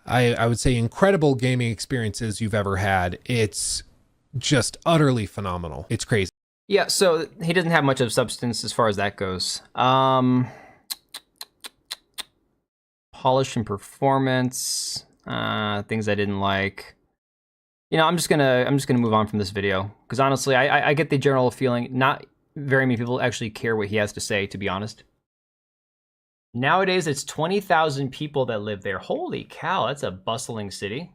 I would say, incredible gaming experiences you've ever had. It's just utterly phenomenal. It's crazy. Yeah, so he doesn't have much of substance as far as that goes. Polish and performance. Things I didn't like. You know, I'm just gonna move on from this video because honestly, I get the general feeling not very many people actually care what he has to say, to be honest. Nowadays, it's 20,000 people that live there. Holy cow, that's a bustling city.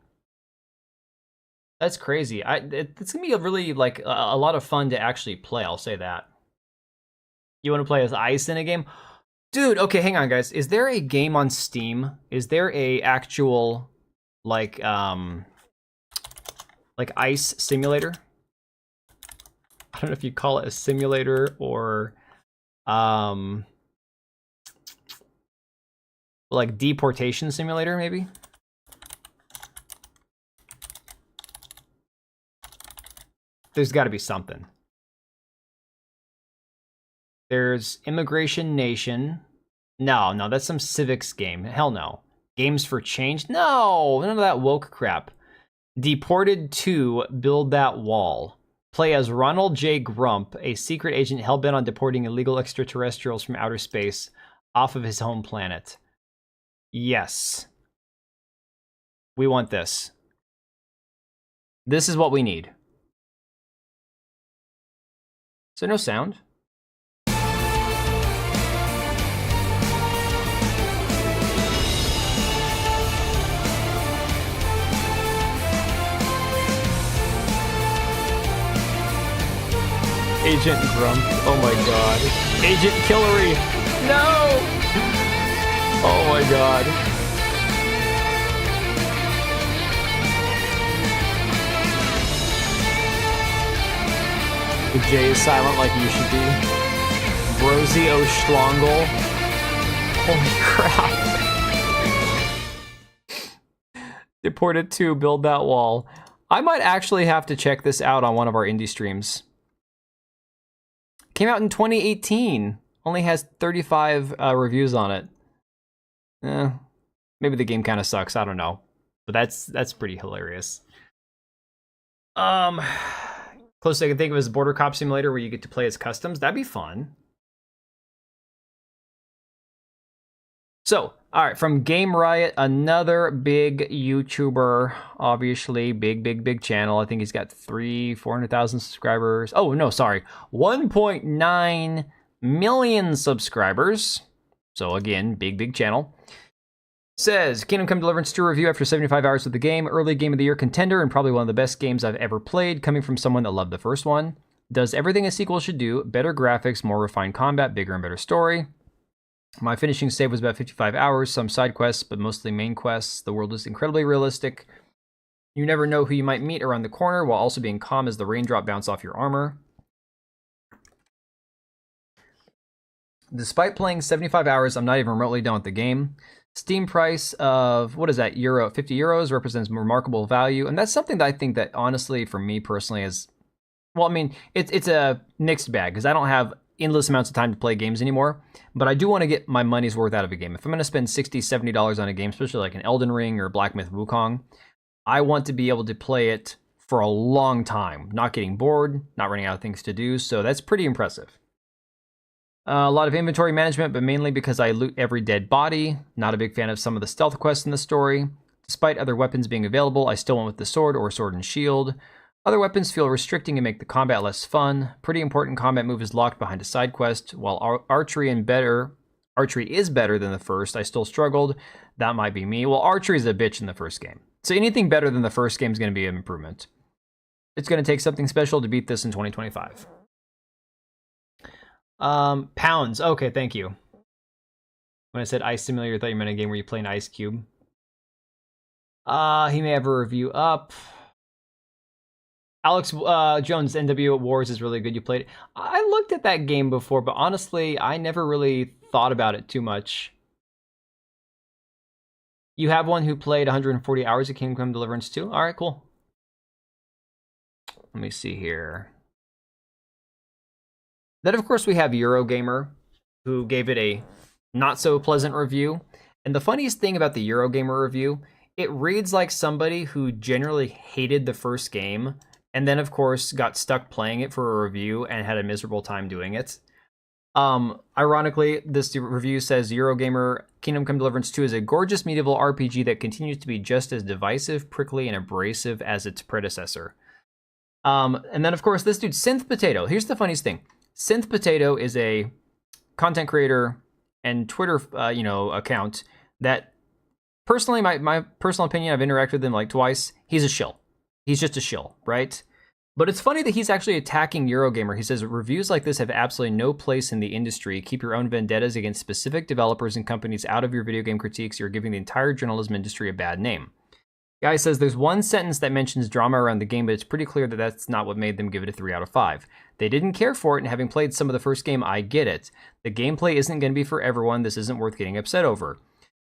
That's crazy. It's gonna be a really like a lot of fun to actually play. I'll say that. You want to play as Ice in a game, dude? Okay, hang on, guys. Is there a game on Steam? Is there a actual like Ice simulator? I don't know if you call it a simulator or like deportation simulator, maybe. There's got to be something. There's Immigration Nation. No, that's some civics game. Hell no. Games for Change? No, none of that woke crap. Deported 2, Build That Wall. Play as Ronald J. Grump, a secret agent hell-bent on deporting illegal extraterrestrials from outer space off of his home planet. Yes. We want this. This is what we need. Is there no sound? Agent Grump. Oh my god. Agent Killery. No! Oh my god. The J is silent like you should be. Rosie O'Schlongle. Holy crap. Deported 2, Build That Wall. I might actually have to check this out on one of our indie streams. Came out in 2018. Only has 35 reviews on it. Maybe the game kind of sucks. I don't know. But that's pretty hilarious. Closest I can think of is Border Cop Simulator where you get to play as customs. That'd be fun. So, all right, from Game Riot, another big YouTuber, obviously, big channel. I think he's got 400,000 subscribers. Oh, no, sorry, 1.9 million subscribers. So again, big channel. Says, Kingdom Come Deliverance 2 review after 75 hours of the game. Early game of the year contender and probably one of the best games I've ever played, coming from someone that loved the first one. Does everything a sequel should do. Better graphics, more refined combat, bigger and better story. My finishing save was about 55 hours, some side quests, but mostly main quests. The world is incredibly realistic. You never know who you might meet around the corner, while also being calm as the raindrop bounce off your armor. Despite playing 75 hours, I'm not even remotely done with the game. Steam price of, what is that, 50 euros represents remarkable value. And that's something that I think that honestly, for me personally, is, well, I mean, it's a mixed bag because I don't have endless amounts of time to play games anymore, but I do want to get my money's worth out of a game. If I'm going to spend $60, $70 on a game, especially like an Elden Ring or Black Myth Wukong, I want to be able to play it for a long time, not getting bored, not running out of things to do. So that's pretty impressive. A lot of inventory management, but mainly because I loot every dead body. Not a big fan of some of the stealth quests in the story. Despite other weapons being available, I still went with the sword or sword and shield. Other weapons feel restricting and make the combat less fun. Pretty important combat move is locked behind a side quest. While archery is better than the first, I still struggled. That might be me. Well, archery is a bitch in the first game. So anything better than the first game is going to be an improvement. It's going to take something special to beat this in 2025. Pounds. Okay, thank you. When I said Ice Simulator, I thought you meant a game where you play an ice cube. He may have a review up. Alex Jones, NW Wars is really good. You played it. I looked at that game before, but honestly, I never really thought about it too much. You have one who played 140 hours of Kingdom Come Deliverance 2? All right, cool. Let me see here. Then, of course, we have Eurogamer, who gave it a not-so-pleasant review. And the funniest thing about the Eurogamer review, it reads like somebody who generally hated the first game, and then, of course, got stuck playing it for a review and had a miserable time doing it. Ironically, this review says Eurogamer Kingdom Come Deliverance 2 is a gorgeous medieval RPG that continues to be just as divisive, prickly, and abrasive as its predecessor. And then, of course, this dude, Synth Potato. Here's the funniest thing. Synth Potato is a content creator and Twitter, account that, personally, my personal opinion, I've interacted with him like twice. He's a shill. He's just a shill, right? But it's funny that he's actually attacking Eurogamer. He says, reviews like this have absolutely no place in the industry. Keep your own vendettas against specific developers and companies out of your video game critiques. You're giving the entire journalism industry a bad name. Guy says, there's one sentence that mentions drama around the game, but it's pretty clear that that's not what made them give it a 3 out of 5. They didn't care for it, and having played some of the first game, I get it. The gameplay isn't going to be for everyone. This isn't worth getting upset over.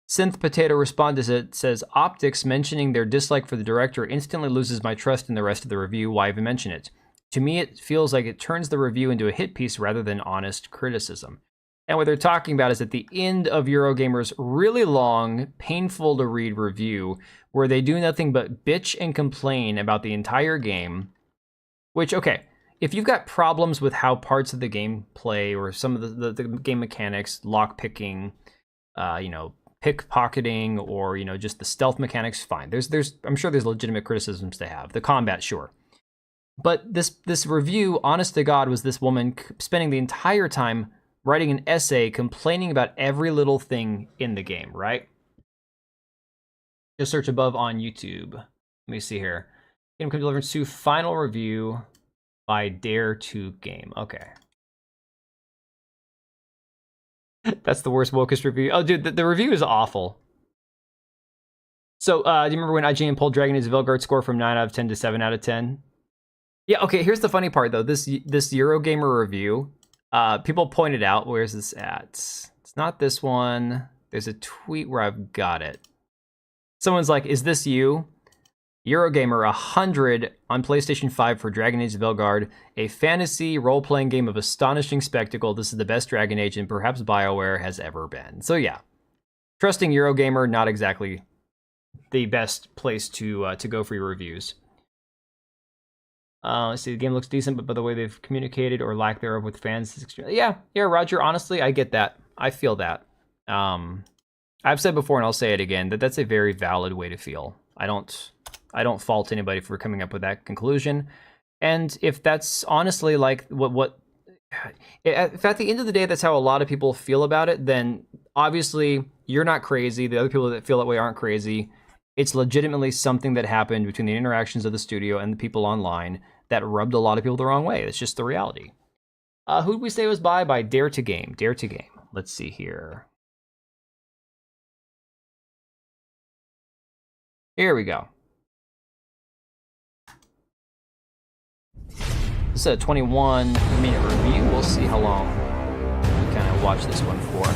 Synth Potato responds, it says, optics mentioning their dislike for the director instantly loses my trust in the rest of the review. Why even mention it? To me, it feels like it turns the review into a hit piece rather than honest criticism. And what they're talking about is at the end of Eurogamer's really long, painful to read review, where they do nothing but bitch and complain about the entire game, which, okay, if you've got problems with how parts of the game play or some of the game mechanics, lockpicking, pickpocketing, or just the stealth mechanics, fine. I'm sure there's legitimate criticisms to have. The combat, sure. But this review, honest to God, was this woman spending the entire time writing an essay complaining about every little thing in the game, right? Just search above on YouTube. Let me see here. Kingdom Come Deliverance 2 final review by Dare to Game. Okay. That's the worst wokest review. Oh, dude, the review is awful. So, do you remember when IGN pulled Dragon Age Velgard score from 9 out of 10 to 7 out of 10? Yeah, okay, here's the funny part, though. This Eurogamer review, people pointed out, where's this at? It's not this one. There's a tweet where I've got it. Someone's like, is this you? Eurogamer 100 on PlayStation 5 for Dragon Age Velgard, a fantasy role-playing game of astonishing spectacle. This is the best Dragon Age and perhaps BioWare has ever been. So yeah, trusting Eurogamer, not exactly the best place to go for your reviews. Let's see, the game looks decent, but by the way they've communicated or lack thereof with fans, is extremely... Yeah, Roger, honestly, I get that. I feel that. I've said before, and I'll say it again, that that's a very valid way to feel. I don't fault anybody for coming up with that conclusion. And if that's honestly like if at the end of the day that's how a lot of people feel about it, then obviously you're not crazy. The other people that feel that way aren't crazy. It's legitimately something that happened between the interactions of the studio and the people online that rubbed a lot of people the wrong way. It's just the reality. Who did we say was by Dare to Game? Dare to Game. Let's see here. Here we go. This is a 21-minute review. We'll see how long we kind of watch this one for.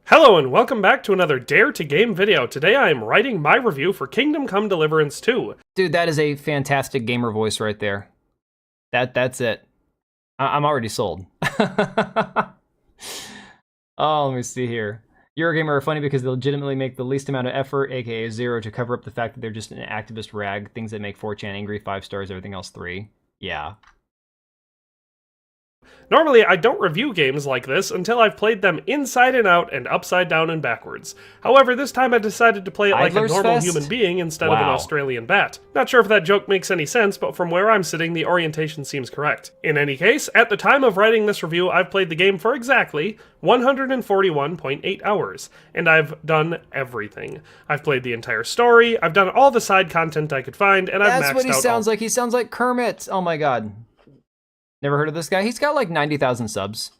Hello and welcome back to another Dare to Game video. Today I am writing my review for Kingdom Come Deliverance 2. Dude, that is a fantastic gamer voice right there. That's it. I'm already sold. Oh, let me see here. Eurogamer are funny because they legitimately make the least amount of effort, aka 0, to cover up the fact that they're just an activist rag. Things that make 4chan angry, 5 stars, everything else 3. Yeah. Normally, I don't review games like this until I've played them inside and out and upside down and backwards. However, this time I decided to play it like a normal human being instead of an Australian bat. Not sure if that joke makes any sense, but from where I'm sitting, the orientation seems correct. In any case, at the time of writing this review, I've played the game for exactly 141.8 hours, and I've done everything. I've played the entire story, I've done all the side content I could find, and I've maxed out. That's what he sounds like. He sounds like Kermit. Oh my god. Never heard of this guy? He's got like 90,000 subs.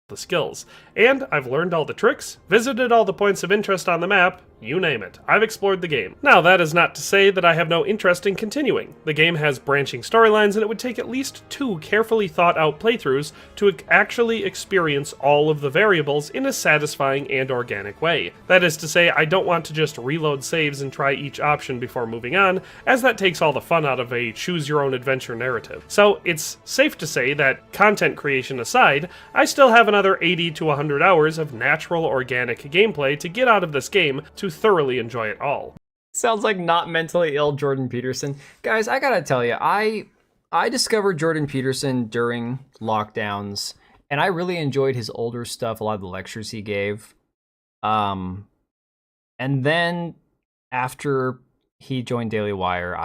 The skills. And I've learned all the tricks, visited all the points of interest on the map, you name it. I've explored the game. Now, that is not to say that I have no interest in continuing. The game has branching storylines, and it would take at least 2 carefully thought out playthroughs to actually experience all of the variables in a satisfying and organic way. That is to say, I don't want to just reload saves and try each option before moving on, as that takes all the fun out of a choose-your-own-adventure narrative. So, it's safe to say that, content creation aside, I still have another 80 to 100 hours of natural, organic gameplay to get out of this game to thoroughly enjoy it all. Sounds like not mentally ill Jordan Peterson. Guys, I gotta tell you, I I discovered Jordan Peterson during lockdowns, and I really enjoyed his older stuff, a lot of the lectures he gave. And then after he joined Daily Wire,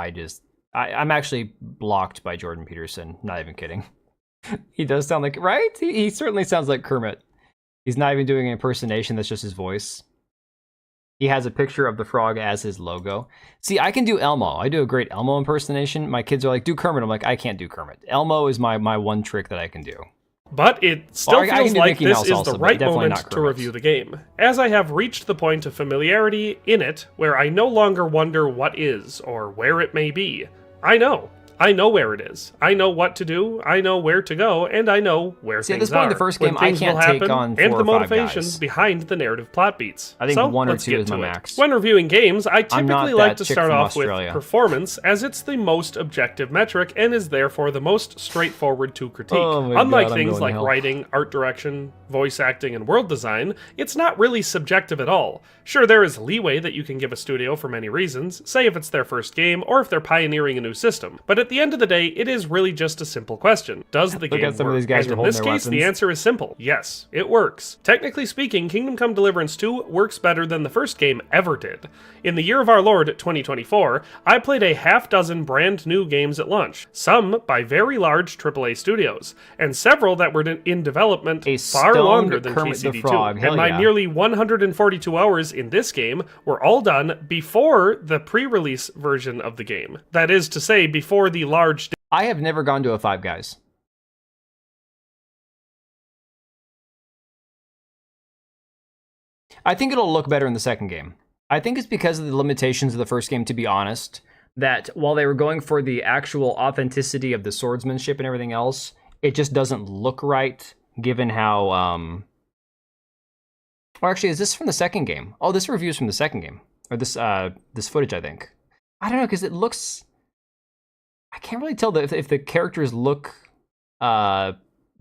I'm actually blocked by Jordan Peterson. Not even kidding. He does sound like, right? He certainly sounds like Kermit. He's not even doing an impersonation, that's just his voice. He has a picture of the frog as his logo. See, I can do Elmo. I do a great Elmo impersonation. My kids are like, do Kermit. I'm like, I can't do Kermit. Elmo is my one trick that I can do. But it still feels like Mickey this Mouse is also, the but right definitely moment not to Kermit. review the game, as I have reached the point of familiarity in it where I no longer wonder what is, or where it may be. I know where it is. I know what to do, I know where to go, and I know where See, at things this point are. in the first when game, I things can't will take happen, on 4 and or the 5 motivations guys. behind the narrative plot beats. I think so, 1 or let's 2 get is my to it. max. When reviewing games, I I'm not typically like that to chick start from off Australia. with performance, as it's the most objective metric and is therefore the most straightforward to critique. Oh my Unlike God, I'm things going to like hell. writing, art direction, voice acting, and world design, it's not really subjective at all. Sure, there is leeway that you can give a studio for many reasons, say if it's their first game or if they're pioneering a new system, but at the end of the day, it is really just a simple question. Does the game at some of work? these guys And are in holding this their case, the weapons. answer is simple. Yes, it works. Technically speaking, Kingdom Come Deliverance 2 works better than the first game ever did. In the year of our Lord, 2024, I played a half-dozen brand new games at launch, some by very large AAA studios, and several that were in development A far stoned longer than Kermit the KCD2. Frog, hell And my yeah. nearly 142 hours in this game were all done before the pre-release version of the game. That is to say, before the large I have never gone to a Five Guys. I think it'll look better in the second game. I think it's because of the limitations of the first game, to be honest, that while they were going for the actual authenticity of the swordsmanship and everything else, it just doesn't look right, given how, Or actually, is this from the second game? Oh, this review's from the second game. Or this footage, I think. I don't know, because it looks... I can't really tell if the characters look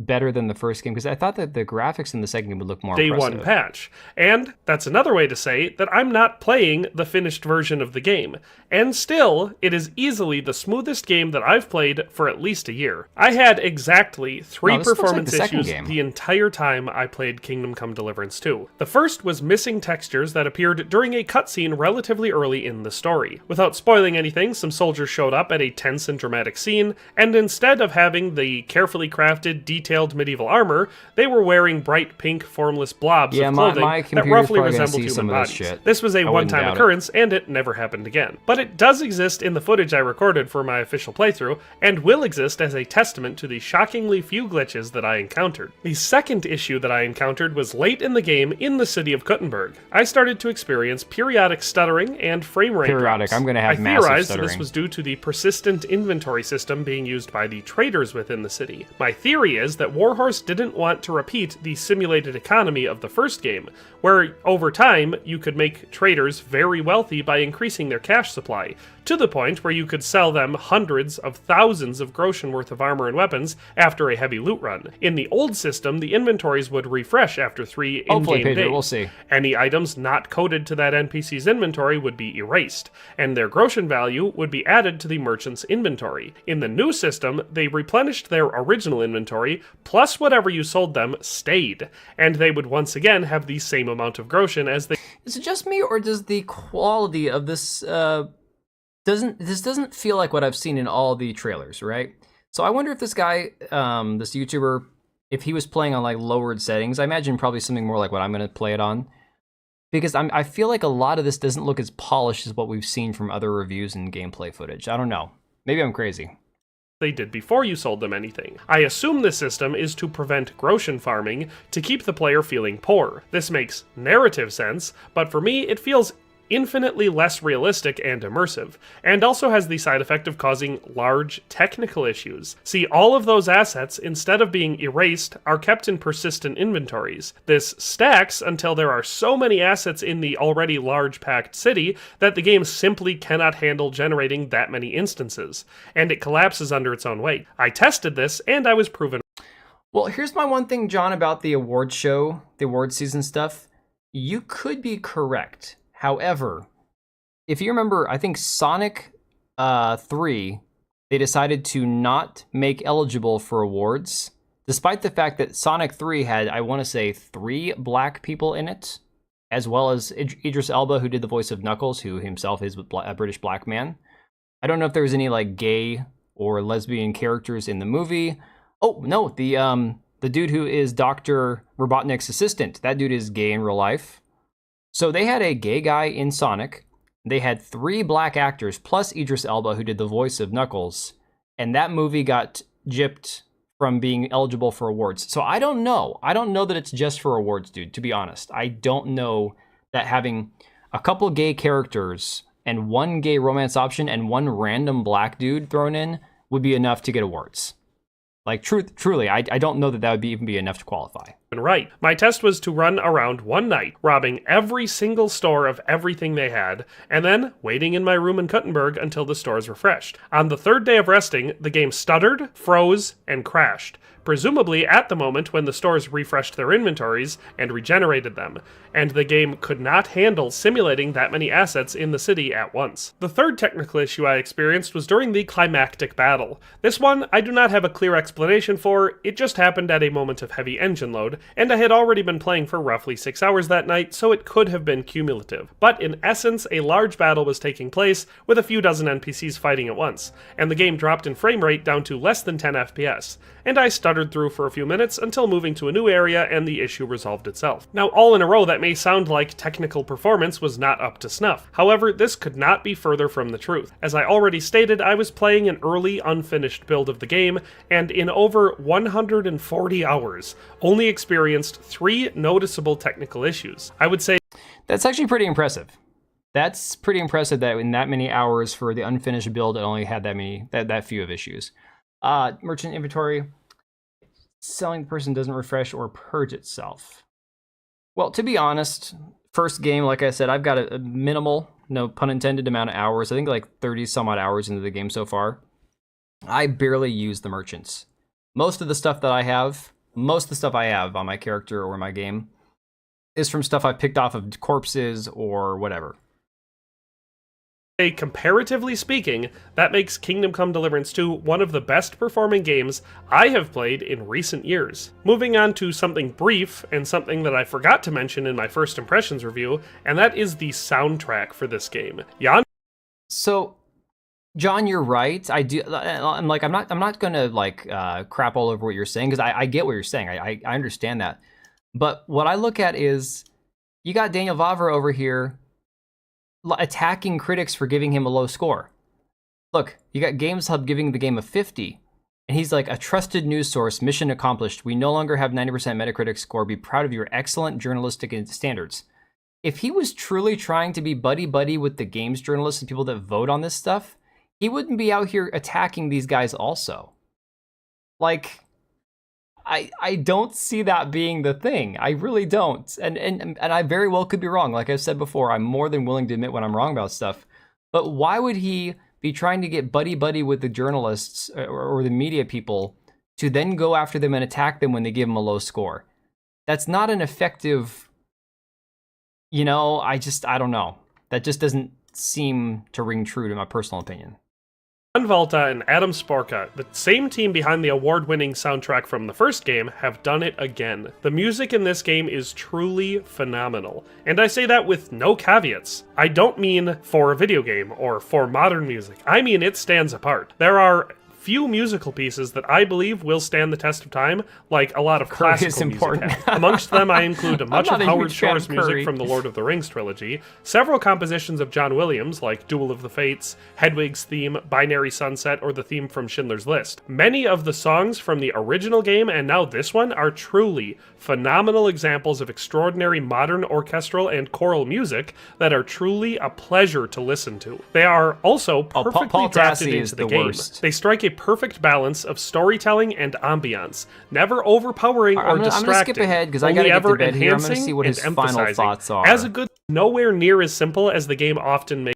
better than the first game, because I thought that the graphics in the second game would look more Day impressive. 1 patch. And that's another way to say that I'm not playing the finished version of the game. And still, it is easily the smoothest game that I've played for at least a year. I had exactly 3 No, this looks like performance the second issues game. the entire time I played Kingdom Come Deliverance 2. The first was missing textures that appeared during a cutscene relatively early in the story. Without spoiling anything, some soldiers showed up at a tense and dramatic scene, and instead of having the carefully crafted, detailed medieval armor, they were wearing bright pink formless blobs Yeah, of my clothing that computer's roughly probably gonna resemble see human some of this bodies. shit. This was a I wouldn't one-time doubt it. occurrence, and it never happened again. But it does exist in the footage I recorded for my official playthrough, and will exist as a testament to the shockingly few glitches that I encountered. The second issue that I encountered was late in the game in the city of Kuttenberg. I started to experience periodic stuttering and frame rate Periodic, drops. I'm gonna have I massive theorized that this stuttering. was due to the persistent inventory system being used by the traders within the city. My theory is that Warhorse didn't want to repeat the simulated economy of the first game, where over time you could make traders very wealthy by increasing their cash supply, to the point where you could sell them hundreds of thousands of groschen worth of armor and weapons after a heavy loot run. In the old system, the inventories would refresh after 3 Hopefully, in-game Pedro, days. we'll see. Any items not coded to that NPC's inventory would be erased, and their groschen value would be added to the merchant's inventory. In the new system, they replenished their original inventory, plus whatever you sold them stayed, and they would once again have the same amount of groschen as they Is it just me, or does the quality of this doesn't feel like what I've seen in all the trailers, right? So I wonder if this guy, this YouTuber, if he was playing on like lowered settings. I imagine probably something more like what I'm going to play it on, because I feel like a lot of this doesn't look as polished as what we've seen from other reviews and gameplay footage. I don't know. Maybe I'm crazy. they did before you sold them anything. I assume this system is to prevent groschen farming to keep the player feeling poor. This makes narrative sense, but for me it feels infinitely less realistic and immersive, and also has the side effect of causing large technical issues. See, all of those assets, instead of being erased, are kept in persistent inventories. This stacks until there are so many assets in the already large packed city that the game simply cannot handle generating that many instances, and it collapses under its own weight. I tested this, and I was proven. Well, here's my one thing, John, about the award show, the award season stuff. You could be correct. However, if you remember, I think Sonic 3 they decided to not make eligible for awards, despite the fact that Sonic 3 had, I want to say, 3 black people in it, as well as Idris Elba, who did the voice of Knuckles, who himself is a British black man. I don't know if there was any like gay or lesbian characters in the movie. Oh no, the dude who is Dr. Robotnik's assistant, that dude is gay in real life. So they had a gay guy in Sonic. They had 3 black actors plus Idris Elba, who did the voice of Knuckles, and that movie got gypped from being eligible for awards. So I don't know. I don't know that it's just for awards, dude, to be honest. I don't know that having a couple gay characters and 1 gay romance option and 1 random black dude thrown in would be enough to get awards. Like, truly, I don't know that that would even be enough to qualify. Right. My test was to run around one night, robbing every single store of everything they had, and then waiting in my room in Kuttenberg until the stores refreshed. On the 3rd day of resting, the game stuttered, froze, and crashed, presumably at the moment when the stores refreshed their inventories and regenerated them, and the game could not handle simulating that many assets in the city at once. The 3rd technical issue I experienced was during the climactic battle. This one I do not have a clear explanation for, it just happened at a moment of heavy engine load, and I had already been playing for roughly 6 hours that night, so it could have been cumulative. But in essence, a large battle was taking place with a few dozen NPCs fighting at once, and the game dropped in frame rate down to less than 10 FPS, and I stuttered through for a few minutes until moving to a new area and the issue resolved itself. Now, all in a row, that may sound like technical performance was not up to snuff. However, this could not be further from the truth. As I already stated, I was playing an early, unfinished build of the game, and in over 140 hours, only experienced 3 noticeable technical issues. I would say that's actually pretty impressive. That's pretty impressive that in that many hours for the unfinished build, it only had that few of issues. Merchant inventory. Selling person doesn't refresh or purge itself. Well, to be honest, first game, like I said, I've got a minimal, no pun intended, amount of hours. I think like 30 some odd hours into the game so far. I barely use the merchants. Most of the stuff I have on my character or my game is from stuff I've picked off of corpses or whatever. Comparatively speaking, that makes Kingdom Come Deliverance 2 one of the best performing games I have played in recent years. Moving on to something brief, and something that I forgot to mention in my first impressions review, and that is the soundtrack for this game. So, John, you're right. I do. I'm not gonna like crap all over what you're saying, because I get what you're saying. I understand that. But what I look at is, you got Daniel Vavra over here attacking critics for giving him a low score. Look, you got Games Hub giving the game a 50, and he's like, a trusted news source, mission accomplished. We no longer have 90% Metacritic score. Be proud of your excellent journalistic standards. If he was truly trying to be buddy-buddy with the games journalists and people that vote on this stuff, he wouldn't be out here attacking these guys also. Like, I don't see that being the thing. I really don't. And I very well could be wrong. Like I've said before, I'm more than willing to admit when I'm wrong about stuff. But why would he be trying to get buddy-buddy with the journalists or the media people to then go after them and attack them when they give them a low score? That's not an effective, I don't know. That just doesn't seem to ring true to my personal opinion. Jan Valta and Adam Sporka, the same team behind the award-winning soundtrack from the first game, have done it again. The music in this game is truly phenomenal, and I say that with no caveats. I don't mean for a video game or for modern music. I mean it stands apart. There are few musical pieces that I believe will stand the test of time, like a lot of classical music has. Amongst them, I include much of Howard Shore's music from the Lord of the Rings trilogy, several compositions of John Williams, like Duel of the Fates, Hedwig's theme, Binary Sunset, or the theme from Schindler's List. Many of the songs from the original game, and now this one, are truly phenomenal examples of extraordinary modern orchestral and choral music that are truly a pleasure to listen to. They are also perfectly drafted into the game. They strike a perfect balance of storytelling and ambiance, never overpowering or distracting. I'm gonna skip ahead because I gotta get to bed here. I'm gonna see what his final thoughts are. As a good, nowhere near as simple as the game often makes.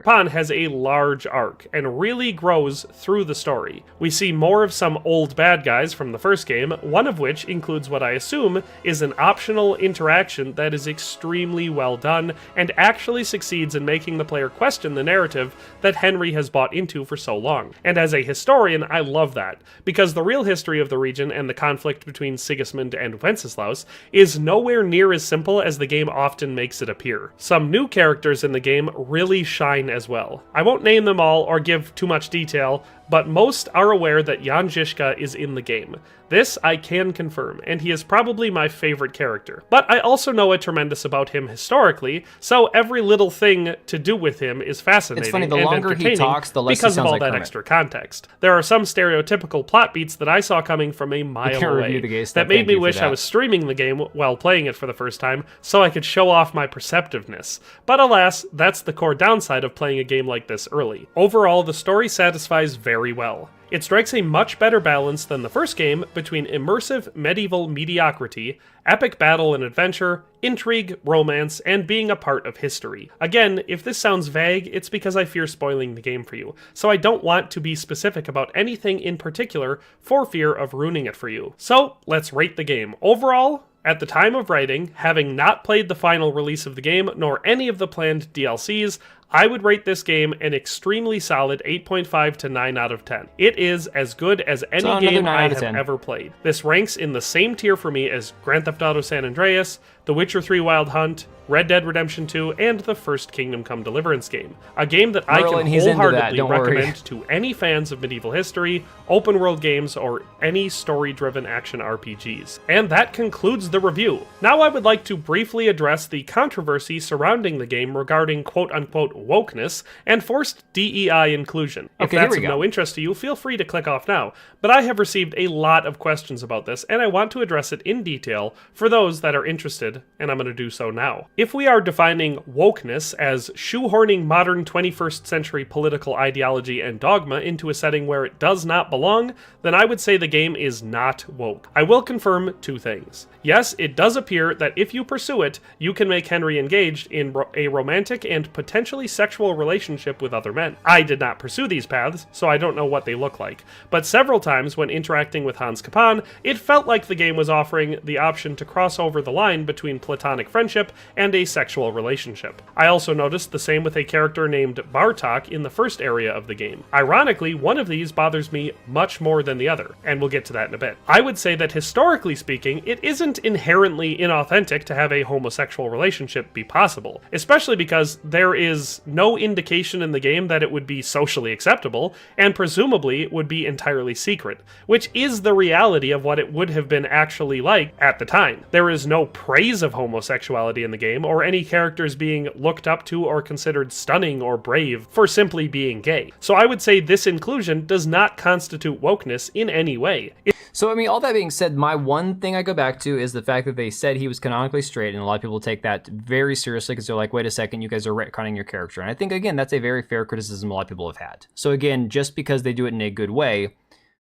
Pan has a large arc and really grows through the story. We see more of some old bad guys from the first game, one of which includes what I assume is an optional interaction that is extremely well done and actually succeeds in making the player question the narrative that Henry has bought into for so long. And as a historian, I love that, because the real history of the region and the conflict between Sigismund and Wenceslaus is nowhere near as simple as the game often makes it appear. Some new characters in the game really shine as well. I won't name them all or give too much detail, but most are aware that Jan Žižka is in the game. This I can confirm, and he is probably my favorite character. But I also know a tremendous about him historically, so every little thing to do with him is fascinating. It's funny, the and longer he talks, the less he because of sounds all like that Kermit. extra context. There are some stereotypical plot beats that I saw coming from a mile away that made me wish I was streaming the game while playing it for the first time, so I could show off my perceptiveness. But alas, that's the core downside of playing a game like this early. Overall, the story satisfies very well. It strikes a much better balance than the first game between immersive medieval mediocrity, epic battle and adventure, intrigue, romance, and being a part of history. Again, if this sounds vague, it's because I fear spoiling the game for you, so I don't want to be specific about anything in particular for fear of ruining it for you. So, let's rate the game. Overall, at the time of writing, having not played the final release of the game, nor any of the planned DLCs, I would rate this game an extremely solid 8.5 to 9 out of 10. It is as good as any game I have ever played. This ranks in the same tier for me as Grand Theft Auto San Andreas, The Witcher 3 Wild Hunt, Red Dead Redemption 2, and the first Kingdom Come Deliverance game. A game that I can wholeheartedly recommend to any fans of medieval history, open world games, or any story-driven action RPGs. And that concludes the review. Now I would like to briefly address the controversy surrounding the game regarding quote-unquote wokeness and forced DEI inclusion. If that's of no interest to you, feel free to click off now, but I have received a lot of questions about this, and I want to address it in detail for those that are interested, and I'm going to do so now. If we are defining wokeness as shoehorning modern 21st century political ideology and dogma into a setting where it does not belong, then I would say the game is not woke. I will confirm two things. Yes, it does appear that if you pursue it, you can make Henry engaged in a romantic and potentially sexual relationship with other men. I did not pursue these paths, so I don't know what they look like. But several times when interacting with Hans Kapan, it felt like the game was offering the option to cross over the line between platonic friendship and a sexual relationship. I also noticed the same with a character named Bartok in the first area of the game. Ironically, one of these bothers me much more than the other, and we'll get to that in a bit. I would say that historically speaking, it isn't inherently inauthentic to have a homosexual relationship be possible, especially because there is no indication in the game that it would be socially acceptable, and presumably would be entirely secret, which is the reality of what it would have been actually like at the time. There is no praise of homosexuality in the game, or any characters being looked up to or considered stunning or brave for simply being gay. So I would say this inclusion does not constitute wokeness in any way. So, I mean, all that being said, my one thing I go back to is the fact that they said he was canonically straight, and a lot of people take that very seriously because they're like, wait a second, you guys are retconning your character. And I think, again, that's a very fair criticism a lot of people have had. So, again, just because they do it in a good way,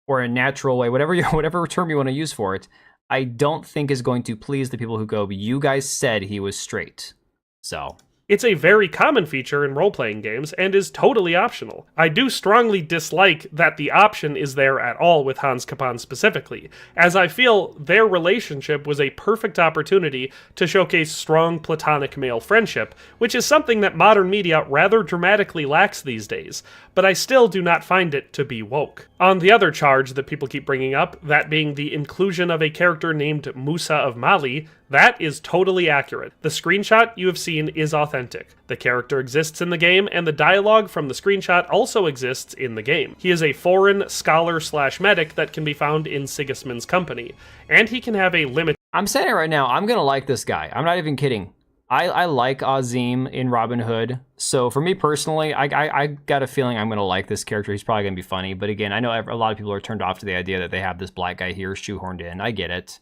or a natural way, whatever term you want to use for it, I don't think is going to please the people who go, you guys said he was straight. So... It's a very common feature in role-playing games and is totally optional. I do strongly dislike that the option is there at all with Hans Kapan specifically, as I feel their relationship was a perfect opportunity to showcase strong platonic male friendship, which is something that modern media rather dramatically lacks these days, but I still do not find it to be woke. On the other charge that people keep bringing up, that being the inclusion of a character named Musa of Mali, that is totally accurate. The screenshot you have seen is authentic. The character exists in the game, and the dialogue from the screenshot also exists in the game. He is a foreign scholar/medic that can be found in Sigismund's company, and he can have a limit. I'm saying it right now, I'm gonna like this guy. I'm not even kidding. I like Azim in Robin Hood, so for me personally, I got a feeling I'm gonna like this character. He's probably gonna be funny, but again, I know a lot of people are turned off to the idea that they have this black guy here shoehorned in. I get it.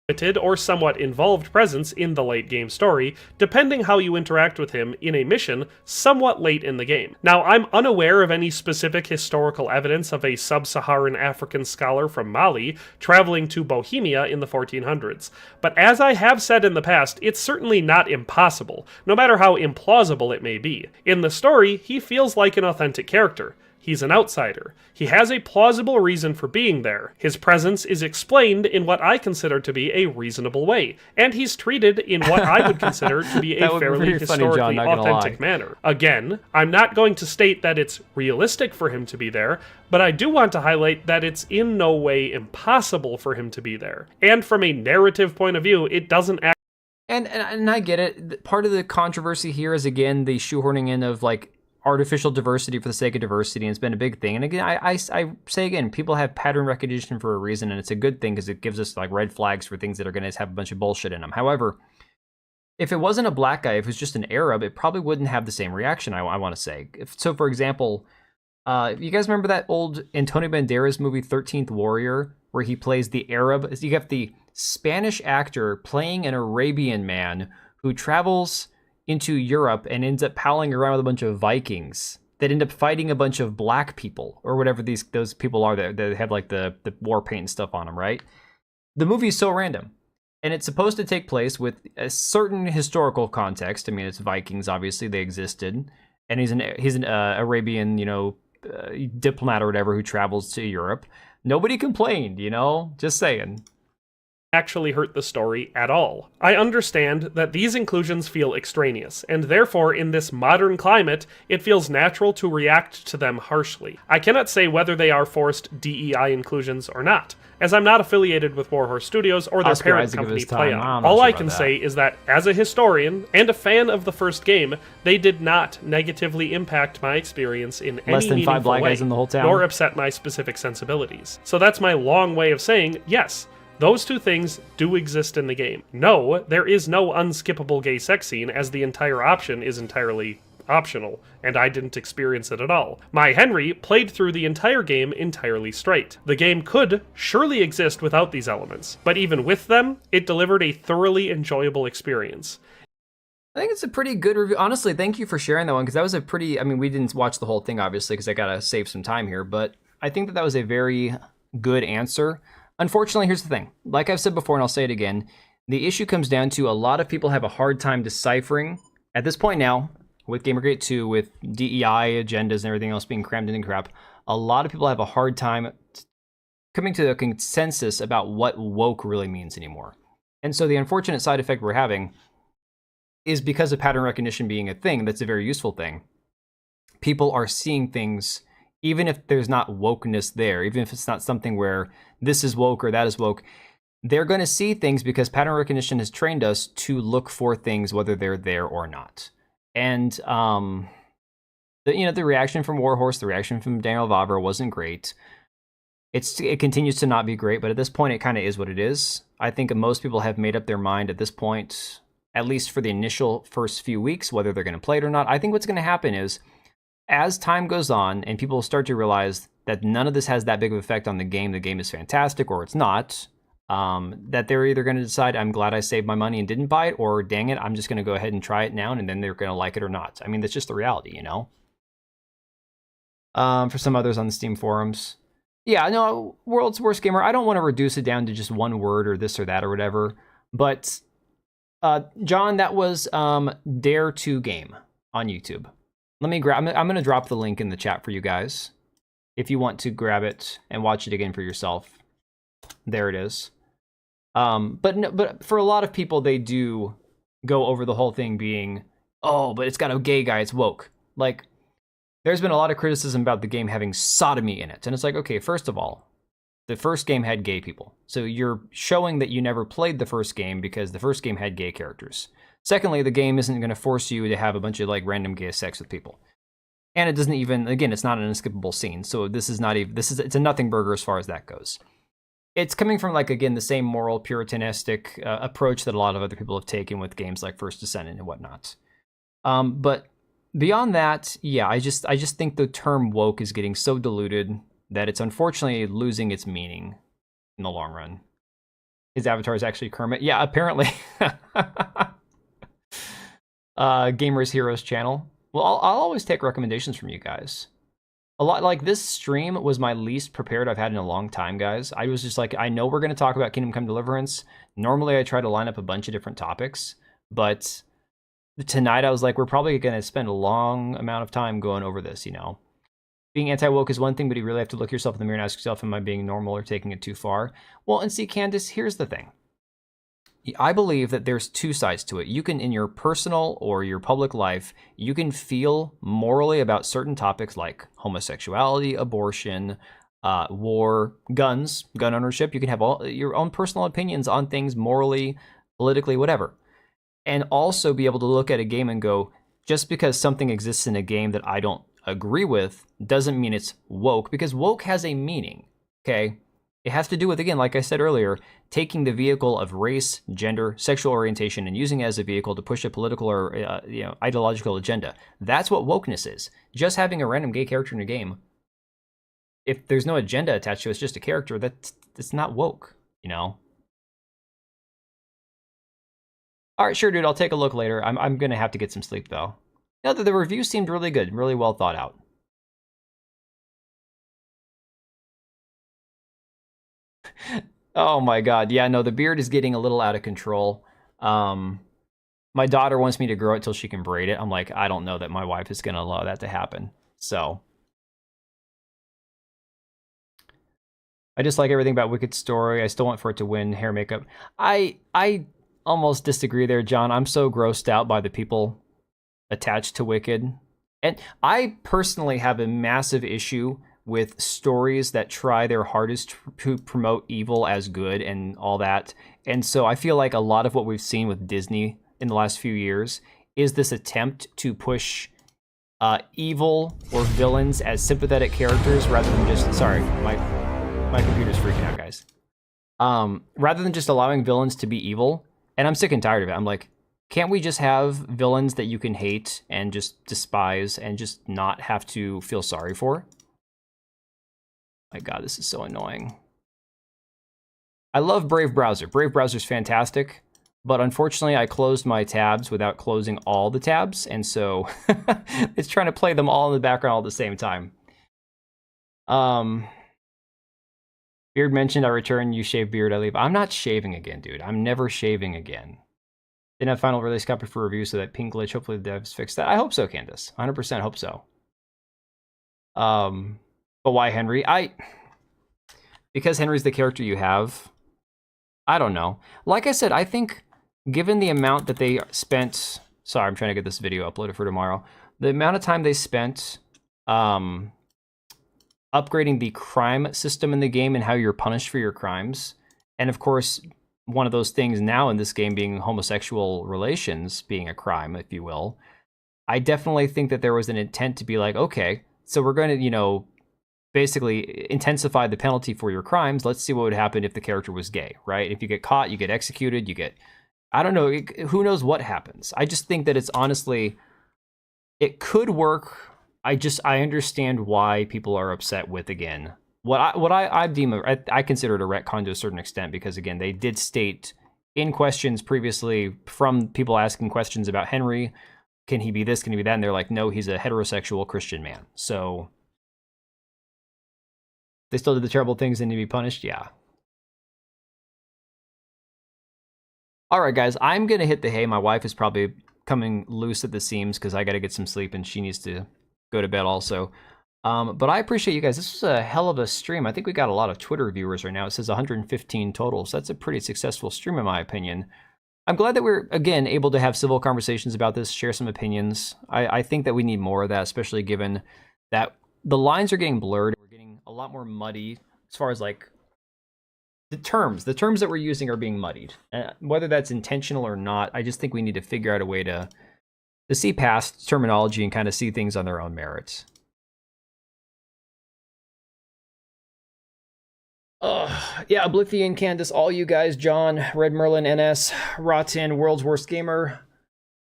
limited or somewhat involved presence in the late game story, depending how you interact with him in a mission somewhat late in the game. Now, I'm unaware of any specific historical evidence of a sub-Saharan African scholar from Mali traveling to Bohemia in the 1400s, but as I have said in the past, it's certainly not impossible, no matter how implausible it may be. In the story, he feels like an authentic character. He's an outsider. He has a plausible reason for being there. His presence is explained in what I consider to be a reasonable way, and he's treated in what I would consider to be a fairly historically authentic manner. Again, I'm not going to state that it's realistic for him to be there, but I do want to highlight that it's in no way impossible for him to be there. And from a narrative point of view, it doesn't act. And I get it. Part of the controversy here is, again, the shoehorning in of, like, artificial diversity for the sake of diversity, and it's been a big thing. And again, I say again, people have pattern recognition for a reason, and it's a good thing because it gives us like red flags for things that are going to have a bunch of bullshit in them. However, if it wasn't a black guy, if it was just an Arab, it probably wouldn't have the same reaction, I want to say. So, for example, you guys remember that old Antonio Banderas movie, 13th Warrior, where he plays the Arab? You have the Spanish actor playing an Arabian man who travels into Europe and ends up palling around with a bunch of Vikings that end up fighting a bunch of black people, or whatever those people are that have like the war paint and stuff on them, right? The movie is so random. And it's supposed to take place with a certain historical context. I mean, it's Vikings, obviously, they existed. And he's an Arabian, diplomat or whatever who travels to Europe. Nobody complained, just saying. Actually hurt the story at all. I understand that these inclusions feel extraneous, and therefore in this modern climate, it feels natural to react to them harshly. I cannot say whether they are forced DEI inclusions or not, as I'm not affiliated with Warhorse Studios or their parent company PlayOn. All I can say is that, as a historian and a fan of the first game, they did not negatively impact my experience in any meaningful way, nor upset my specific sensibilities. So that's my long way of saying, yes, those two things do exist in the game. No, there is no unskippable gay sex scene, as the entire option is entirely optional, and I didn't experience it at all. My Henry played through the entire game entirely straight. The game could surely exist without these elements, but even with them, it delivered a thoroughly enjoyable experience. I think it's a pretty good review. Honestly, thank you for sharing that one, because that was a pretty, we didn't watch the whole thing, obviously, because I gotta save some time here, but I think that was a very good answer. Unfortunately, here's the thing. Like I've said before, and I'll say it again, the issue comes down to a lot of people have a hard time deciphering, at this point now, with Gamergate 2, with DEI agendas and everything else being crammed into crap, a lot of people have a hard time coming to a consensus about what woke really means anymore. And so the unfortunate side effect we're having is, because of pattern recognition being a thing that's a very useful thing, people are seeing things, even if there's not wokeness there, even if it's not something where this is woke or that is woke, they're going to see things because pattern recognition has trained us to look for things whether they're there or not. And the reaction from Warhorse, the reaction from Daniel Vavra wasn't great. It continues to not be great, but at this point it kind of is what it is. I think most people have made up their mind at this point, at least for the initial first few weeks, whether they're going to play it or not. I think what's going to happen is, as time goes on and people start to realize that none of this has that big of an effect on the game is fantastic or it's not, that they're either going to decide, I'm glad I saved my money and didn't buy it, or dang it, I'm just going to go ahead and try it now, and then they're going to like it or not. That's just the reality, For some others on the Steam forums. Yeah, no, World's Worst Gamer, I don't want to reduce it down to just one word or this or that or whatever, but John, that was Dare to Game on YouTube. Let me grab. I'm going to drop the link in the chat for you guys, if you want to grab it and watch it again for yourself. There it is. But for a lot of people, they do go over the whole thing being, oh, but it's got a gay guy, it's woke. Like, there's been a lot of criticism about the game having sodomy in it, and it's like, okay, first of all, the first game had gay people, so you're showing that you never played the first game because the first game had gay characters. Secondly, the game isn't going to force you to have a bunch of like random gay sex with people. And it doesn't even, again, it's not an unskippable scene. So it's a nothing burger as far as that goes. It's coming from, like, again, the same moral puritanistic approach that a lot of other people have taken with games like First Descendant and whatnot. But beyond that, yeah, I just think the term woke is getting so diluted that it's unfortunately losing its meaning in the long run. His avatar is actually Kermit. Yeah, apparently. Gamers Heroes channel. Well, I'll always take recommendations from you guys. A lot like this stream was my least prepared I've had in a long time, guys. I was just like, I know we're going to talk about Kingdom Come Deliverance. Normally I try to line up a bunch of different topics, but tonight I was like, we're probably going to spend a long amount of time going over this, you know. Being anti-woke is one thing, but you really have to look yourself in the mirror and ask yourself, am I being normal or taking it too far? Well, and see, Candace, here's the thing. I believe that there's two sides to it. You can, in your personal or your public life, you can feel morally about certain topics like homosexuality, abortion, war, guns, gun ownership. You can have all your own personal opinions on things morally, politically, whatever. And also be able to look at a game and go, just because something exists in a game that I don't agree with doesn't mean it's woke, because woke has a meaning, okay? It has to do with, again, like I said earlier, taking the vehicle of race, gender, sexual orientation, and using it as a vehicle to push a political or ideological agenda. That's what wokeness is. Just having a random gay character in a game, if there's no agenda attached to it, it's just a character, that's not woke, you know? All right, sure, dude, I'll take a look later. I'm going to have to get some sleep, though. No, the review seemed really good, really well thought out. Oh my god, yeah, no, the beard is getting a little out of control. My daughter wants me to grow it till she can braid it. I'm like, I don't know that my wife is gonna allow that to happen. So I just like everything about Wicked's story. I still want for it to win hair makeup. I almost disagree there, John. I'm so grossed out by the people attached to Wicked. And I personally have a massive issue with stories that try their hardest to promote evil as good and all that. And so I feel like a lot of what we've seen with Disney in the last few years is this attempt to push evil or villains as sympathetic characters rather than just, sorry, my computer's freaking out, guys. Rather than just allowing villains to be evil. And I'm sick and tired of it. I'm like, can't we just have villains that you can hate and just despise and just not have to feel sorry for? My god, this is so annoying. I love Brave Browser. Brave Browser's fantastic, but unfortunately I closed my tabs without closing all the tabs, and so it's trying to play them all in the background all at the same time. Beard mentioned, I return, you shave beard, I leave. I'm not shaving again, dude. I'm never shaving again. Didn't have final release copy for review, so that pink glitch, hopefully the devs fix that. I hope so, Candace. 100% hope so. But why Henry? Because Henry's the character you have. I don't know. Like I said, I think given the amount that they spent, sorry, I'm trying to get this video uploaded for tomorrow. The amount of time they spent upgrading the crime system in the game and how you're punished for your crimes. And of course, one of those things now in this game being homosexual relations being a crime, if you will. I definitely think that there was an intent to be like, okay, so we're going to, you know, basically intensify the penalty for your crimes. Let's see what would happen if the character was gay, right? If you get caught, you get executed, you get, I don't know, who knows what happens. I just think that it's honestly, it could work. I understand why people are upset with, again, what I deem, I consider it a retcon to a certain extent, because again, they did state in questions previously from people asking questions about Henry, can he be this, can he be that? And they're like, no, he's a heterosexual Christian man. So they still did the terrible things and need to be punished? Yeah. All right, guys, I'm going to hit the hay. My wife is probably coming loose at the seams because I got to get some sleep and she needs to go to bed also. But I appreciate you guys. This was a hell of a stream. I think we got a lot of Twitter viewers right now. It says 115 total, so that's a pretty successful stream in my opinion. I'm glad that we're, again, able to have civil conversations about this, share some opinions. I think that we need more of that, especially given that the lines are getting blurred. We're getting a lot more muddy as far as like the terms that we're using are being muddied. Whether that's intentional or not, I just think we need to figure out a way to see past terminology and kind of see things on their own merits. Yeah, Oblivion, Candace, all you guys, John, Red Merlin, NS, Rotten, World's Worst Gamer.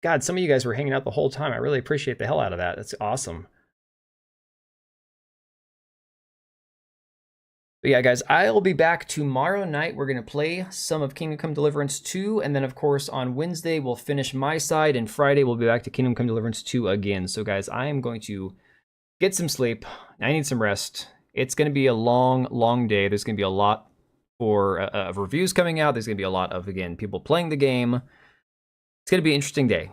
God, some of you guys were hanging out the whole time. I really appreciate the hell out of that. That's awesome. But yeah, guys, I'll be back tomorrow night. We're going to play some of Kingdom Come Deliverance 2. And then, of course, on Wednesday, we'll finish my side. And Friday, we'll be back to Kingdom Come Deliverance 2 again. So, guys, I am going to get some sleep. I need some rest. It's going to be a long, long day. There's going to be a lot of reviews coming out. There's going to be a lot of, again, people playing the game. It's going to be an interesting day.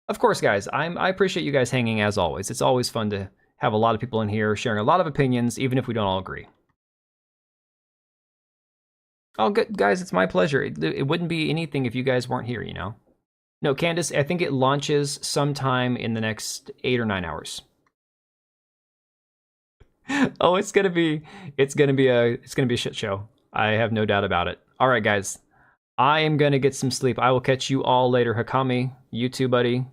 Of course, guys, I appreciate you guys hanging as always. It's always fun to have a lot of people in here sharing a lot of opinions, even if we don't all agree. Oh, good, guys, it's my pleasure. It wouldn't be anything if you guys weren't here, you know? No, Candace, I think it launches sometime in the next 8 or 9 hours. Oh, it's gonna be a shit show. I have no doubt about it. All right, guys, I am gonna get some sleep. I will catch you all later. Hakami, you too, buddy.